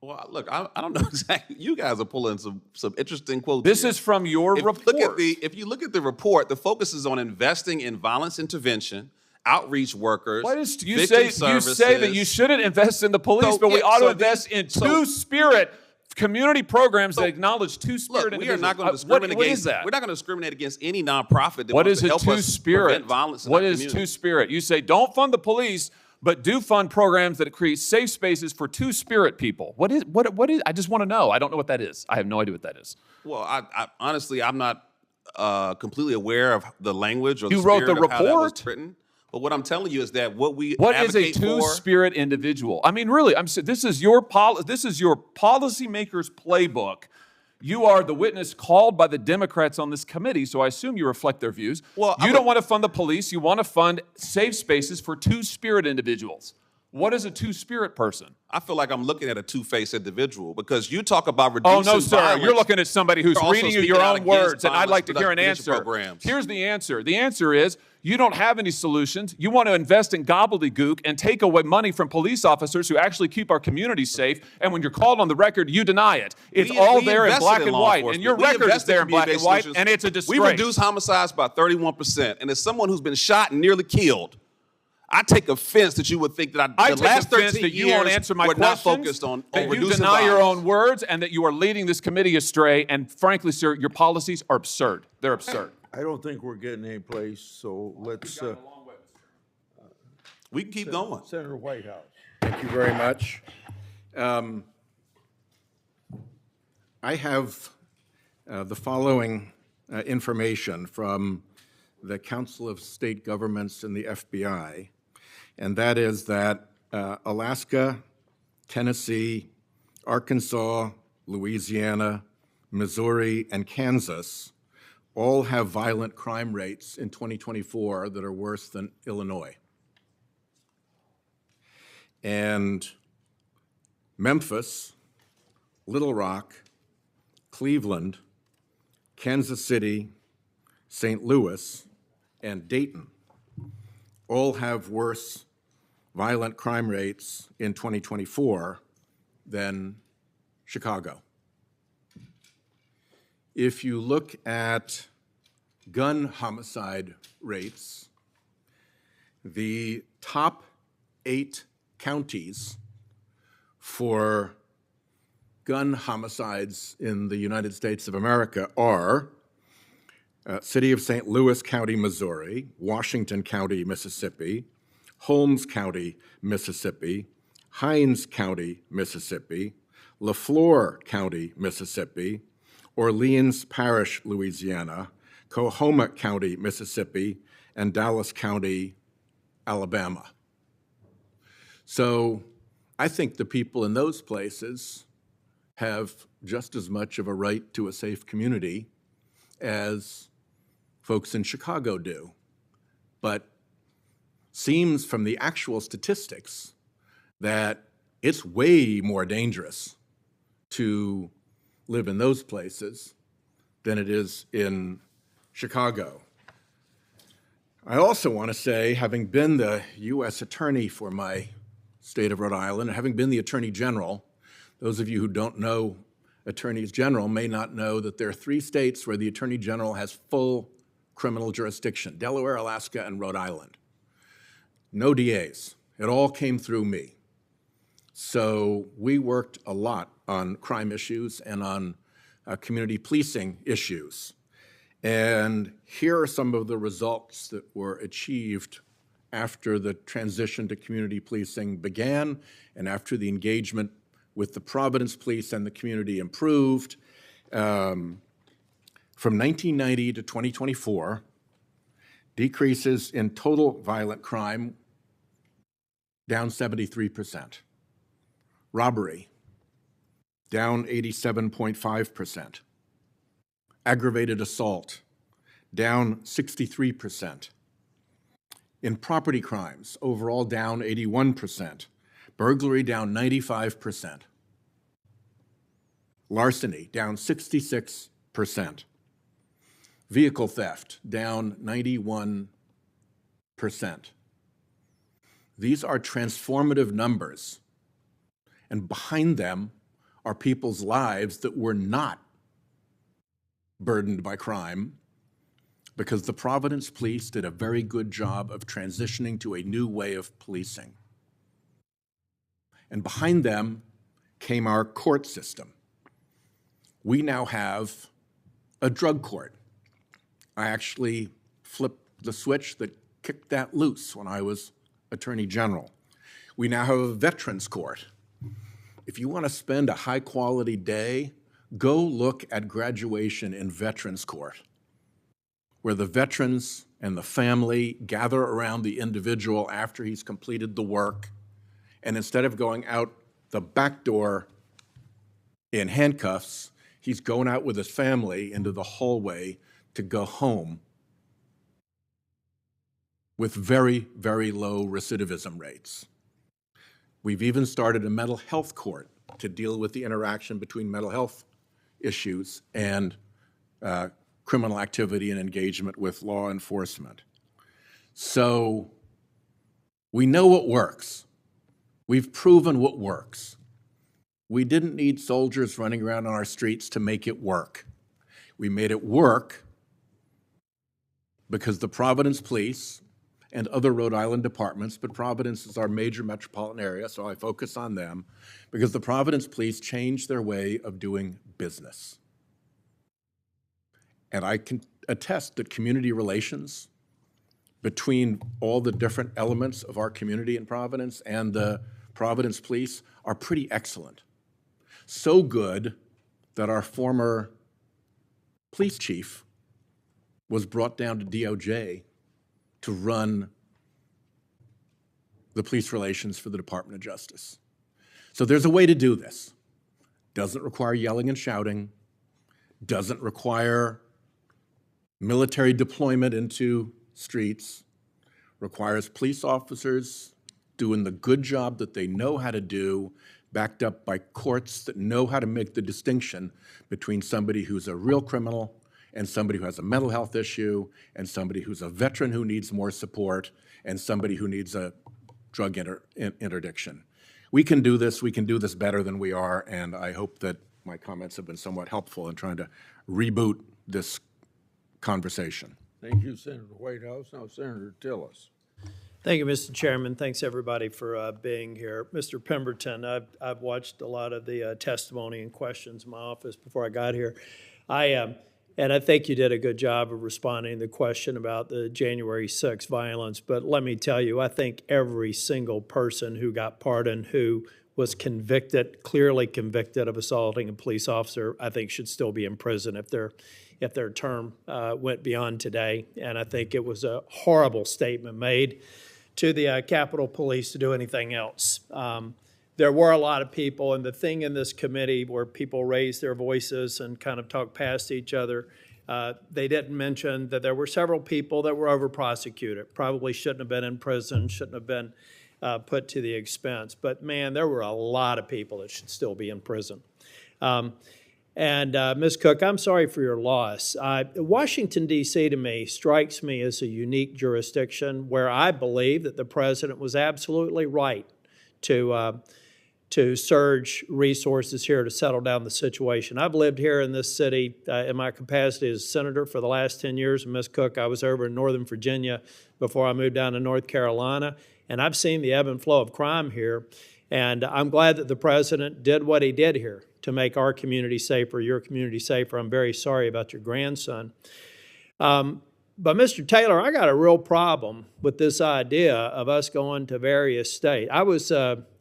Well, look, I don't know exactly. You guys are pulling some interesting quotes. This here. is from your report. If you look at the report, the focus is on investing in violence intervention, outreach workers. What is you victim say? You say that you shouldn't invest in the police, but we ought to invest in two-spirit community programs that acknowledge two-spirit Look, we individuals. are not going to discriminate What against. is that? We're not going to discriminate against any nonprofit that What wants is to a help us two-spirit? prevent violence in What our is community. two-spirit? You say don't fund the police, but do fund programs that create safe spaces for two-spirit people. What is? I just want to know. I don't know what that is. I have no idea what that is. Well, I honestly, I'm not completely aware of the language or the You wrote spirit the of how that was report? written. But what I'm telling you is that what we What is a advocate for. two-spirit individual? I mean, really, this is your policymaker's playbook. You are the witness called by the Democrats on this committee, so I assume you reflect their views. Well, you don't want to fund the police. You want to fund safe spaces for two-spirit individuals. What is a two-spirit person? I feel like I'm looking at a two-faced individual because you talk about Oh, reducing no, sir. violence. You're looking at somebody who's You're also reading you speaking your out own against words, and I'd like to hear an violence answer. programs. Here's the answer. The answer is you don't have any solutions. You want to invest in gobbledygook and take away money from police officers who actually keep our communities safe, and when you're called on the record, you deny it. It's all there in invested black and law white, and enforcement. your We record is invested there in in black and community-based white, solutions. and it's a disgrace. We reduced homicides by 31%, and as someone who's been shot and nearly killed, I take offense that you would think that I the take last offense 13 that you years won't answer my we're not questions, focused on that you reducing deny your violence. own words, and that you are leading this committee astray. And frankly, sir, your policies are absurd. They're absurd. I don't think we're getting any place, so let's. We can keep going. Senator Whitehouse. Thank you very much. I have the following information from the Council of State Governments and the FBI, and that is that Alaska, Tennessee, Arkansas, Louisiana, Missouri, and Kansas all have violent crime rates in 2024 that are worse than Illinois. And Memphis, Little Rock, Cleveland, Kansas City, St. Louis, and Dayton all have worse violent crime rates in 2024 than Chicago. If you look at gun homicide rates, the top 8 counties for gun homicides in the United States of America are City of St. Louis County, Missouri, Washington County, Mississippi, Holmes County, Mississippi, Hinds County, Mississippi, LaFleur County, Mississippi, Orleans Parish, Louisiana, Coahoma County, Mississippi, and Dallas County, Alabama. So I think the people in those places have just as much of a right to a safe community as folks in Chicago do. But seems from the actual statistics that it's way more dangerous to live in those places than it is in Chicago. I also want to say, having been the U.S. Attorney for my state of Rhode Island, and having been the Attorney General, those of you who don't know Attorneys General may not know that there are 3 states where the Attorney General has full criminal jurisdiction: Delaware, Alaska, and Rhode Island. No DAs. It all came through me. So we worked a lot on crime issues and on community policing issues. And here are some of the results that were achieved after the transition to community policing began and after the engagement with the Providence Police and the community improved. From 1990 to 2024, decreases in total violent crime down 73%. Robbery down 87.5%. Aggravated assault down 63%. In property crimes, overall down 81%. Burglary down 95%. Larceny, down 66%. Vehicle theft, down 91%. These are transformative numbers. And behind them are people's lives that were not burdened by crime because the Providence Police did a very good job of transitioning to a new way of policing. And behind them came our court system. We now have a drug court. I actually flipped the switch that kicked that loose when I was Attorney General. We now have a veterans court. If you want to spend a high-quality day, go look at graduation in Veterans Court, where the veterans and the family gather around the individual after he's completed the work, and instead of going out the back door in handcuffs, he's going out with his family into the hallway to go home with very, very low recidivism rates. We've even started a mental health court to deal with the interaction between mental health issues and criminal activity and engagement with law enforcement. So we know what works. We've proven what works. We didn't need soldiers running around on our streets to make it work. We made it work because the Providence Police and other Rhode Island departments, but Providence is our major metropolitan area, so I focus on them, because the Providence Police changed their way of doing business. And I can attest that community relations between all the different elements of our community in Providence and the Providence Police are pretty excellent. So good that our former police chief was brought down to DOJ to run the police relations for the Department of Justice. So there's a way to do this. Doesn't require yelling and shouting, doesn't require military deployment into streets, requires police officers doing the good job that they know how to do, backed up by courts that know how to make the distinction between somebody who's a real criminal and somebody who has a mental health issue, and somebody who's a veteran who needs more support, and somebody who needs a drug interdiction. We can do this better than we are, and I hope that my comments have been somewhat helpful in trying to reboot this conversation. Thank you, Senator Whitehouse. Now, Senator Tillis. Thank you, Mr. Chairman. Thanks, everybody, for being here. Mr. Pemberton, I've watched a lot of the testimony and questions in my office before I got here. And I think you did a good job of responding to the question about the January 6th violence. But let me tell you, I think every single person who got pardoned who was convicted, clearly convicted of assaulting a police officer, I think should still be in prison if their term went beyond today. And I think it was a horrible statement made to the Capitol Police to do anything else. There were a lot of people, and the thing in this committee where people raised their voices and kind of talked past each other, they didn't mention that there were several people that were over-prosecuted, probably shouldn't have been in prison, shouldn't have been put to the expense. But man, there were a lot of people that should still be in prison. And Ms. Cook, I'm sorry for your loss. Washington, D.C. to me strikes me as a unique jurisdiction where I believe that the president was absolutely right to surge resources here to settle down the situation. I've lived here in this city in my capacity as senator for the last 10 years. And Ms. Cook, I was over in Northern Virginia before I moved down to North Carolina. And I've seen the ebb and flow of crime here. And I'm glad that the president did what he did here to make our community safer, your community safer. I'm very sorry about your grandson. But Mr. Taylor, I got a real problem with this idea of us going to various states. I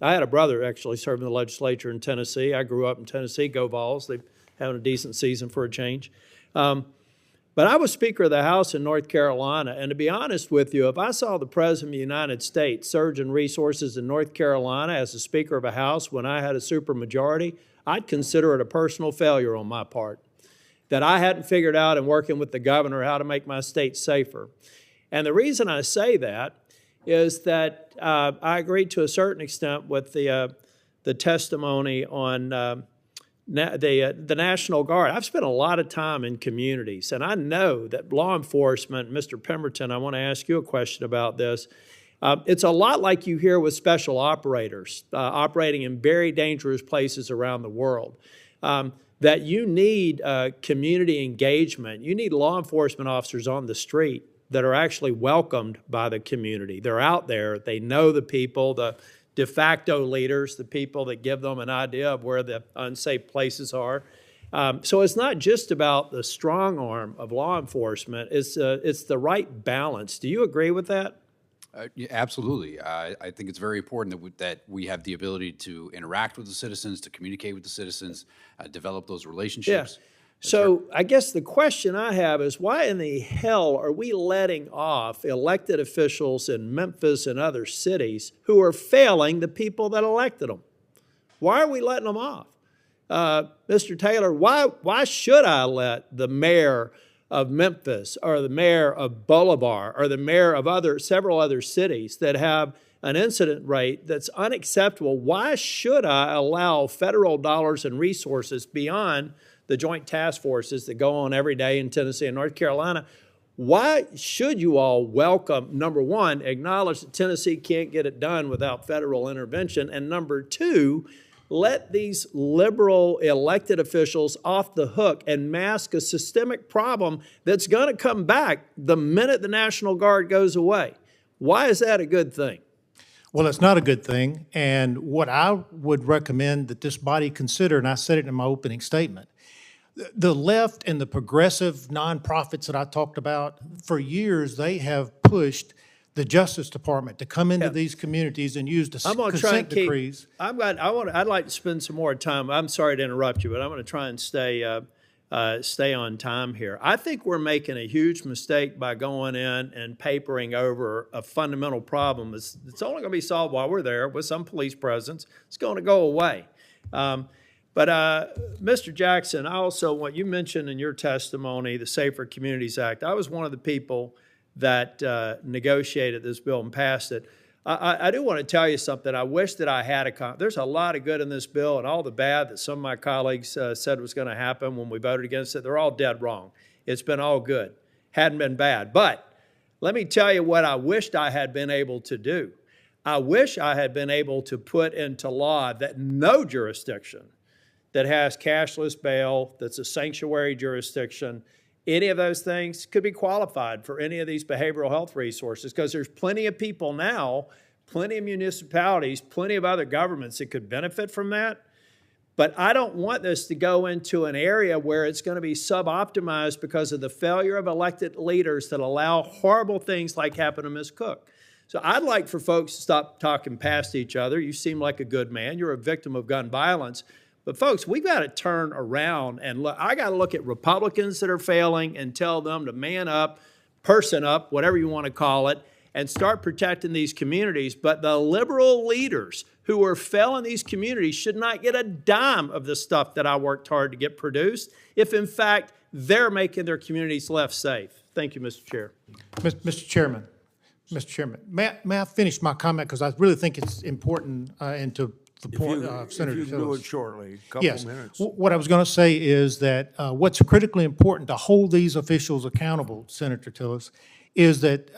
had a brother actually serving the legislature in Tennessee. I grew up in Tennessee. Go Vols. They're having a decent season for a change. But I was Speaker of the House in North Carolina, and to be honest with you, if I saw the President of the United States surging resources in North Carolina as a Speaker of a House when I had a supermajority, I'd consider it a personal failure on my part, that I hadn't figured out in working with the governor how to make my state safer. And the reason I say that is that I agree to a certain extent with the testimony on the National Guard. I've spent a lot of time in communities, and I know that law enforcement, Mr. Pemberton, I want to ask you a question about this. It's a lot like you hear with special operators operating in very dangerous places around the world, that you need community engagement. You need law enforcement officers on the street that are actually welcomed by the community. They're out there. They know the people, the de facto leaders, the people that give them an idea of where the unsafe places are. So it's not just about the strong arm of law enforcement. It's the right balance. Do you agree with that? Yeah, absolutely. I think it's very important that we have the ability to interact with the citizens, to communicate with the citizens, develop those relationships. Yeah. So I guess the question I have is, why in the hell are we letting off elected officials in Memphis and other cities who are failing the people that elected them? Why are we letting them off? Mr. Taylor, why should I let the mayor of Memphis or the mayor of Bolivar or the mayor of several other cities that have an incident rate that's unacceptable, why should I allow federal dollars and resources beyond the joint task forces that go on every day in Tennessee and North Carolina? Why should you all welcome, number one, acknowledge that Tennessee can't get it done without federal intervention, and number two, let these liberal elected officials off the hook and mask a systemic problem that's going to come back the minute the National Guard goes away? Why is that a good thing? Well, it's not a good thing, and what I would recommend that this body consider, and I said it in my opening statement, the left and the progressive nonprofits that I talked about, for years they have pushed the Justice Department to come into these communities and use the consent decrees. I'd like to spend some more time. I'm sorry to interrupt you, but I'm going to try and stay on time here. I think we're making a huge mistake by going in and papering over a fundamental problem. It's only going to be solved while we're there with some police presence. It's going to go away. But Mr. Jackson, I also want you mentioned in your testimony the Safer Communities Act. I was one of the people that negotiated this bill and passed it. I do want to tell you something. I wish that I had there's a lot of good in this bill, and all the bad that some of my colleagues said was going to happen when we voted against it, they're all dead wrong. It's been all good. Hadn't been bad. But let me tell you what I wished I had been able to do. I wish I had been able to put into law that no jurisdiction that has cashless bail, that's a sanctuary jurisdiction, any of those things could be qualified for any of these behavioral health resources, because there's plenty of people now, plenty of municipalities, plenty of other governments that could benefit from that. But I don't want this to go into an area where it's going to be sub-optimized because of the failure of elected leaders that allow horrible things like happened to Ms. Cook. So I'd like for folks to stop talking past each other. You seem like a good man. You're a victim of gun violence. But folks, we've got to turn around and look. I got to look at Republicans that are failing and tell them to man up, person up, whatever you want to call it, and start protecting these communities. But the liberal leaders who are failing these communities should not get a dime of the stuff that I worked hard to get produced, if in fact they're making their communities less safe. Thank you, Mr. Chair. Mr. Chairman, may I finish my comment, because I really think it's important and to the point of Senator If you Tillis. do it shortly, a couple Yes. minutes. What I was going to say is that what's critically important to hold these officials accountable, Senator Tillis, is that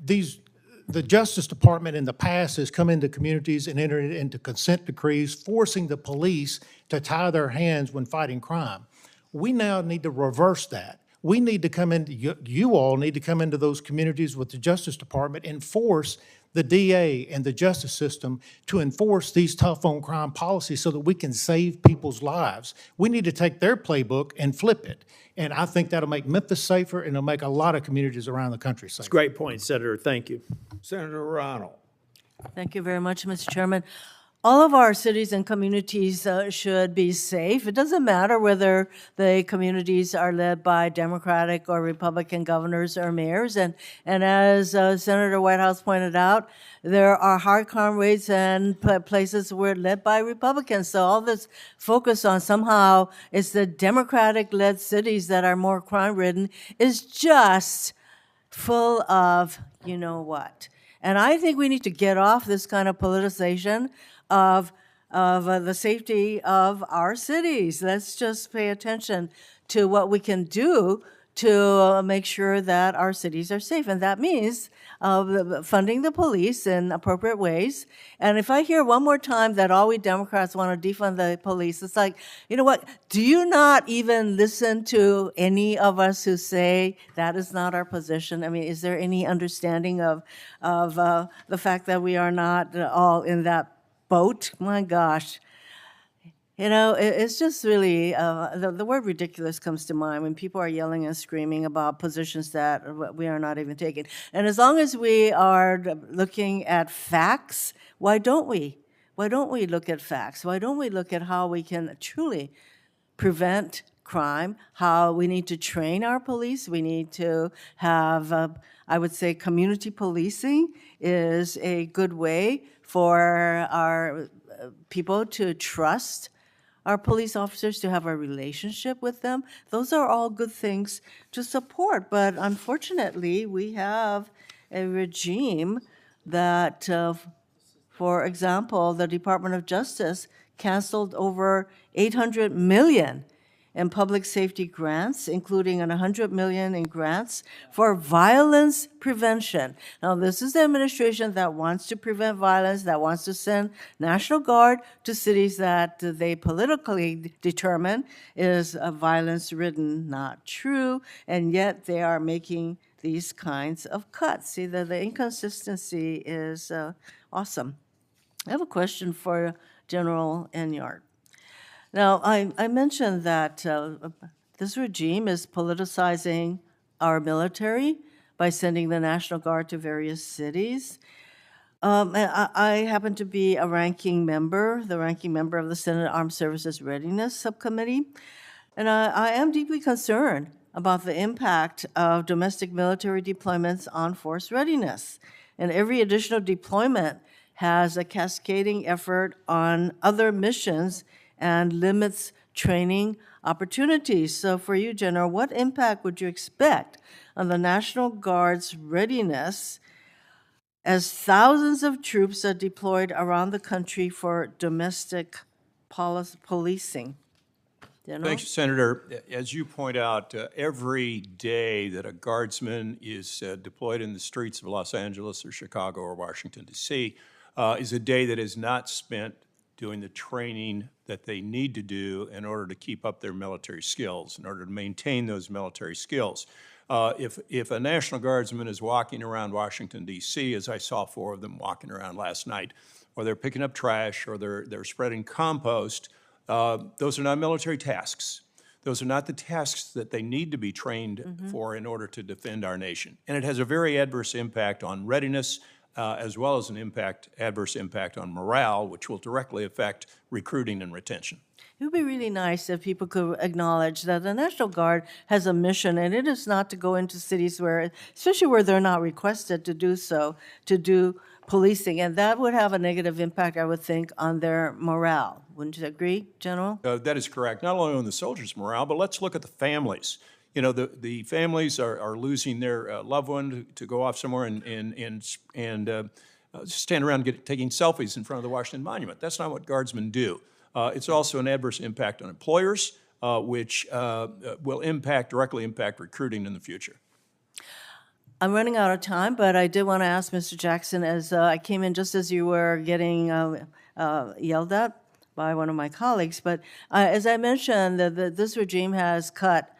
the Justice Department in the past has come into communities and entered into consent decrees, forcing the police to tie their hands when fighting crime. We now need to reverse that. We need to come into, you all need to come into those communities with the Justice Department and force the DA and the justice system to enforce these tough on crime policies so that we can save people's lives. We need to take their playbook and flip it. And I think that'll make Memphis safer, and it'll make a lot of communities around the country safer. It's a great point, Senator. Thank you. Senator Ronald. Thank you very much, Mr. Chairman. All of our cities and communities should be safe. It doesn't matter whether the communities are led by Democratic or Republican governors or mayors. And as Senator Whitehouse pointed out, there are high crime rates and places where led by Republicans. So all this focus on somehow it's the Democratic-led cities that are more crime-ridden is just full of you know what. And I think we need to get off this kind of politicization of of the safety of our cities. Let's just pay attention to what we can do to make sure that our cities are safe. And that means funding the police in appropriate ways. And if I hear one more time that all we Democrats want to defund the police, it's like, you know what? Do you not even listen to any of us who say that is not our position? I mean, is there any understanding of the fact that we are not all in that boat? My gosh. You know, it's just really, the word ridiculous comes to mind when people are yelling and screaming about positions that we are not even taking. And as long as we are looking at facts, why don't we? Why don't we look at facts? Why don't we look at how we can truly prevent crime, how we need to train our police? We need to have, I would say, community policing is a good way for our people to trust our police officers, to have a relationship with them. Those are all good things to support. But unfortunately, we have a regime that, for example, the Department of Justice canceled over $800 million in public safety grants, including $100 million in grants for violence prevention. Now, this is the administration that wants to prevent violence, that wants to send National Guard to cities that they politically determine is violence-ridden. Not true, and yet they are making these kinds of cuts. See, the inconsistency is awesome. I have a question for General Enyart. Now, I mentioned that this regime is politicizing our military by sending the National Guard to various cities. And I happen to be the ranking member of the Senate Armed Services Readiness Subcommittee, and I am deeply concerned about the impact of domestic military deployments on force readiness. And every additional deployment has a cascading effort on other missions and limits training opportunities. So for you, General, what impact would you expect on the National Guard's readiness as thousands of troops are deployed around the country for domestic policing? General? Thank you, Senator. As you point out, every day that a guardsman is deployed in the streets of Los Angeles or Chicago or Washington, D.C., is a day that is not spent doing the training that they need to do in order to keep up their military skills, in order to maintain those military skills. If a National Guardsman is walking around Washington, D.C., as I saw 4 of them walking around last night, or they're picking up trash, or they're spreading compost, those are not military tasks. Those are not the tasks that they need to be trained for in order to defend our nation. And it has a very adverse impact on readiness, as well as an adverse impact on morale, which will directly affect recruiting and retention. It would be really nice if people could acknowledge that the National Guard has a mission, and it is not to go into cities where, especially where they're not requested to do so, to do policing, and that would have a negative impact, I would think, on their morale. Wouldn't you agree, General? That is correct. Not only on the soldiers' morale, but let's look at the families. You know, the families are losing their loved one to go off somewhere and stand around taking selfies in front of the Washington Monument. That's not what guardsmen do. It's also an adverse impact on employers, which will directly impact recruiting in the future. I'm running out of time, but I did want to ask Mr. Jackson, as I came in just as you were getting yelled at by one of my colleagues, but as I mentioned, this regime has cut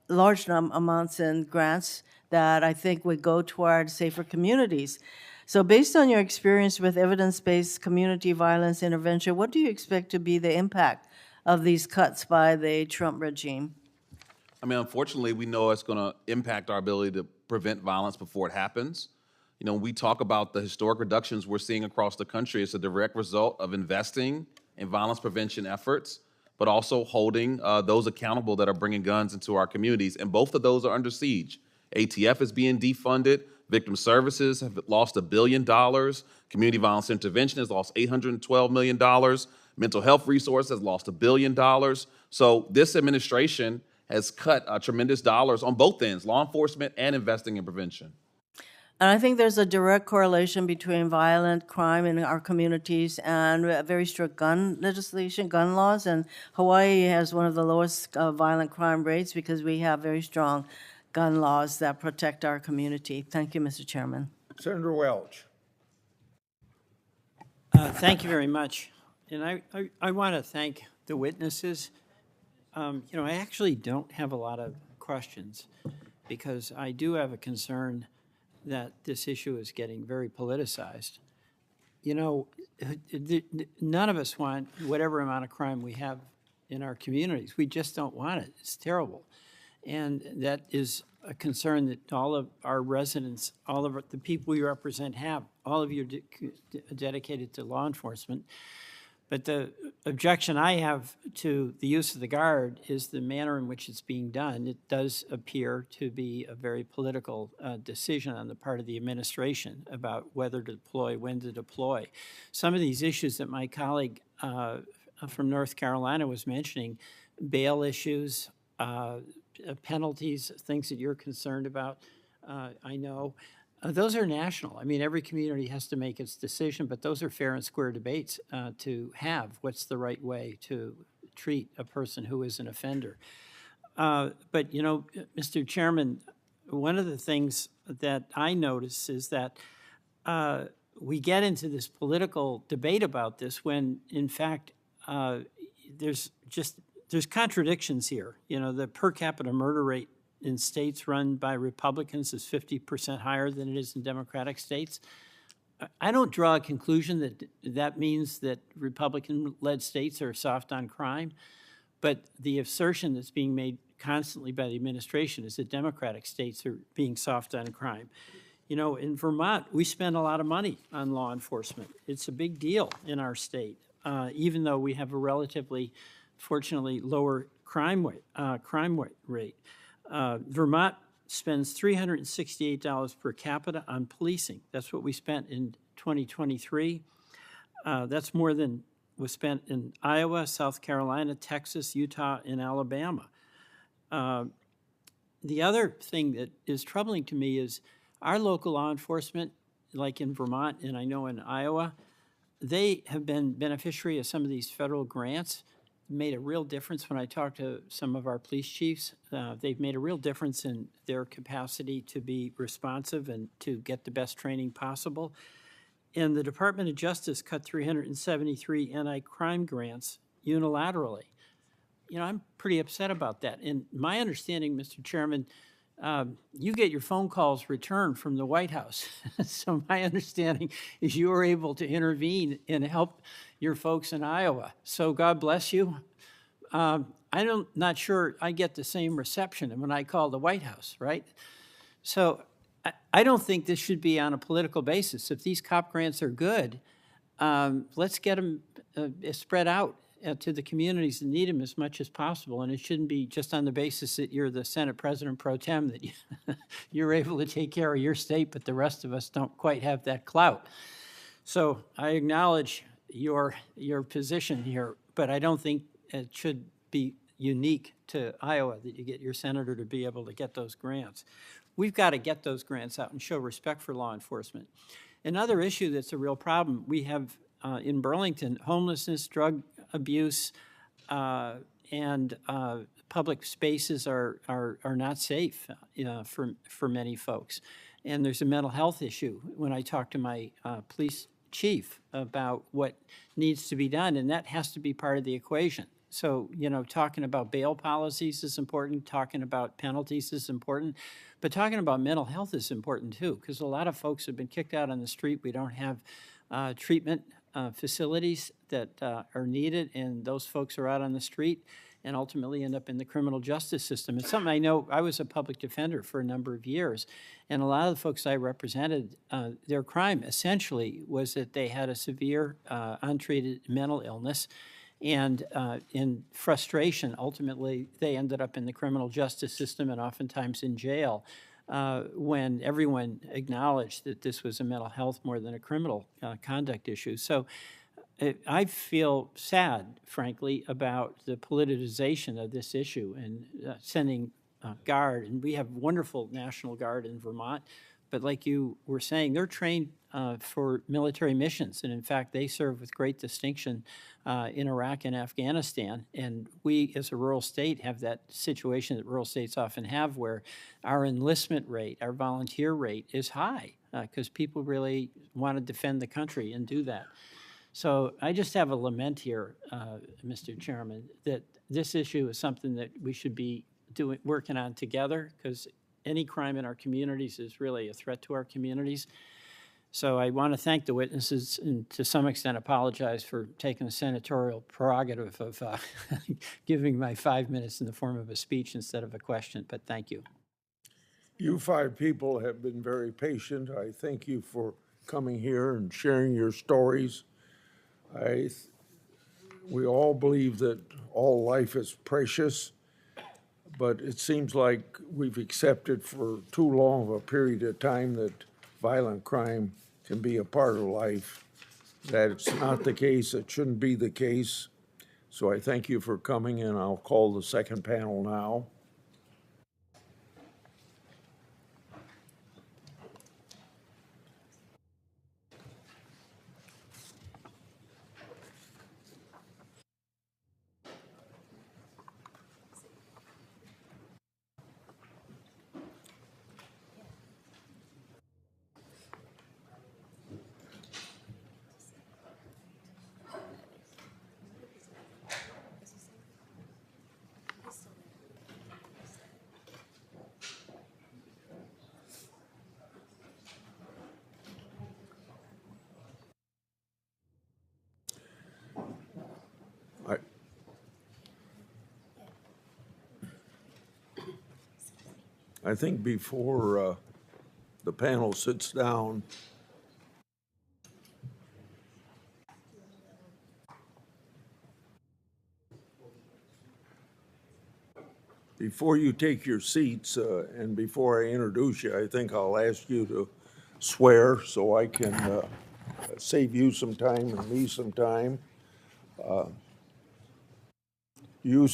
large amounts in grants that I think would go toward safer communities. So based on your experience with evidence-based community violence intervention, what do you expect to be the impact of these cuts by the Trump regime? I mean, unfortunately, we know it's going to impact our ability to prevent violence before it happens. You know, when we talk about the historic reductions we're seeing across the country, it's a direct result of investing in violence prevention efforts, but also holding those accountable that are bringing guns into our communities. And both of those are under siege. ATF is being defunded. Victim services have lost $1 billion. Community violence intervention has lost $812 million. Mental health resources has lost $1 billion. So this administration has cut tremendous dollars on both ends, law enforcement and investing in prevention. And I think there's a direct correlation between violent crime in our communities and very strict gun legislation, gun laws. And Hawaii has one of the lowest violent crime rates because we have very strong gun laws that protect our community. Thank you, Mr. Chairman. Senator Welch. Thank you very much. And I want to thank the witnesses. I actually don't have a lot of questions because I do have a concern that this issue is getting very politicized. None of us want whatever amount of crime we have in our communities. We just don't want it. It's terrible. And that is a concern that all of our residents, all of the people we represent have. All of you are dedicated to law enforcement. But the objection I have to the use of the Guard is the manner in which it's being done. It does appear to be a very political decision on the part of the administration about whether to deploy, when to deploy. Some of these issues that my colleague from North Carolina was mentioning, bail issues, penalties, things that you're concerned about, I know. Those are national. I mean, every community has to make its decision, but those are fair and square debates to have. What's the right way to treat a person who is an offender? But, Mr. Chairman, one of the things that I notice is that we get into this political debate about this when, in fact, there's contradictions here. The per capita murder rate in states run by Republicans is 50% higher than it is in Democratic states. I don't draw a conclusion that that means that Republican-led states are soft on crime, but the assertion that's being made constantly by the administration is that Democratic states are being soft on crime. In Vermont, we spend a lot of money on law enforcement. It's a big deal in our state, even though we have a relatively, fortunately, lower crime rate. Vermont spends $368 per capita on policing. That's what we spent in 2023. That's more than was spent in Iowa, South Carolina, Texas, Utah, and Alabama. The other thing that is troubling to me is our local law enforcement, like in Vermont and I know in Iowa, they have been beneficiary of some of these federal grants. Made a real difference when I talked to some of our police chiefs. They've made a real difference in their capacity to be responsive and to get the best training possible. And the Department of Justice cut 373 anti-crime grants unilaterally. I'm pretty upset about that. And my understanding, Mr. Chairman, you get your phone calls returned from the White House. So my understanding is you were able to intervene and help your folks in Iowa. So God bless you. I'm not sure I get the same reception when I call the White House, right? So I don't think this should be on a political basis. If these COP grants are good, let's get them spread out to the communities that need them as much as possible. And it shouldn't be just on the basis that you're the Senate President pro tem, that you're able to take care of your state, but the rest of us don't quite have that clout. So I acknowledge your position here, but I don't think it should be unique to Iowa that you get your senator to be able to get those grants. We've got to get those grants out and show respect for law enforcement. Another issue that's a real problem, we have in Burlington, homelessness, drug abuse, and public spaces are not safe for many folks. And there's a mental health issue when I talk to my police chief about what needs to be done, and that has to be part of the equation. So, talking about bail policies is important, talking about penalties is important, but talking about mental health is important too, because a lot of folks have been kicked out on the street. We don't have treatment facilities that are needed, and those folks are out on the street and ultimately end up in the criminal justice system. It's something I know. I was a public defender for a number of years, and a lot of the folks I represented, their crime essentially was that they had a severe untreated mental illness, and in frustration, ultimately, they ended up in the criminal justice system and oftentimes in jail when everyone acknowledged that this was a mental health more than a criminal conduct issue. So I feel sad, frankly, about the politicization of this issue and sending Guard. And we have wonderful National Guard in Vermont, but like you were saying, they're trained for military missions, and in fact, they serve with great distinction in Iraq and Afghanistan. And we, as a rural state, have that situation that rural states often have, where our enlistment rate, our volunteer rate is high because people really want to defend the country and do that. So I just have a lament here, Mr. Chairman, that this issue is something that we should be working on together, because any crime in our communities is really a threat to our communities. So I want to thank the witnesses and to some extent apologize for taking the senatorial prerogative of giving my 5 minutes in the form of a speech instead of a question, but thank you. You five people have been very patient. I thank you for coming here and sharing your stories. We all believe that all life is precious, but it seems like we've accepted for too long of a period of time that violent crime can be a part of life. That's not the case. It shouldn't be the case. So I thank you for coming, and I'll call the second panel now. I think before the panel sits down, before you take your seats and before I introduce you, I think I'll ask you to swear so I can save you some time and me some time. Do you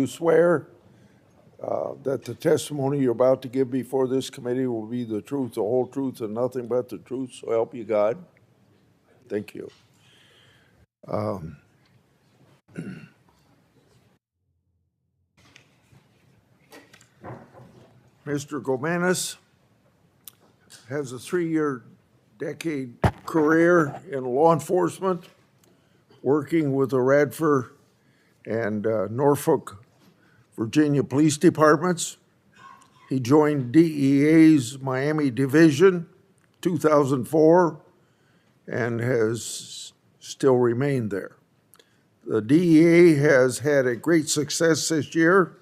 swear that the testimony you're about to give before this committee will be the truth, the whole truth, and nothing but the truth, so help you God? Thank you. Mr. Gomanis has a 3-year decade career in law enforcement, working with the Radford and Norfolk, Virginia Police Departments. He joined DEA's Miami Division 2004 and has still remained there. The DEA has had a great success this year.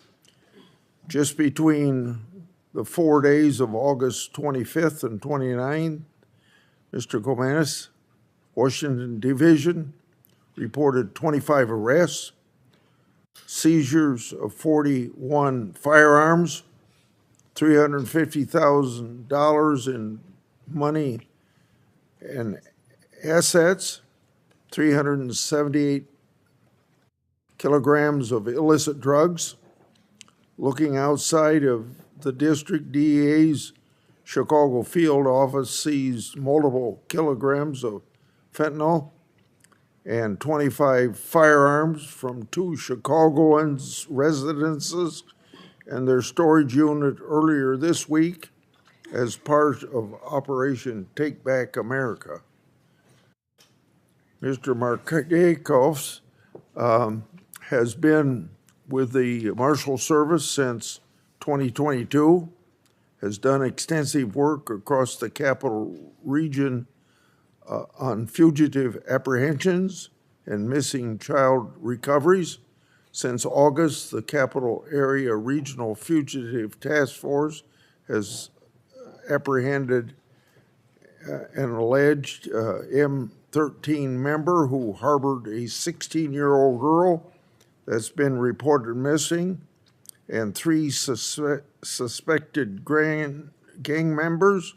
Just between the 4 days of August 25th and 29th, Mr. Gomanis, Washington Division, reported 25 arrests, seizures of 41 firearms, $350,000 in money and assets, 378 kilograms of illicit drugs. Looking outside of the district, DEA's Chicago field office seized multiple kilograms of fentanyl and 25 firearms from 2 Chicagoans' residences and their storage unit earlier this week as part of Operation Take Back America. Mr. Markakos has been with the Marshal Service since 2022, has done extensive work across the Capital Region on fugitive apprehensions and missing child recoveries. Since August, the Capital Area Regional Fugitive Task Force has apprehended an alleged M13 member who harbored a 16-year-old girl that's been reported missing, and 3 suspected gang members,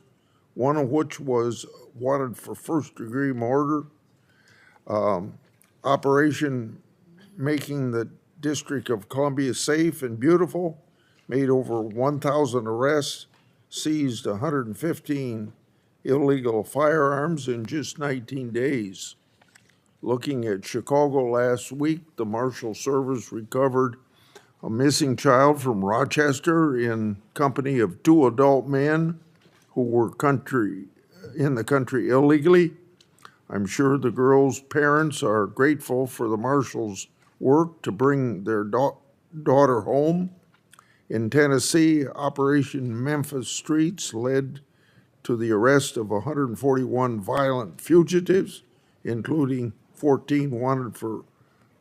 one of which was wanted for first-degree murder. Operation Making the District of Columbia Safe and Beautiful made over 1,000 arrests, seized 115 illegal firearms in just 19 days. Looking at Chicago last week, the Marshal Service recovered a missing child from Rochester in company of 2 adult men who were in the country illegally. I'm sure the girls' parents are grateful for the Marshals' work to bring their daughter home. In Tennessee, Operation Memphis Streets led to the arrest of 141 violent fugitives, including 14 wanted for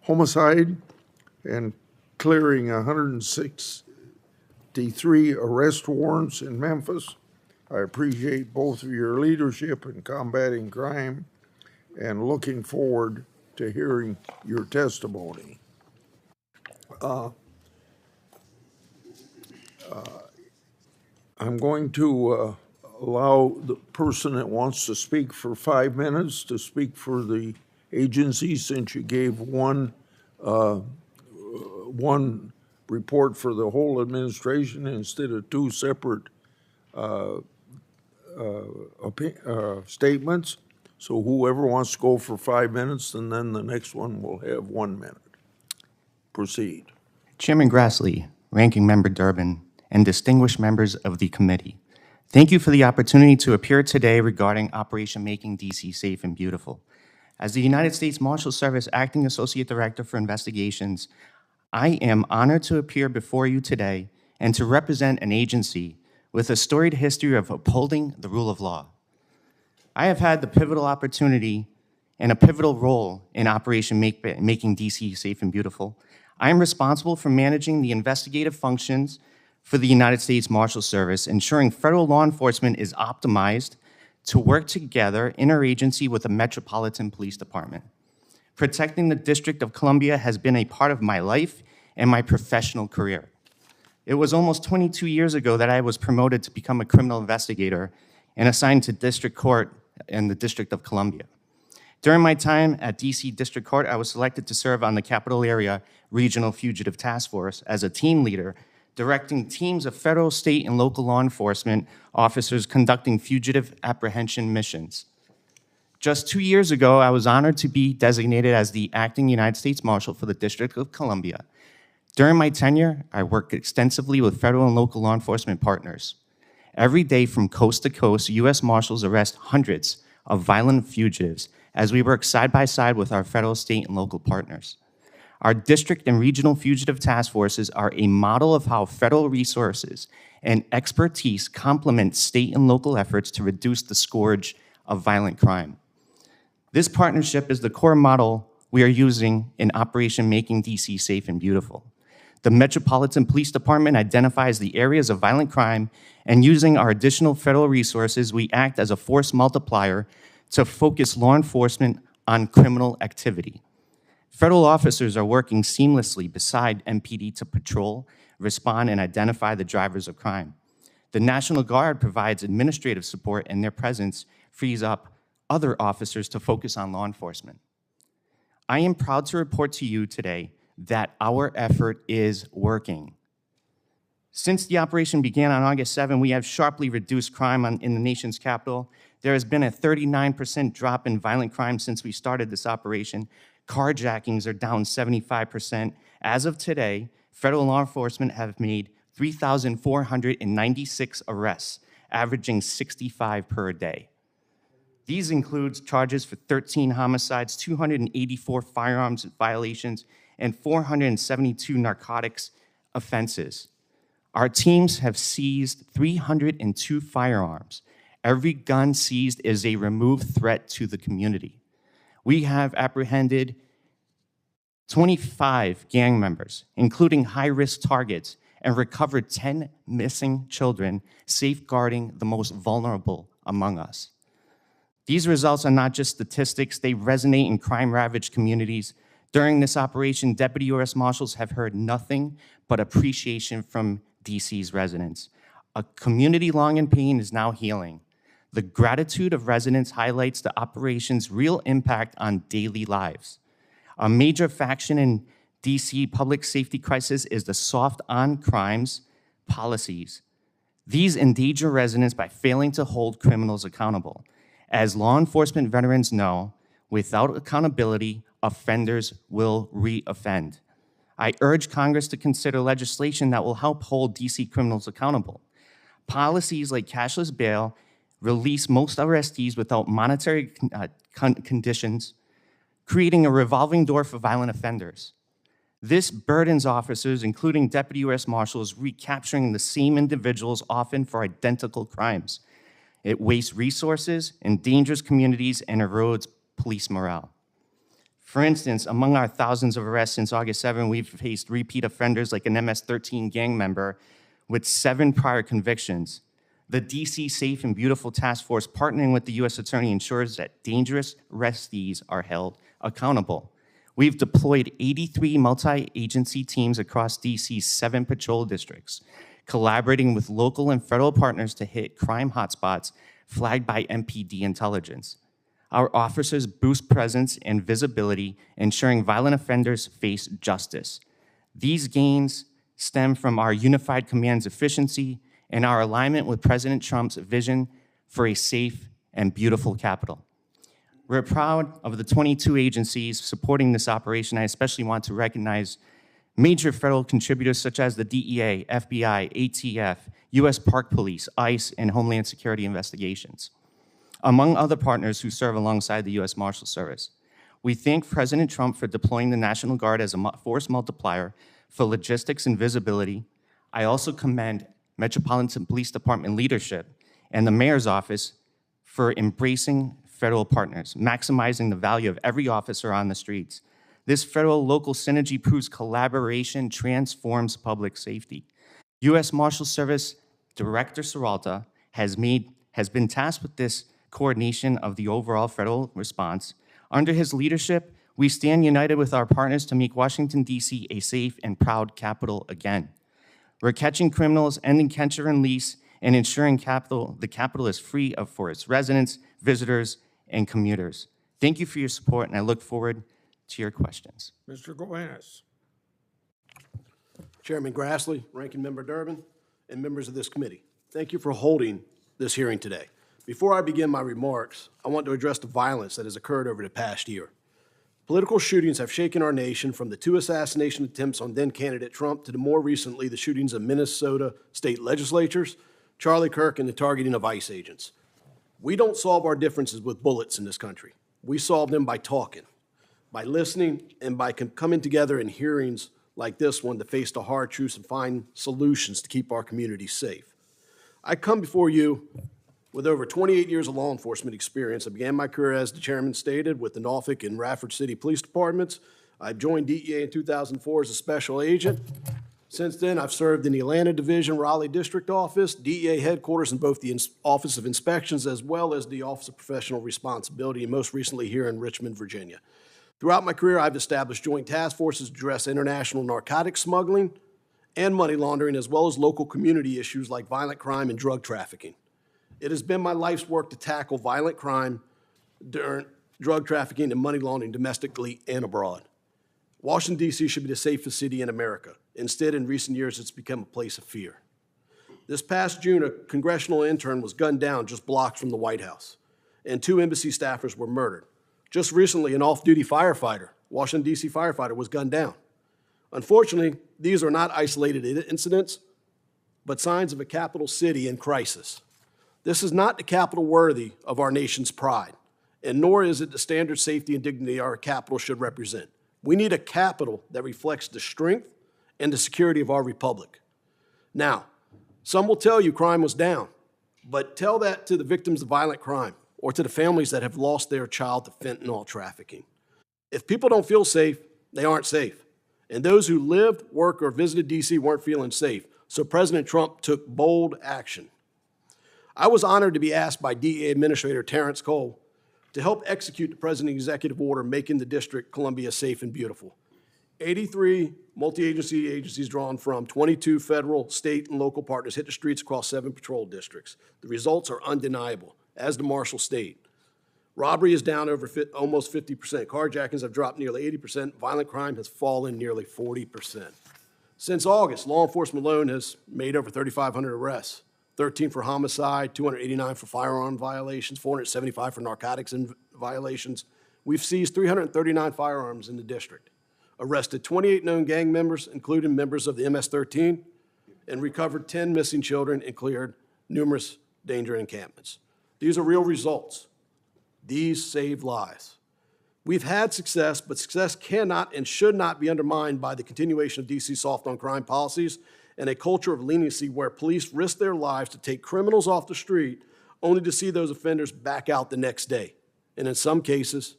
homicide, and clearing 163 arrest warrants in Memphis. I appreciate both of your leadership in combating crime and looking forward to hearing your testimony. I'm going to allow the person that wants to speak for 5 minutes to speak for the agency, since you gave one report for the whole administration instead of 2 separate statements. So whoever wants to go for 5 minutes, and then the next one will have 1 minute. Proceed. Chairman Grassley, Ranking Member Durbin, and distinguished members of the committee, thank you for the opportunity to appear today regarding Operation Making DC Safe and Beautiful. As the United States Marshal Service Acting Associate Director for Investigations, I am honored to appear before you today and to represent an agency with a storied history of upholding the rule of law. I have had the pivotal opportunity and a pivotal role in Operation Making DC Safe and Beautiful. I am responsible for managing the investigative functions for the United States Marshal Service, ensuring federal law enforcement is optimized to work together interagency with the Metropolitan Police Department. Protecting the District of Columbia has been a part of my life and my professional career. It was almost 22 years ago that I was promoted to become a criminal investigator and assigned to District Court in the District of Columbia. During my time at DC District Court, I was selected to serve on the Capital Area Regional Fugitive Task Force as a team leader, directing teams of federal, state, and local law enforcement officers conducting fugitive apprehension missions. Just 2 years ago, I was honored to be designated as the acting United States Marshal for the District of Columbia. During my tenure, I worked extensively with federal and local law enforcement partners. Every day from coast to coast, U.S. Marshals arrest hundreds of violent fugitives as we work side by side with our federal, state, and local partners. Our district and regional fugitive task forces are a model of how federal resources and expertise complement state and local efforts to reduce the scourge of violent crime. This partnership is the core model we are using in Operation Making DC Safe and Beautiful. The Metropolitan Police Department identifies the areas of violent crime, and using our additional federal resources, we act as a force multiplier to focus law enforcement on criminal activity. Federal officers are working seamlessly beside MPD to patrol, respond, and identify the drivers of crime. The National Guard provides administrative support, and their presence frees up other officers to focus on law enforcement. I am proud to report to you today that our effort is working. Since the operation began on August 7, we have sharply reduced crime in the nation's capital. There has been a 39% drop in violent crime since we started this operation. Carjackings are down 75%. As of today, federal law enforcement have made 3,496 arrests, averaging 65 per day. These include charges for 13 homicides, 284 firearms violations, and 472 narcotics offenses. Our teams have seized 302 firearms. Every gun seized is a removed threat to the community. We have apprehended 25 gang members, including high-risk targets, and recovered 10 missing children, safeguarding the most vulnerable among us. These results are not just statistics, they resonate in crime-ravaged communities. During this operation, Deputy U.S. Marshals have heard nothing but appreciation from DC's residents. A community long in pain is now healing. The gratitude of residents highlights the operation's real impact on daily lives. A major faction in DC public safety crisis is the soft on crimes policies These endanger residents by failing to hold criminals accountable. As law enforcement veterans know, without accountability, offenders will re-offend. I urge Congress to consider legislation that will help hold DC criminals accountable. Policies like cashless bail release most arrestees without monetary conditions, creating a revolving door for violent offenders. This burdens officers, including deputy U.S. Marshals, recapturing the same individuals often for identical crimes. It wastes resources, endangers communities, and erodes police morale. For instance, among our thousands of arrests since August 7, we've faced repeat offenders like an MS-13 gang member with 7 prior convictions. The DC Safe and Beautiful Task Force, partnering with the U.S. Attorney, ensures that dangerous arrestees are held accountable. We've deployed 83 multi-agency teams across DC's 7 patrol districts, collaborating with local and federal partners to hit crime hotspots flagged by MPD intelligence. Our officers boost presence and visibility, ensuring violent offenders face justice. These gains stem from our unified command's efficiency and our alignment with President Trump's vision for a safe and beautiful capital. We're proud of the 22 agencies supporting this operation. I especially want to recognize major federal contributors such as the DEA, FBI, ATF, U.S. Park Police, ICE, and Homeland Security Investigations, among other partners who serve alongside the U.S. Marshal Service. We thank President Trump for deploying the National Guard as a force multiplier for logistics and visibility. I also commend Metropolitan Police Department leadership and the Mayor's Office for embracing federal partners, maximizing the value of every officer on the streets. This federal-local synergy proves collaboration transforms public safety. U.S. Marshal Service Director Serralta has been tasked with this coordination of the overall federal response. Under his leadership, we stand united with our partners to make Washington, D.C. a safe and proud capital again. We're catching criminals, ending catch and release, and ensuring the capital is free for its residents, visitors, and commuters. Thank you for your support, and I look forward to your questions. Mr. Goanis. Chairman Grassley, Ranking Member Durbin, and members of this committee, thank you for holding this hearing today. Before I begin my remarks, I want to address the violence that has occurred over the past year. Political shootings have shaken our nation, from the 2 assassination attempts on then-candidate Trump to the more recently the shootings of Minnesota state legislatures, Charlie Kirk, and the targeting of ICE agents. We don't solve our differences with bullets in this country. We solve them by talking, by listening, and by coming together in hearings like this one to face the hard truths and find solutions to keep our communities safe. I come before you with over 28 years of law enforcement experience. I began my career, as the chairman stated, with the Norfolk and Radford City Police Departments. I joined DEA in 2004 as a special agent. Since then, I've served in the Atlanta Division, Raleigh District Office, DEA headquarters in both the Office of Inspections as well as the Office of Professional Responsibility, and most recently here in Richmond, Virginia. Throughout my career, I've established joint task forces to address international narcotics smuggling and money laundering, as well as local community issues like violent crime and drug trafficking. It has been my life's work to tackle violent crime, drug trafficking, and money laundering domestically and abroad. Washington, D.C. should be the safest city in America. Instead, in recent years, it's become a place of fear. This past June, a congressional intern was gunned down just blocks from the White House, and 2 embassy staffers were murdered. Just recently, an off-duty firefighter, Washington, D.C. firefighter, was gunned down. Unfortunately, these are not isolated incidents, but signs of a capital city in crisis. This is not the capital worthy of our nation's pride, and nor is it the standard safety and dignity our capital should represent. We need a capital that reflects the strength and the security of our republic. Now, some will tell you crime was down, but tell that to the victims of violent crime or to the families that have lost their child to fentanyl trafficking. If people don't feel safe, they aren't safe. And those who lived, worked, or visited D.C. weren't feeling safe, so President Trump took bold action. I was honored to be asked by DEA Administrator Terrence Cole to help execute the President's executive order making the District Columbia safe and beautiful. 83 multi-agency agencies drawn from 22 federal, state, and local partners hit the streets across 7 patrol districts. The results are undeniable, as the Marshal state. Robbery is down over almost 50%. Carjackings have dropped nearly 80%. Violent crime has fallen nearly 40%. Since August, law enforcement alone has made over 3,500 arrests. 13 for homicide, 289 for firearm violations, 475 for narcotics violations. We've seized 339 firearms in the district, arrested 28 known gang members, including members of the MS-13, and recovered 10 missing children and cleared numerous danger encampments. These are real results. These save lives. We've had success, but success cannot and should not be undermined by the continuation of DC soft on crime policies and a culture of leniency where police risk their lives to take criminals off the street only to see those offenders back out the next day, and in some cases,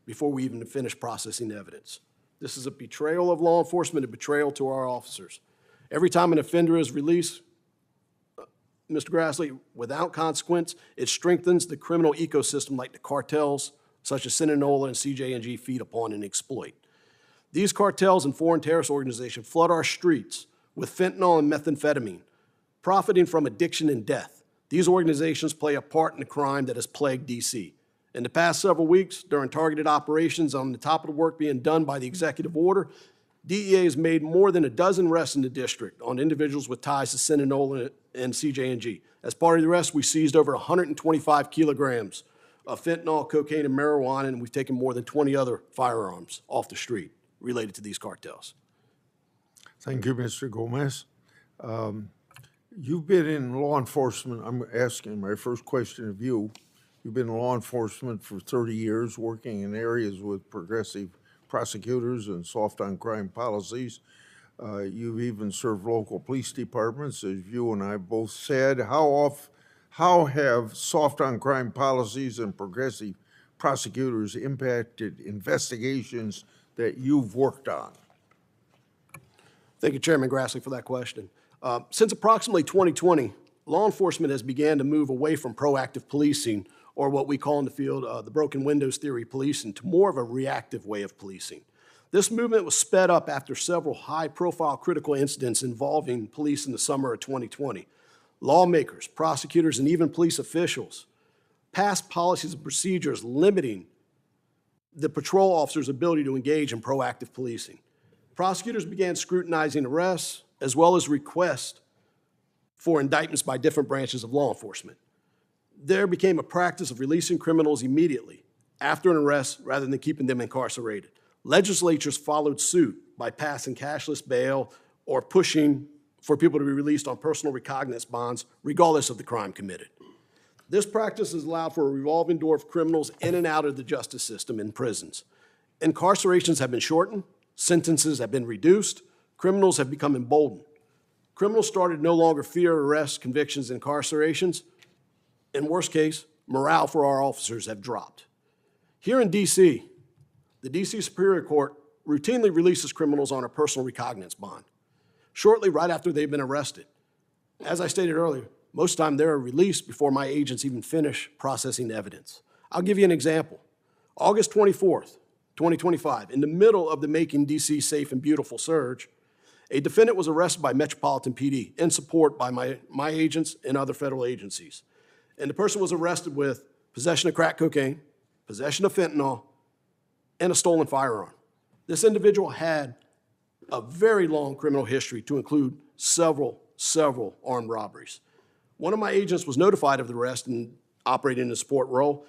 before we even finish processing evidence. This is a betrayal of law enforcement, a betrayal to our officers. Every time an offender is released, Mr. Grassley, without consequence, it strengthens the criminal ecosystem like the cartels such as Sinaloa and CJ&G feed upon and exploit. These cartels and foreign terrorist organizations flood our streets with fentanyl and methamphetamine, profiting from addiction and death. These organizations play a part in the crime that has plagued D.C. In the past several weeks, during targeted operations on the top of the work being done by the executive order, DEA has made more than a dozen arrests in the district on individuals with ties to Sinaloa and CJ&G. As part of the arrest, we seized over 125 kilograms of fentanyl, cocaine, and marijuana, and we've taken more than 20 other firearms off the street related to these cartels. Thank you, Mr. Gomez. You've been in law enforcement. I'm asking my first question of you. You've been in law enforcement for 30 years, working in areas with progressive prosecutors and soft on crime policies. You've even served local police departments, as you and I both said. How have soft on crime policies and progressive prosecutors impacted investigations that you've worked on? Thank you, Chairman Grassley, for that question. Since approximately 2020, law enforcement has began to move away from proactive policing, or what we call in the field the broken windows theory policing, to more of a reactive way of policing. This movement was sped up after several high-profile critical incidents involving police in the summer of 2020. Lawmakers, prosecutors, and even police officials passed policies and procedures limiting the patrol officers' ability to engage in proactive policing. Prosecutors began scrutinizing arrests as well as requests for indictments by different branches of law enforcement. There became a practice of releasing criminals immediately after an arrest rather than keeping them incarcerated. Legislatures followed suit by passing cashless bail or pushing for people to be released on personal recognizance bonds, regardless of the crime committed. This practice has allowed for a revolving door of criminals in and out of the justice system in prisons. Incarcerations have been shortened, sentences have been reduced, criminals have become emboldened. Criminals started to no longer fear arrests, convictions, incarcerations. In worst case, morale for our officers have dropped. Here in D.C., the D.C. Superior Court routinely releases criminals on a personal recognizance bond, shortly right after they've been arrested. As I stated earlier, most of the time they're released before my agents even finish processing evidence. I'll give you an example. August 24th, 2025, in the middle of the Making D.C. Safe and Beautiful surge, a defendant was arrested by Metropolitan PD in support by my agents and other federal agencies. And the person was arrested with possession of crack cocaine, possession of fentanyl, and a stolen firearm. This individual had a very long criminal history to include several armed robberies. One of my agents was notified of the arrest and operating in a support role,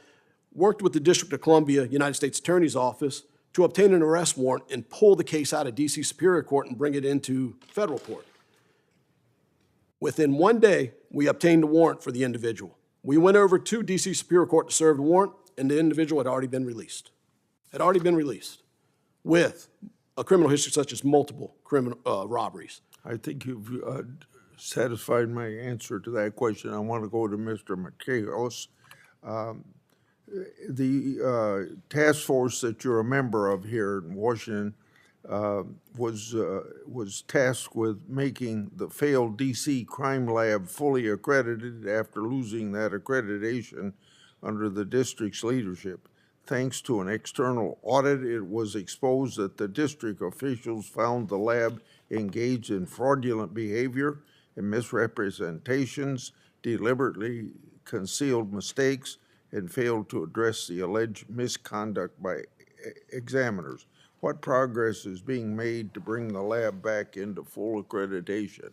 worked with the District of Columbia United States Attorney's Office to obtain an arrest warrant and pull the case out of D.C. Superior Court and bring it into federal court. Within one day, we obtained a warrant for the individual. We went over to D.C. Superior Court to serve the warrant, and the individual had already been released. With a criminal history such as multiple criminal robberies. I think you've satisfied my answer to that question. I want to go to Mr. Mateos. The task force that you're a member of here in Washington was tasked with making the failed DC crime lab fully accredited after losing that accreditation under the district's leadership. Thanks to an external audit, it was exposed that the district officials found the lab engaged in fraudulent behavior and misrepresentations, deliberately concealed mistakes, and failed to address the alleged misconduct by examiners. What progress is being made to bring the lab back into full accreditation?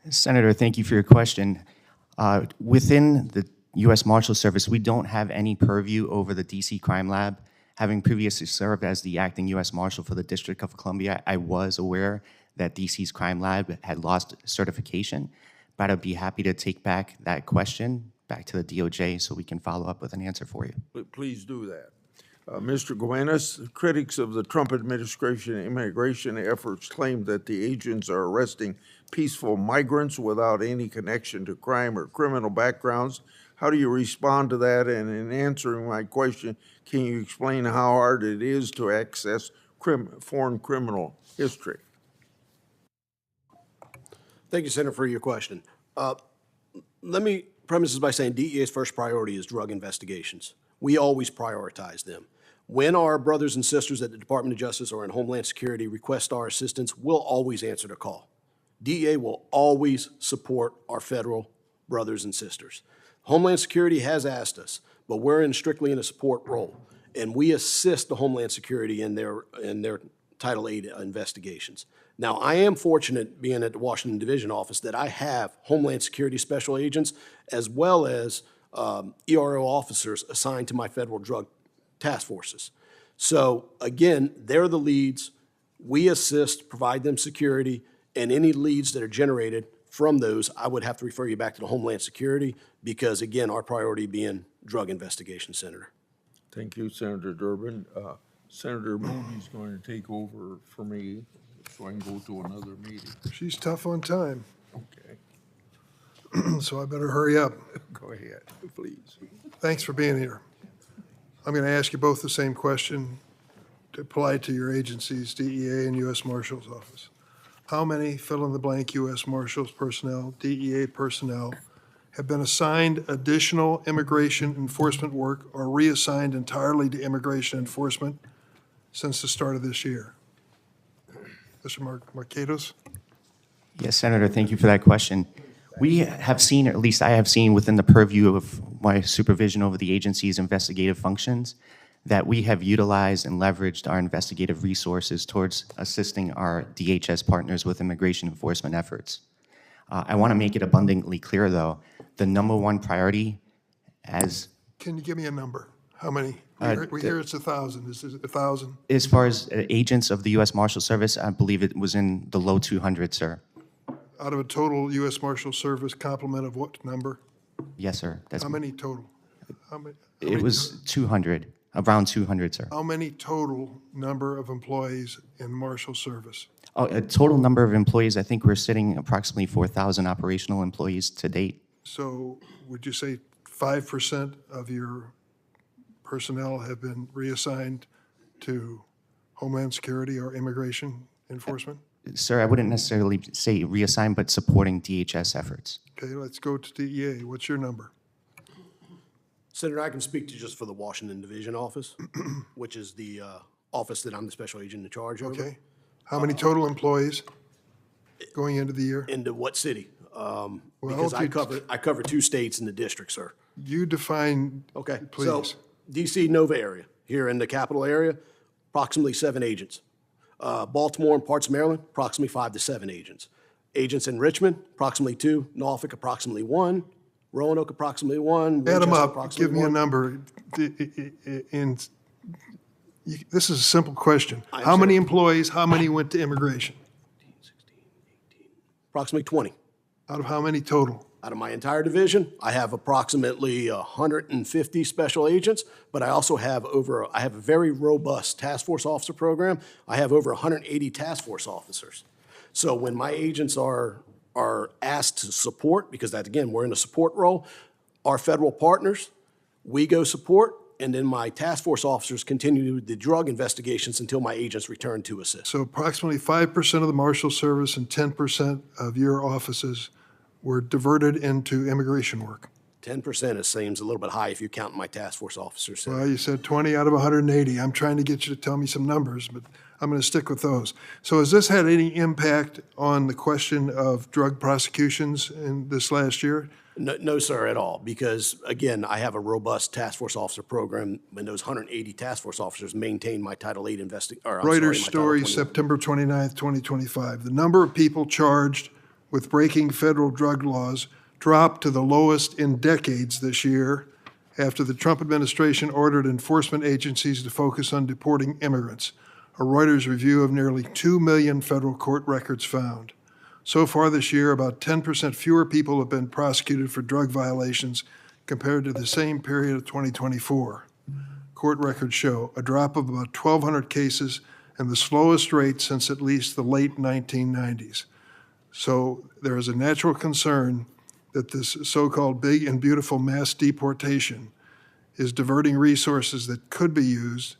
Senator, thank you for your question. Within the U.S. Marshal Service, we don't have any purview over the D.C. Crime Lab. Having previously served as the acting U.S. Marshal for the District of Columbia, I was aware that D.C.'s Crime Lab had lost certification, but I'd be happy to take back that question back to the DOJ so we can follow up with an answer for you. Please do that. Mr. Guenas, critics of the Trump administration immigration efforts claim that the agents are arresting peaceful migrants without any connection to crime or criminal backgrounds. How do you respond to that? And in answering my question, can you explain how hard it is to access foreign criminal history? Thank you, Senator, for your question. Let me premise this by saying DEA's first priority is drug investigations. We always prioritize them. When our brothers and sisters at the Department of Justice or in Homeland Security request our assistance, we'll always answer the call. DEA will always support our federal brothers and sisters. Homeland Security has asked us, but we're strictly in a support role, and we assist the Homeland Security in their Title VIII investigations. Now, I am fortunate, being at the Washington Division office, that I have Homeland Security special agents as well as ERO officers assigned to my federal drug task forces. So again, they're the leads. We assist, provide them security, and any leads that are generated from those, I would have to refer you back to the Homeland Security because, again, our priority being drug investigation, Senator. Thank you, Senator Durbin. Senator Moody's going to take over for me so I can go to another meeting. She's tough on time, Okay, so I better hurry up. go ahead, please. Thanks for being here. I'm going to ask you both the same question to apply to your agencies, DEA and U.S. Marshal's Office. How many fill-in-the-blank U.S. Marshals personnel, DEA personnel, have been assigned additional immigration enforcement work or reassigned entirely to immigration enforcement since the start of this year? Mr. Marquetos? Yes, Senator, thank you for that question. We have seen, or at least I have seen within the purview of my supervision over the agency's investigative functions, that we have utilized and leveraged our investigative resources towards assisting our DHS partners with immigration enforcement efforts. I want to make it abundantly clear, though, the number one priority as... Can you give me a number? How many? We hear it's 1,000. Is it 1,000? As far as agents of the U.S. Marshal Service, I believe it was in the low 200s, sir. Out of a total U.S. Marshal Service complement of what number? Yes, sir. How many total? How many, It was 200, around 200, sir. how many total number of employees in Marshal Service? Oh, a total number of employees, I think we're sitting approximately 4,000 operational employees to date. So would you say 5% of your personnel have been reassigned to Homeland Security or immigration enforcement? Sir, I wouldn't necessarily say reassign, but supporting DHS efforts. Okay, let's go to DEA. What's your number? Senator, I can speak to just for the Washington Division office, which is the office that I'm the special agent in charge of. Okay. How many total employees going into the year? Into what city? if Because I cover 2 states in the district, sir. You define, Okay, please. so DC Nova area, here in the capital area, approximately 7 agents. Baltimore and parts of Maryland, approximately 5 to 7 agents. Agents in Richmond, approximately 2. Norfolk, approximately 1. Roanoke, approximately 1. Add them Winchester, up, approximately give me a 1. number. This is a simple question. How many employees, how many went to immigration? Approximately 20. Out of how many total? Out of my entire division, I have approximately 150 special agents, but I also have I have a very robust task force officer program. I have over 180 task force officers. So when my agents are asked to support, because that, again, we're in a support role, our federal partners, we go support, and then my task force officers continue the drug investigations until my agents return to assist. So approximately 5% of the Marshal Service and 10% of your offices were diverted into immigration work. 10% it seems a little bit high if you count my task force officers. Well, you said 20 out of 180. I'm trying to get you to tell me some numbers, but I'm going to stick with those. So has this had any impact on the question of drug prosecutions in this last year? No, sir, at all, because, again, I have a robust task force officer program, and those 180 task force officers maintain my Title VIII Reuters story, Title 21. September 29th, 2025. The number of people charged with breaking federal drug laws dropped to the lowest in decades this year after the Trump administration ordered enforcement agencies to focus on deporting immigrants. A Reuters review of nearly 2 million federal court records found. So far this year, about 10% fewer people have been prosecuted for drug violations compared to the same period of 2024. Court records show a drop of about 1,200 cases and the slowest rate since at least the late 1990s. So there is a natural concern that this so-called big and beautiful mass deportation is diverting resources that could be used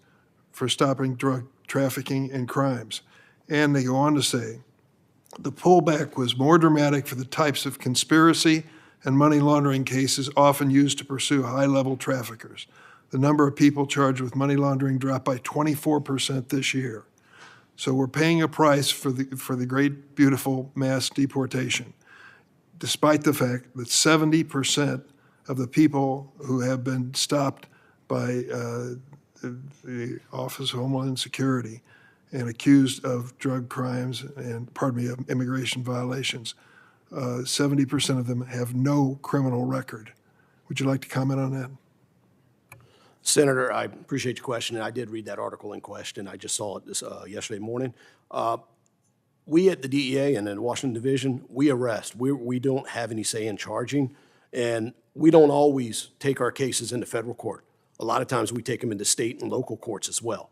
for stopping drug trafficking and crimes. And they go on to say, the pullback was more dramatic for the types of conspiracy and money laundering cases often used to pursue high-level traffickers. The number of people charged with money laundering dropped by 24% this year. So we're paying a price for the great, beautiful mass deportation, despite the fact that 70% of the people who have been stopped by the Office of Homeland Security and accused of drug crimes and, of immigration violations, 70% of them have no criminal record. Would you like to comment on that? Senator, I appreciate your question, and I did read that article in question. I just saw it yesterday morning. We at the DEA and in Washington Division, we arrest. We don't have any say in charging, and we don't always take our cases into federal court. A lot of times we take them into state and local courts as well.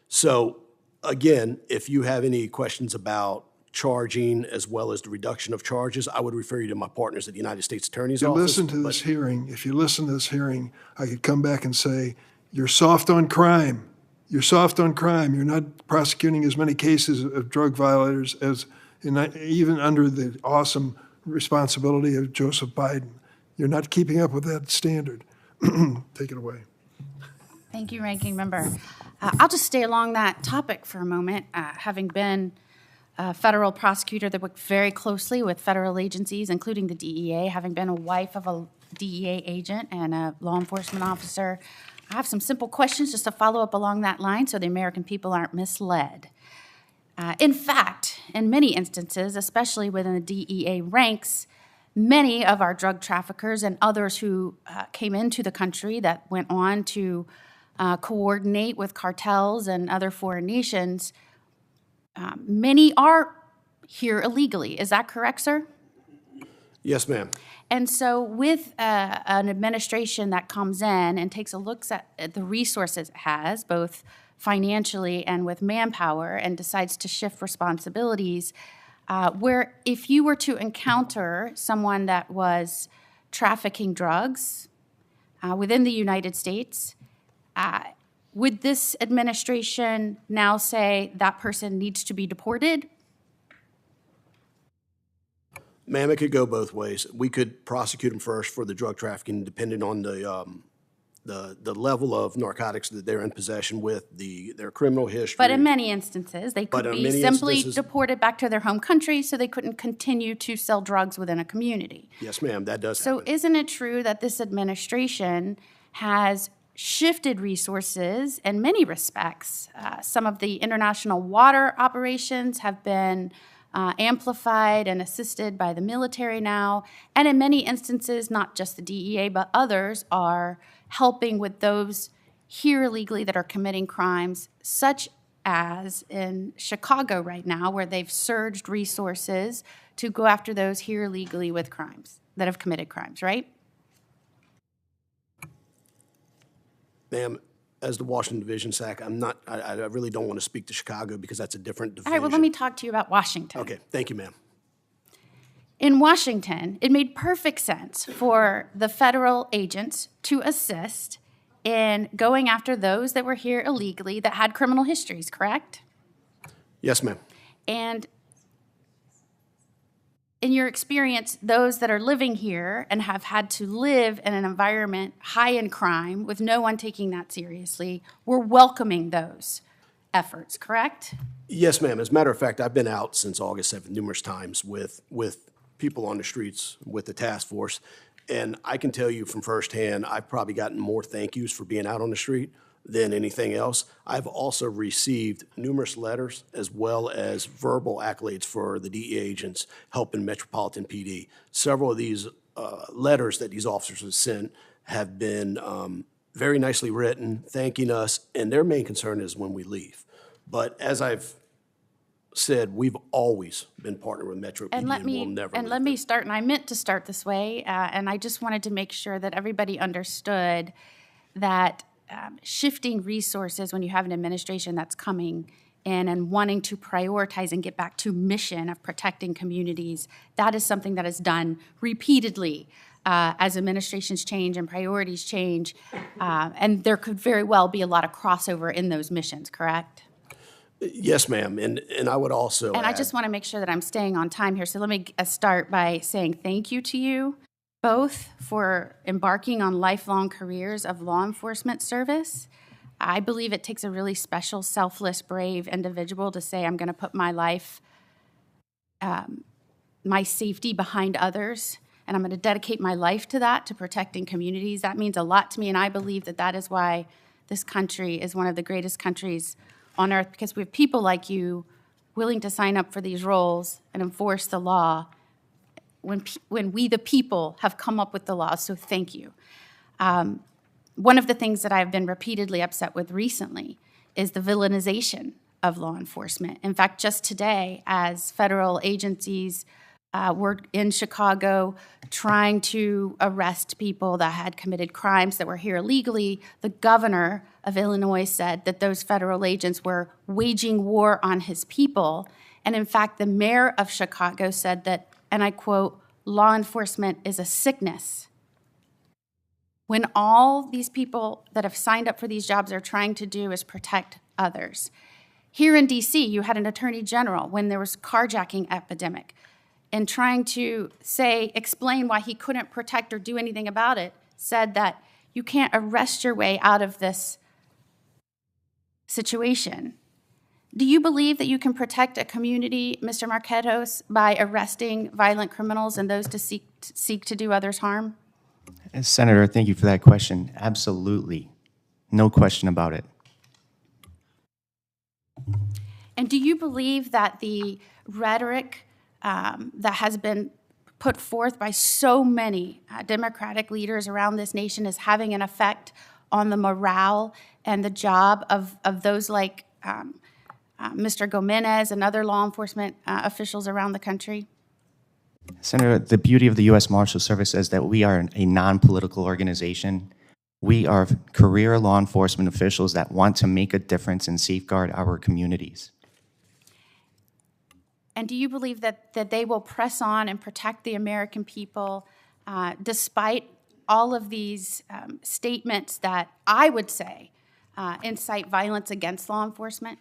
So again, if you have any questions about charging as well as the reduction of charges, I would refer you to my partners at the United States Attorney's Office. If you listen to this hearing, I could come back and say, you're soft on crime. You're soft on crime. You're not prosecuting as many cases of drug violators as even under the awesome responsibility of Joseph Biden. You're not keeping up with that standard. Take it away. Thank you, Ranking Member. I'll just stay along that topic for a moment. Having been a federal prosecutor that worked very closely with federal agencies, including the DEA, having been a wife of a DEA agent and a law enforcement officer, I have some simple questions just to follow up along that line so the American people aren't misled. In fact, in many instances, especially within the DEA ranks, many of our drug traffickers and others who came into the country that went on to coordinate with cartels and other foreign nations, many are here illegally. Is that correct, sir? Yes, ma'am. And so with an administration that comes in and takes a look at the resources it has, both financially and with manpower, and decides to shift responsibilities, where if you were to encounter someone that was trafficking drugs within the United States, would this administration now say that person needs to be deported? Ma'am, it could go both ways. We could prosecute them first for the drug trafficking, depending on the level of narcotics that they're in possession with, their criminal history. But in many instances, they could be simply deported back to their home country so they couldn't continue to sell drugs within a community. Yes, ma'am, that does So happen. isn't it true that this administration has shifted resources in many respects? Some of the international water operations have been amplified and assisted by the military now, and in many instances, not just the DEA, but others are helping with those here illegally that are committing crimes, such as in Chicago right now, where they've surged resources to go after those here illegally with crimes, that have committed crimes, right? Ma'am, as the Washington Division SAC, I really don't want to speak to Chicago because that's a different division. All right, well, let me talk to you about Washington. Okay, thank you, ma'am. In Washington, it made perfect sense for the federal agents to assist in going after those that were here illegally that had criminal histories, correct? Yes, ma'am. And in your experience, those that are living here and have had to live in an environment high in crime with no one taking that seriously, were welcoming those efforts, correct? Yes, ma'am. As a matter of fact, I've been out since August 7th numerous times with people on the streets with the task force, and I can tell you from firsthand, I've probably gotten more thank yous for being out on the street than anything else. I've also received numerous letters as well as verbal accolades for the DEA agents helping Metropolitan PD. Several of these letters that these officers have sent have been very nicely written, thanking us, and their main concern is when we leave. But as I've said, we've always been partnered with Metro PD, and we'll never leave. Let me start, and I meant to start this way, and I just wanted to make sure that everybody understood that shifting resources when you have an administration that's coming in and wanting to prioritize and get back to mission of protecting communities, that is something that is done repeatedly as administrations change and priorities change, and there could very well be a lot of crossover in those missions, correct? Yes, ma'am, and I would also And I just want to make sure that I'm staying on time here, so let me start by saying thank you to you both for embarking on lifelong careers of law enforcement service. I believe it takes a really special, selfless, brave individual to say, I'm going to put my life, my safety behind others, and I'm going to dedicate my life to that, to protecting communities. That means a lot to me, and I believe that that is why this country is one of the greatest countries on earth, because we have people like you willing to sign up for these roles and enforce the law when we, the people, have come up with the law. So thank you. One of the things that I've been repeatedly upset with recently is the villainization of law enforcement. In fact, just today, as federal agencies were in Chicago trying to arrest people that had committed crimes that were here illegally, the governor of Illinois said that those federal agents were waging war on his people. And in fact, the mayor of Chicago said that, and I quote, law enforcement is a sickness. When all these people that have signed up for these jobs are trying to do is protect others. Here in DC, you had an attorney general when there was carjacking epidemic, and trying to explain why he couldn't protect or do anything about it, said that you can't arrest your way out of this situation. Do you believe that you can protect a community, Mr. Marquetos, by arresting violent criminals and those to seek to do others harm? Senator, thank you for that question. Absolutely. No question about it. And do you believe that the rhetoric that has been put forth by so many Democratic leaders around this nation is having an effect on the morale and the job of those like Mr. Gomez and other law enforcement officials around the country? Senator, the beauty of the U.S. Marshal Service is that we are a non-political organization. We are career law enforcement officials that want to make a difference and safeguard our communities. And do you believe that they will press on and protect the American people despite all of these statements that I would say incite violence against law enforcement?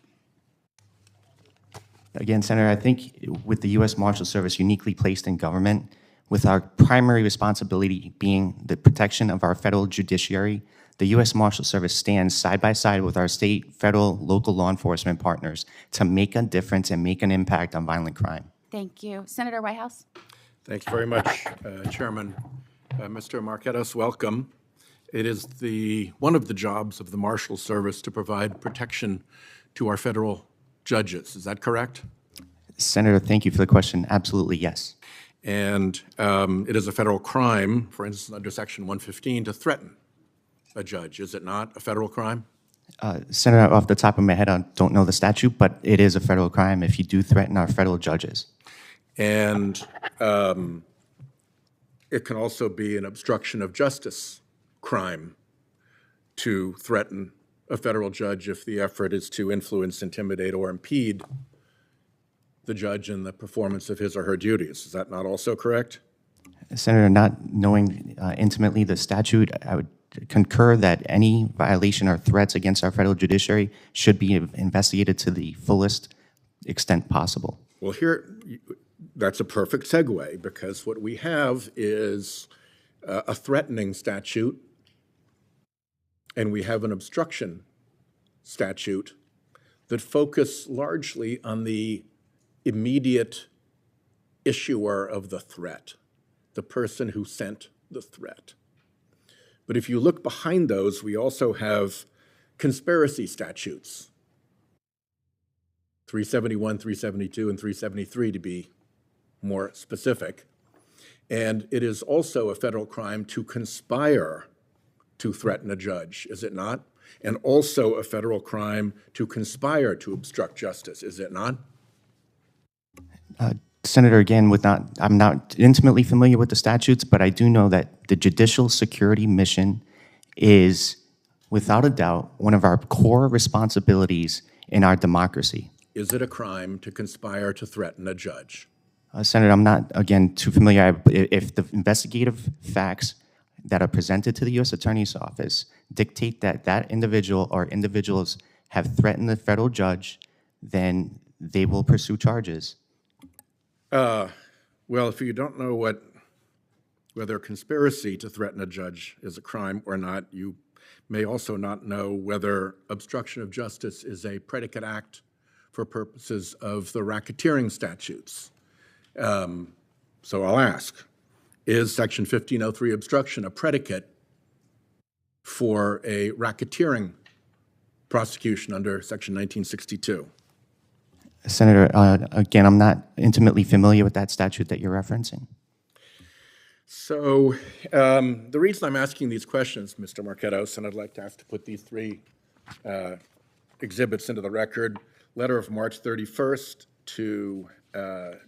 Again, Senator, I think with the U.S. Marshal Service uniquely placed in government, with our primary responsibility being the protection of our federal judiciary, the U.S. Marshal Service stands side by side with our state, federal, local law enforcement partners to make a difference and make an impact on violent crime. Thank you. Senator Whitehouse? Thanks very much, Chairman. Mr. Marquetos, welcome. It is one of the jobs of the Marshal Service to provide protection to our federal judges. Is that correct? Senator, thank you for the question. Absolutely, yes. And it is a federal crime, for instance, under Section 115, to threaten a judge. Is it not a federal crime? Senator, off the top of my head, I don't know the statute, but it is a federal crime if you do threaten our federal judges. And it can also be an obstruction of justice crime to threaten a federal judge if the effort is to influence, intimidate, or impede the judge in the performance of his or her duties. Is that not also correct? Senator, not knowing intimately the statute, I would concur that any violation or threats against our federal judiciary should be investigated to the fullest extent possible. Well, here, that's a perfect segue, because what we have is a threatening statute, and we have an obstruction statute that focus largely on the immediate issuer of the threat, the person who sent the threat. But if you look behind those, we also have conspiracy statutes, 371, 372, and 373 to be more specific. And it is also a federal crime to conspire to threaten a judge, is it not? And also a federal crime to conspire to obstruct justice, is it not? Senator, again, I'm not intimately familiar with the statutes, but I do know that the judicial security mission is, without a doubt, one of our core responsibilities in our democracy. Is it a crime to conspire to threaten a judge? Senator, I'm not, again, too familiar. If the investigative facts that are presented to the U.S. Attorney's Office dictate that that individual or individuals have threatened the federal judge, then they will pursue charges. Well, if you don't know whether conspiracy to threaten a judge is a crime or not, you may also not know whether obstruction of justice is a predicate act for purposes of the racketeering statutes. So I'll ask, is Section 1503 obstruction a predicate for a racketeering prosecution under Section 1962? Senator, again, I'm not intimately familiar with that statute that you're referencing. So the reason I'm asking these questions, Mr. Marquetos, and I'd like to ask to put these three exhibits into the record, letter of March 31st to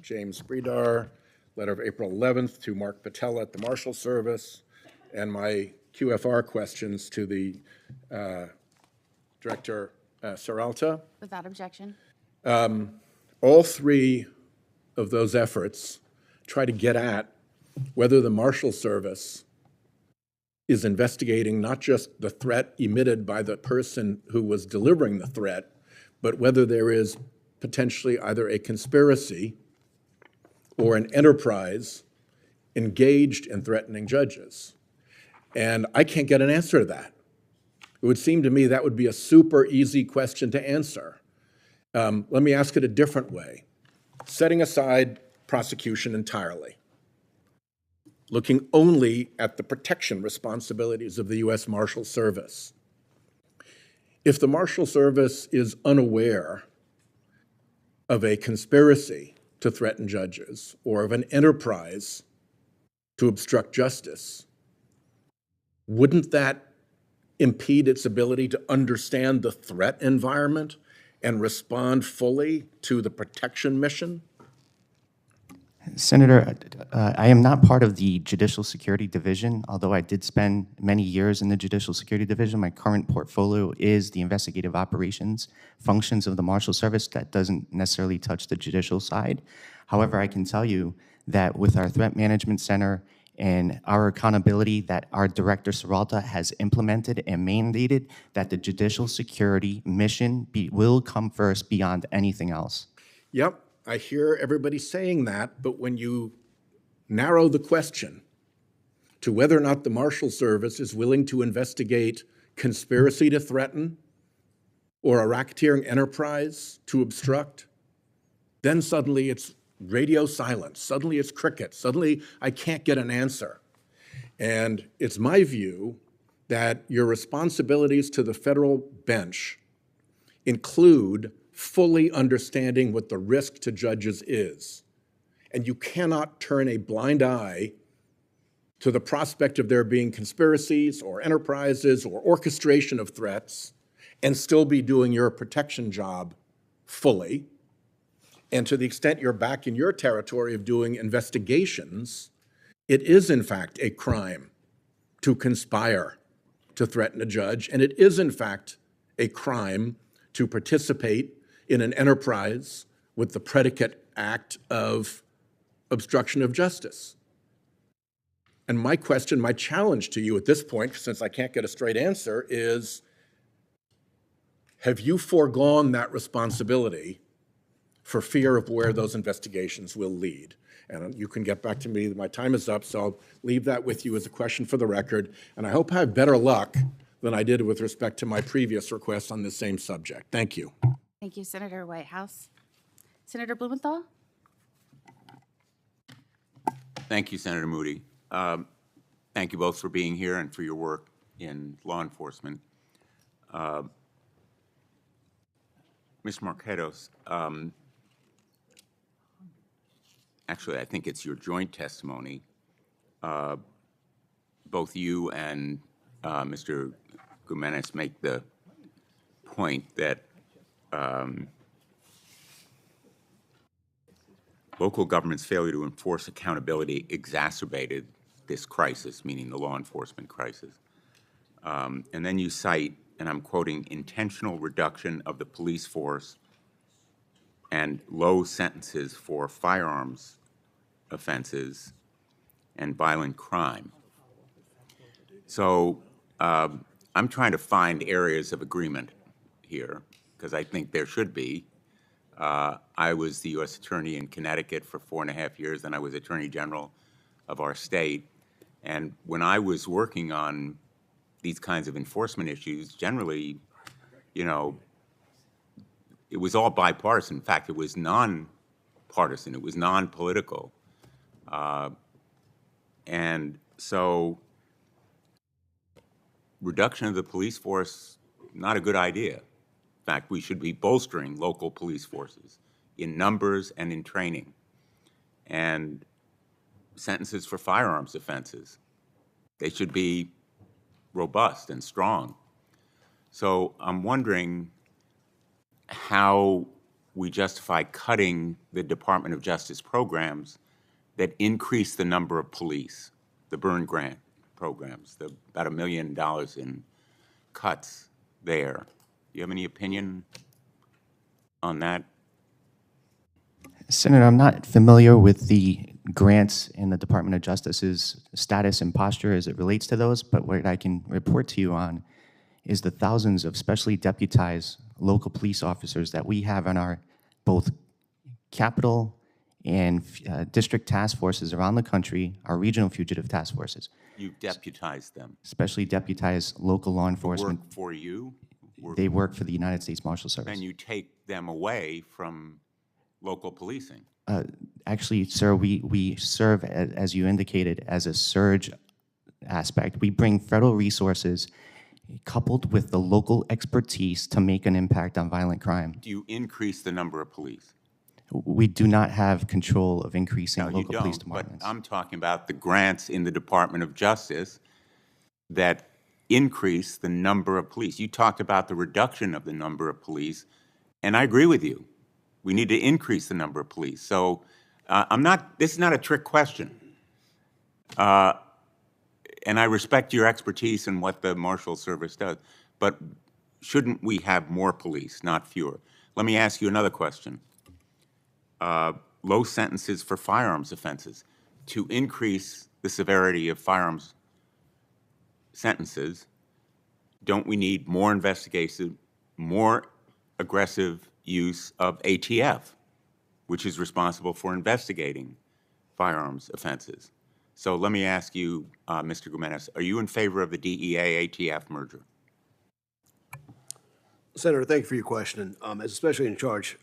James Bredar, letter of April 11th to Mark Patella at the Marshal Service, and my QFR questions to the Director Serralta. Without objection. All three of those efforts try to get at whether the Marshal Service is investigating not just the threat emitted by the person who was delivering the threat, but whether there is potentially either a conspiracy or an enterprise engaged in threatening judges. And I can't get an answer to that. It would seem to me that would be a super easy question to answer. Let me ask it a different way. Setting aside prosecution entirely, looking only at the protection responsibilities of the U.S. Marshal Service. If the Marshal Service is unaware of a conspiracy to threaten judges or of an enterprise to obstruct justice, wouldn't that impede its ability to understand the threat environment and respond fully to the protection mission? Senator, I am not part of the Judicial Security Division, although I did spend many years in the Judicial Security Division. My current portfolio is the investigative operations functions of the Marshal Service. That doesn't necessarily touch the judicial side. However, I can tell you that with our Threat Management Center and our accountability that our Director Serralta has implemented and mandated, that the judicial security mission will come first beyond anything else. Yep, I hear everybody saying that, but when you narrow the question to whether or not the Marshal Service is willing to investigate conspiracy to threaten or a racketeering enterprise to obstruct, then suddenly it's radio silence. Suddenly it's crickets. Suddenly I can't get an answer. And it's my view that your responsibilities to the federal bench include fully understanding what the risk to judges is. And you cannot turn a blind eye to the prospect of there being conspiracies or enterprises or orchestration of threats and still be doing your protection job fully. And to the extent you're back in your territory of doing investigations, it is in fact a crime to conspire to threaten a judge, and it is in fact a crime to participate in an enterprise with the predicate act of obstruction of justice. And my question, my challenge to you at this point, since I can't get a straight answer, is have you foregone that responsibility for fear of where those investigations will lead? And you can get back to me. My time is up, so I'll leave that with you as a question for the record. And I hope I have better luck than I did with respect to my previous request on the same subject. Thank you. Thank you, Senator Whitehouse. Senator Blumenthal? Thank you, Senator Moody. Thank you both for being here and for your work in law enforcement. Ms. Marquetos, actually, I think it's your joint testimony. Both you and Mr. Gumenes make the point that local government's failure to enforce accountability exacerbated this crisis, meaning the law enforcement crisis. And then you cite, and I'm quoting, intentional reduction of the police force and low sentences for firearms offenses and violent crime. So I'm trying to find areas of agreement here, because I think there should be. I was the U.S. Attorney in Connecticut for 4.5 years, and I was Attorney General of our state. And when I was working on these kinds of enforcement issues, generally, you know, it was all bipartisan. In fact, it was non-partisan. It was non-political. And so reduction of the police force, not a good idea. In fact, we should be bolstering local police forces in numbers and in training. And sentences for firearms offenses, they should be robust and strong. So I'm wondering how we justify cutting the Department of Justice programs that increase the number of police, the Byrne Grant programs, about $1 million in cuts there. Do you have any opinion on that? Senator, I'm not familiar with the grants in the Department of Justice's status and posture as it relates to those, but what I can report to you on is the thousands of specially deputized local police officers that we have on our both capital and district task forces around the country, our regional fugitive task forces. You've deputized them. Specially deputized local law enforcement. Work for you? They work for the United States Marshal Service. And you take them away from local policing. Actually, sir, we serve, as you indicated, as a surge aspect. We bring federal resources coupled with the local expertise to make an impact on violent crime. Do you increase the number of police? We do not have control of increasing No, local you police don't, departments. but I'm talking about the grants in the Department of Justice that increase the number of police. You talked about the reduction of the number of police, and I agree with you. We need to increase the number of police. So this is not a trick question. And I respect your expertise in what the Marshal Service does, but shouldn't we have more police, not fewer? Let me ask you another question. Low sentences for firearms offenses. To increase the severity of firearms sentences, don't we need more investigation, more aggressive use of ATF, which is responsible for investigating firearms offenses? So let me ask you, Mr. Gumenes, are you in favor of the DEA-ATF merger? Senator, thank you for your question. As especially in charge,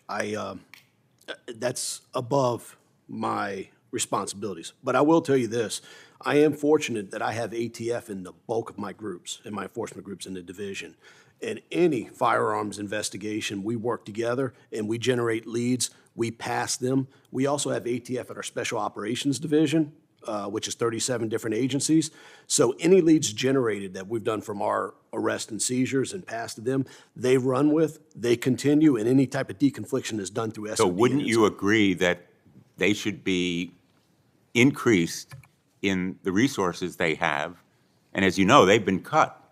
that's above my responsibilities. But I will tell you this. I am fortunate that I have ATF in the bulk of my groups, in my enforcement groups in the division. In any firearms investigation, we work together and we generate leads. We pass them. We also have ATF at our Special Operations Division, which is 37 different agencies. So any leads generated that we've done from our arrest and seizures and passed to them, they run with, they continue, and any type of deconfliction is done through SOD. So wouldn't you agree that they should be increased in the resources they have? And as you know, they've been cut.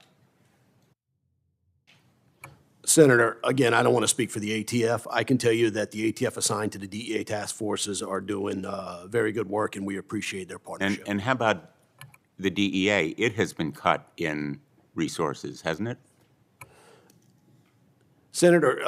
Senator, again, I don't want to speak for the ATF. I can tell you that the ATF assigned to the DEA task forces are doing very good work, and we appreciate their partnership. And how about the DEA? It has been cut in resources, hasn't it? Senator,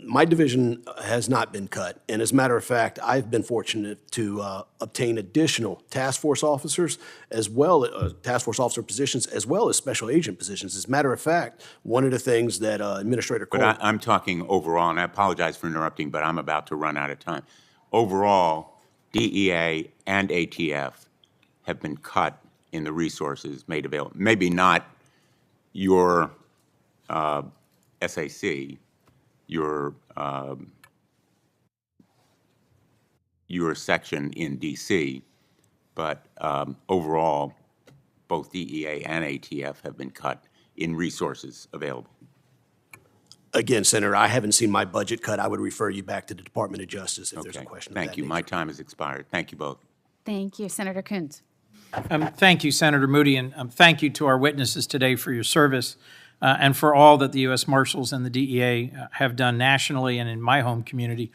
my division has not been cut. And as a matter of fact, I've been fortunate to obtain additional task force officers, as well as task force officer positions, as well as special agent positions. As a matter of fact, one of the things that Administrator Cole— But I'm talking overall, and I apologize for interrupting, but I'm about to run out of time. Overall, DEA and ATF have been cut in the resources made available. Maybe not your SAC, your section in DC, but overall, both DEA and ATF have been cut in resources available. Again, Senator, I haven't seen my budget cut. I would refer you back to the Department of Justice if there's a question of Thank that you. nature. My time has expired. Thank you both. Thank you, Senator Coons. Thank you, Senator Moody, and thank you to our witnesses today for your service and for all that the U.S. Marshals and the DEA have done nationally and in my home community.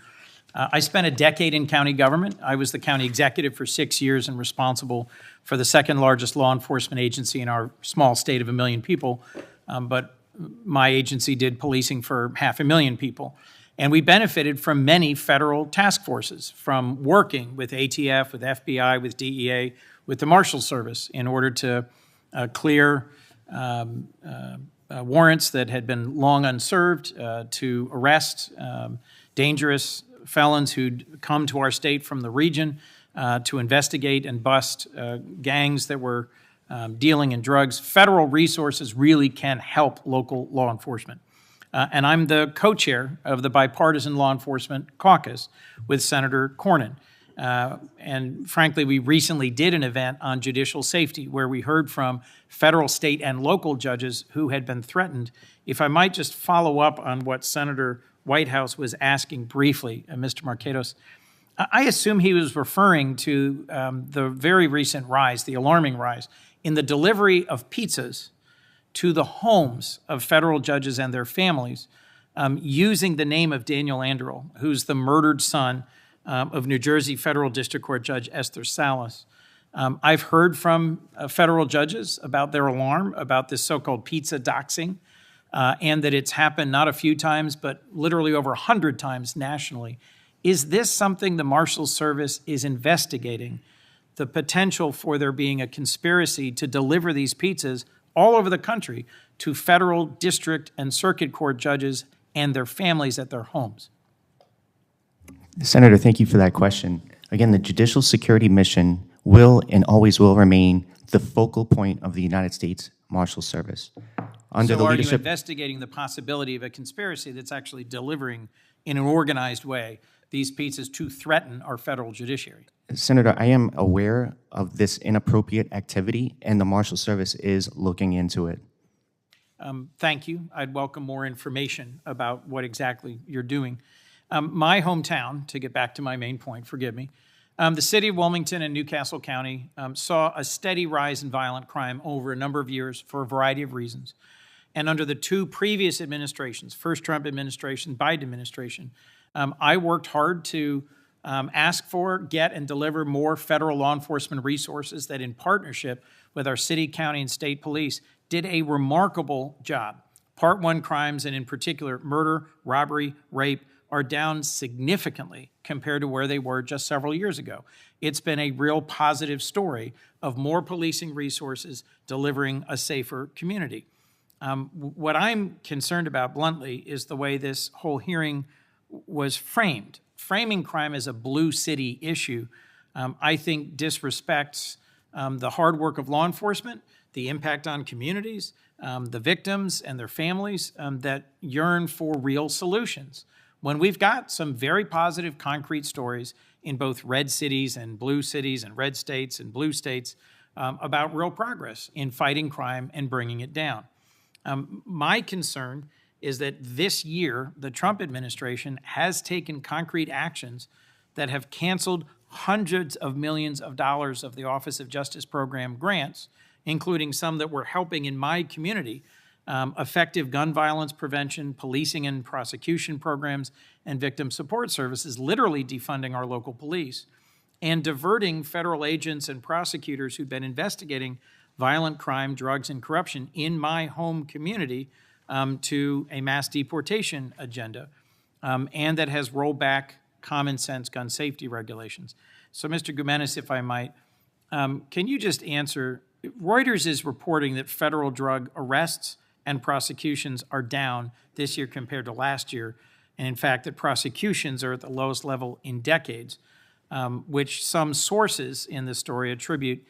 I spent a decade in county government. I was the county executive for 6 years and responsible for the second largest law enforcement agency in our small state of 1 million people. But my agency did policing for 500,000 people. And we benefited from many federal task forces, from working with ATF, with FBI, with DEA, with the Marshal Service in order to clear warrants that had been long unserved, to arrest dangerous felons who'd come to our state from the region, to investigate and bust gangs that were dealing in drugs. Federal resources really can help local law enforcement. And I'm the co-chair of the Bipartisan Law Enforcement Caucus with Senator Cornyn. And frankly, we recently did an event on judicial safety where we heard from federal, state, and local judges who had been threatened. If I might just follow up on what Senator Whitehouse was asking briefly, Mr. Marquetos, I assume he was referring to the very recent rise, the alarming rise, in the delivery of pizzas to the homes of federal judges and their families using the name of Daniel Anderl, who's the murdered son of New Jersey Federal District Court Judge Esther Salas. I've heard from federal judges about their alarm about this so-called pizza doxing, and that it's happened not a few times, but literally over 100 times nationally. Is this something the Marshals Service is investigating, the potential for there being a conspiracy to deliver these pizzas all over the country to federal, district, and circuit court judges and their families at their homes? Senator, thank you for that question. Again, the Judicial Security Mission will and always will remain the focal point of the United States Marshals Service. Under So the are you leadership, investigating the possibility of a conspiracy that's actually delivering in an organized way these pizzas to threaten our federal judiciary? Senator, I am aware of this inappropriate activity, and the Marshal Service is looking into it. Thank you. I'd welcome more information about what exactly you're doing. My hometown, to get back to my main point, forgive me, the city of Wilmington and Newcastle County saw a steady rise in violent crime over a number of years for a variety of reasons. And under the two previous administrations, first Trump administration, Biden administration, I worked hard to ask for, get, and deliver more federal law enforcement resources that in partnership with our city, county, and state police did a remarkable job. Part 1 crimes, and in particular murder, robbery, rape, are down significantly compared to where they were just several years ago. It's been a real positive story of more policing resources delivering a safer community. What I'm concerned about, bluntly, is the way this whole hearing was framed. Framing crime as a blue city issue, I think disrespects the hard work of law enforcement, the impact on communities, the victims and their families that yearn for real solutions. When we've got some very positive, concrete stories in both red cities and blue cities and red states and blue states about real progress in fighting crime and bringing it down. My concern is that this year, the Trump administration has taken concrete actions that have canceled hundreds of millions of dollars of the Office of Justice Program grants, including some that were helping in my community, effective gun violence prevention, policing and prosecution programs, and victim support services, literally defunding our local police, and diverting federal agents and prosecutors who've been investigating violent crime, drugs, and corruption in my home community to a mass deportation agenda, and that has rolled back common sense gun safety regulations. So, Mr. Gumenis, if I might, can you just answer, Reuters is reporting that federal drug arrests and prosecutions are down this year compared to last year, and in fact that prosecutions are at the lowest level in decades, which some sources in the story attribute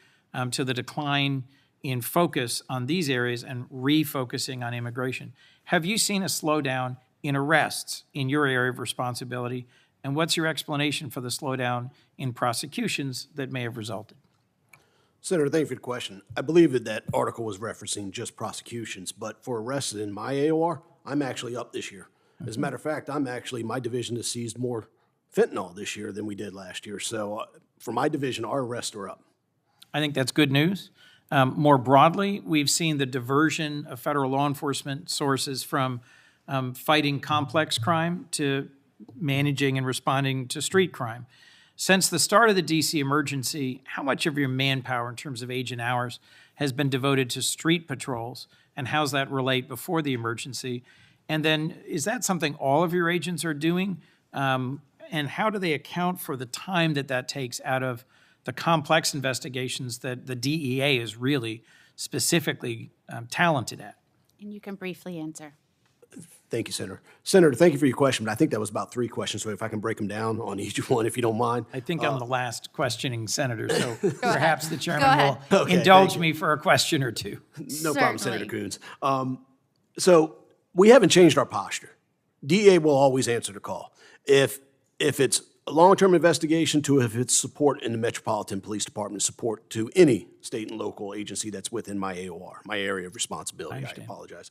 to the decline in focus on these areas and refocusing on immigration. Have you seen a slowdown in arrests in your area of responsibility? And what's your explanation for the slowdown in prosecutions that may have resulted? Senator, thank you for the question. I believe that that article was referencing just prosecutions, but for arrests in my AOR, I'm actually up this year. As a matter of fact, my division has seized more fentanyl this year than we did last year. So for my division, our arrests are up. I think that's good news. More broadly, we've seen the diversion of federal law enforcement sources from fighting complex crime to managing and responding to street crime. Since the start of the DC emergency, how much of your manpower in terms of agent hours has been devoted to street patrols, and how's that relate before the emergency? And then is that something all of your agents are doing? And how do they account for the time that takes out of the complex investigations that the DEA is really specifically talented at? And you can briefly answer. Thank you, Senator. Senator, thank you for your question, but I think that was about 3 questions, so if I can break them down on each one, if you don't mind. I think I'm the last questioning senator, so perhaps the chairman ahead. will Okay, indulge thank you. me for a question or two. No problem, Senator Coons. So we haven't changed our posture. DEA will always answer the call. If it's a long-term investigation to if it's support in the Metropolitan Police Department, support to any state and local agency that's within my AOR, my area of responsibility. I apologize.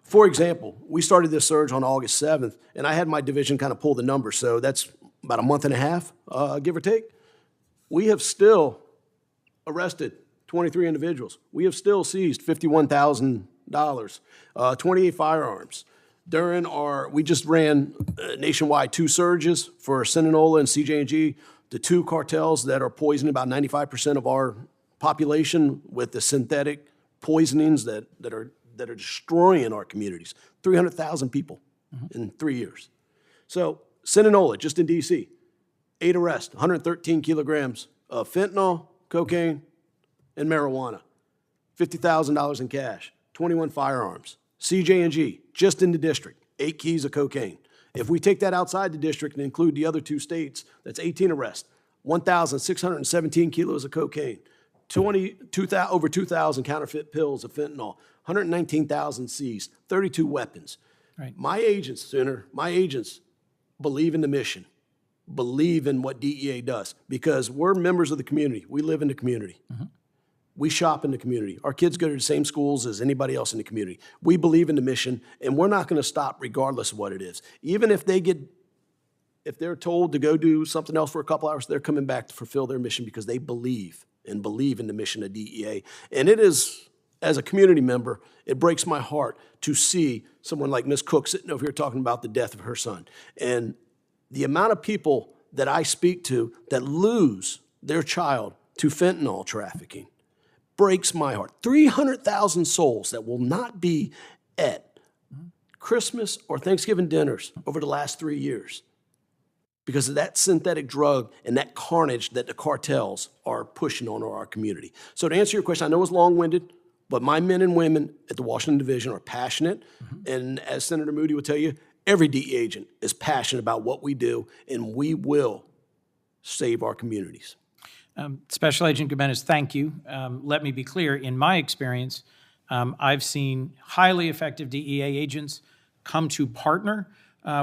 For example, we started this surge on August 7th, and I had my division kind of pull the numbers, so that's about a month and a half, give or take. We have still arrested 23 individuals. We have still seized $51,000, 28 firearms. We just ran nationwide 2 surges for Sinaloa and CJ&G, the 2 cartels that are poisoning about 95% of our population with the synthetic poisonings that are destroying our communities. 300,000 people in 3 years. So Sinaloa, just in D.C., 8 arrests, 113 kilograms of fentanyl, cocaine, and marijuana, $50,000 in cash, 21 firearms. CJ&G, just in the district, 8 keys of cocaine. If we take that outside the district and include the other 2 states, that's 18 arrests, 1,617 kilos of cocaine, over 2,000 counterfeit pills of fentanyl, 119,000 seized, 32 weapons. Right. My agents, Senator, believe in the mission, believe in what DEA does, because we're members of the community. We live in the community. We shop in the community. Our kids go to the same schools as anybody else in the community. We believe in the mission, and we're not going to stop regardless of what it is. Even if they're told to go do something else for a couple hours, they're coming back to fulfill their mission because they believe in the mission of DEA. And it is, as a community member, it breaks my heart to see someone like Ms. Cook sitting over here talking about the death of her son. And the amount of people that I speak to that lose their child to fentanyl trafficking breaks my heart. 300,000 souls that will not be at Christmas or Thanksgiving dinners over the last 3 years because of that synthetic drug and that carnage that the cartels are pushing on our community. So to answer your question, I know it's long-winded, but my men and women at the Washington Division are passionate. And as Senator Moody will tell you, every DEA agent is passionate about what we do, and we will save our communities. Special Agent Gimenez, thank you. Let me be clear, in my experience, I've seen highly effective DEA agents come to partner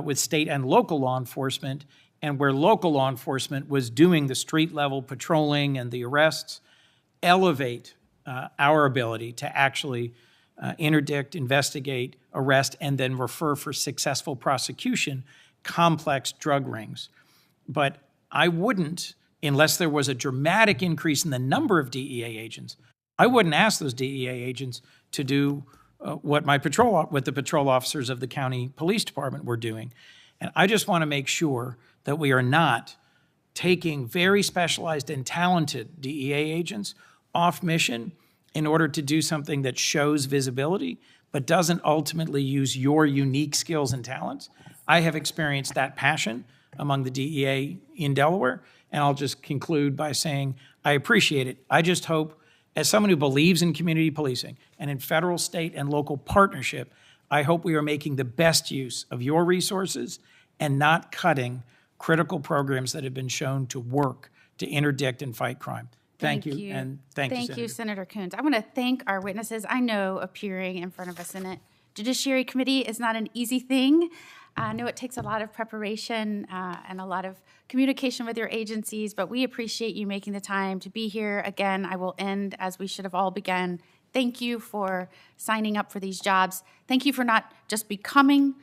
with state and local law enforcement, and where local law enforcement was doing the street-level patrolling and the arrests, elevate our ability to actually interdict, investigate, arrest, and then refer for successful prosecution complex drug rings. But I wouldn't, unless there was a dramatic increase in the number of DEA agents, I wouldn't ask those DEA agents to do what the patrol officers of the county police department were doing. And I just want to make sure that we are not taking very specialized and talented DEA agents off mission in order to do something that shows visibility, but doesn't ultimately use your unique skills and talents. I have experienced that passion among the DEA in Delaware, and I'll just conclude by saying I appreciate it. I just hope, as someone who believes in community policing and in federal, state, and local partnership, I hope we are making the best use of your resources and not cutting critical programs that have been shown to work to interdict and fight crime. Thank you. And thank you, Thank you, Senator Coons. I want to thank our witnesses. I know appearing in front of a Senate Judiciary Committee is not an easy thing. I know it takes a lot of preparation and a lot of communication with your agencies, but we appreciate you making the time to be here. Again, I will end as we should have all begun. Thank you for signing up for these jobs. Thank you for not just becoming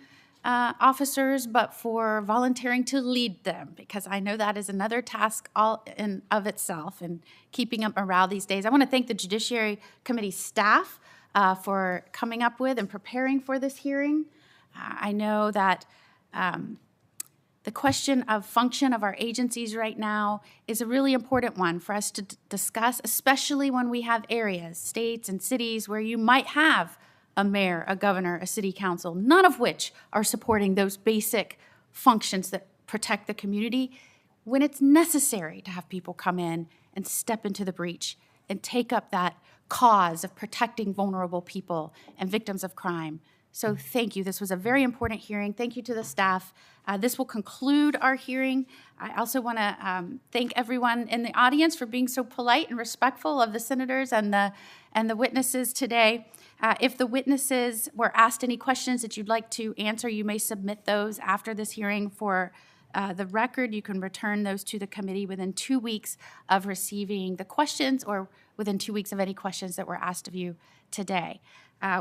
officers, but for volunteering to lead them, because I know that is another task all in of itself in keeping up morale these days. I want to thank the Judiciary Committee staff for coming up with and preparing for this hearing. I know that the question of function of our agencies right now is a really important one for us to discuss, especially when we have areas, states, and cities where you might have a mayor, a governor, a city council, none of which are supporting those basic functions that protect the community, when it's necessary to have people come in and step into the breach and take up that cause of protecting vulnerable people and victims of crime. So thank you. This was a very important hearing. Thank you to the staff. This will conclude our hearing. I also want to thank everyone in the audience for being so polite and respectful of the senators and the witnesses today. If the witnesses were asked any questions that you'd like to answer, you may submit those after this hearing. For the record, you can return those to the committee within 2 weeks of receiving the questions, or within 2 weeks of any questions that were asked of you today.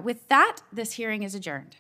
With that, this hearing is adjourned.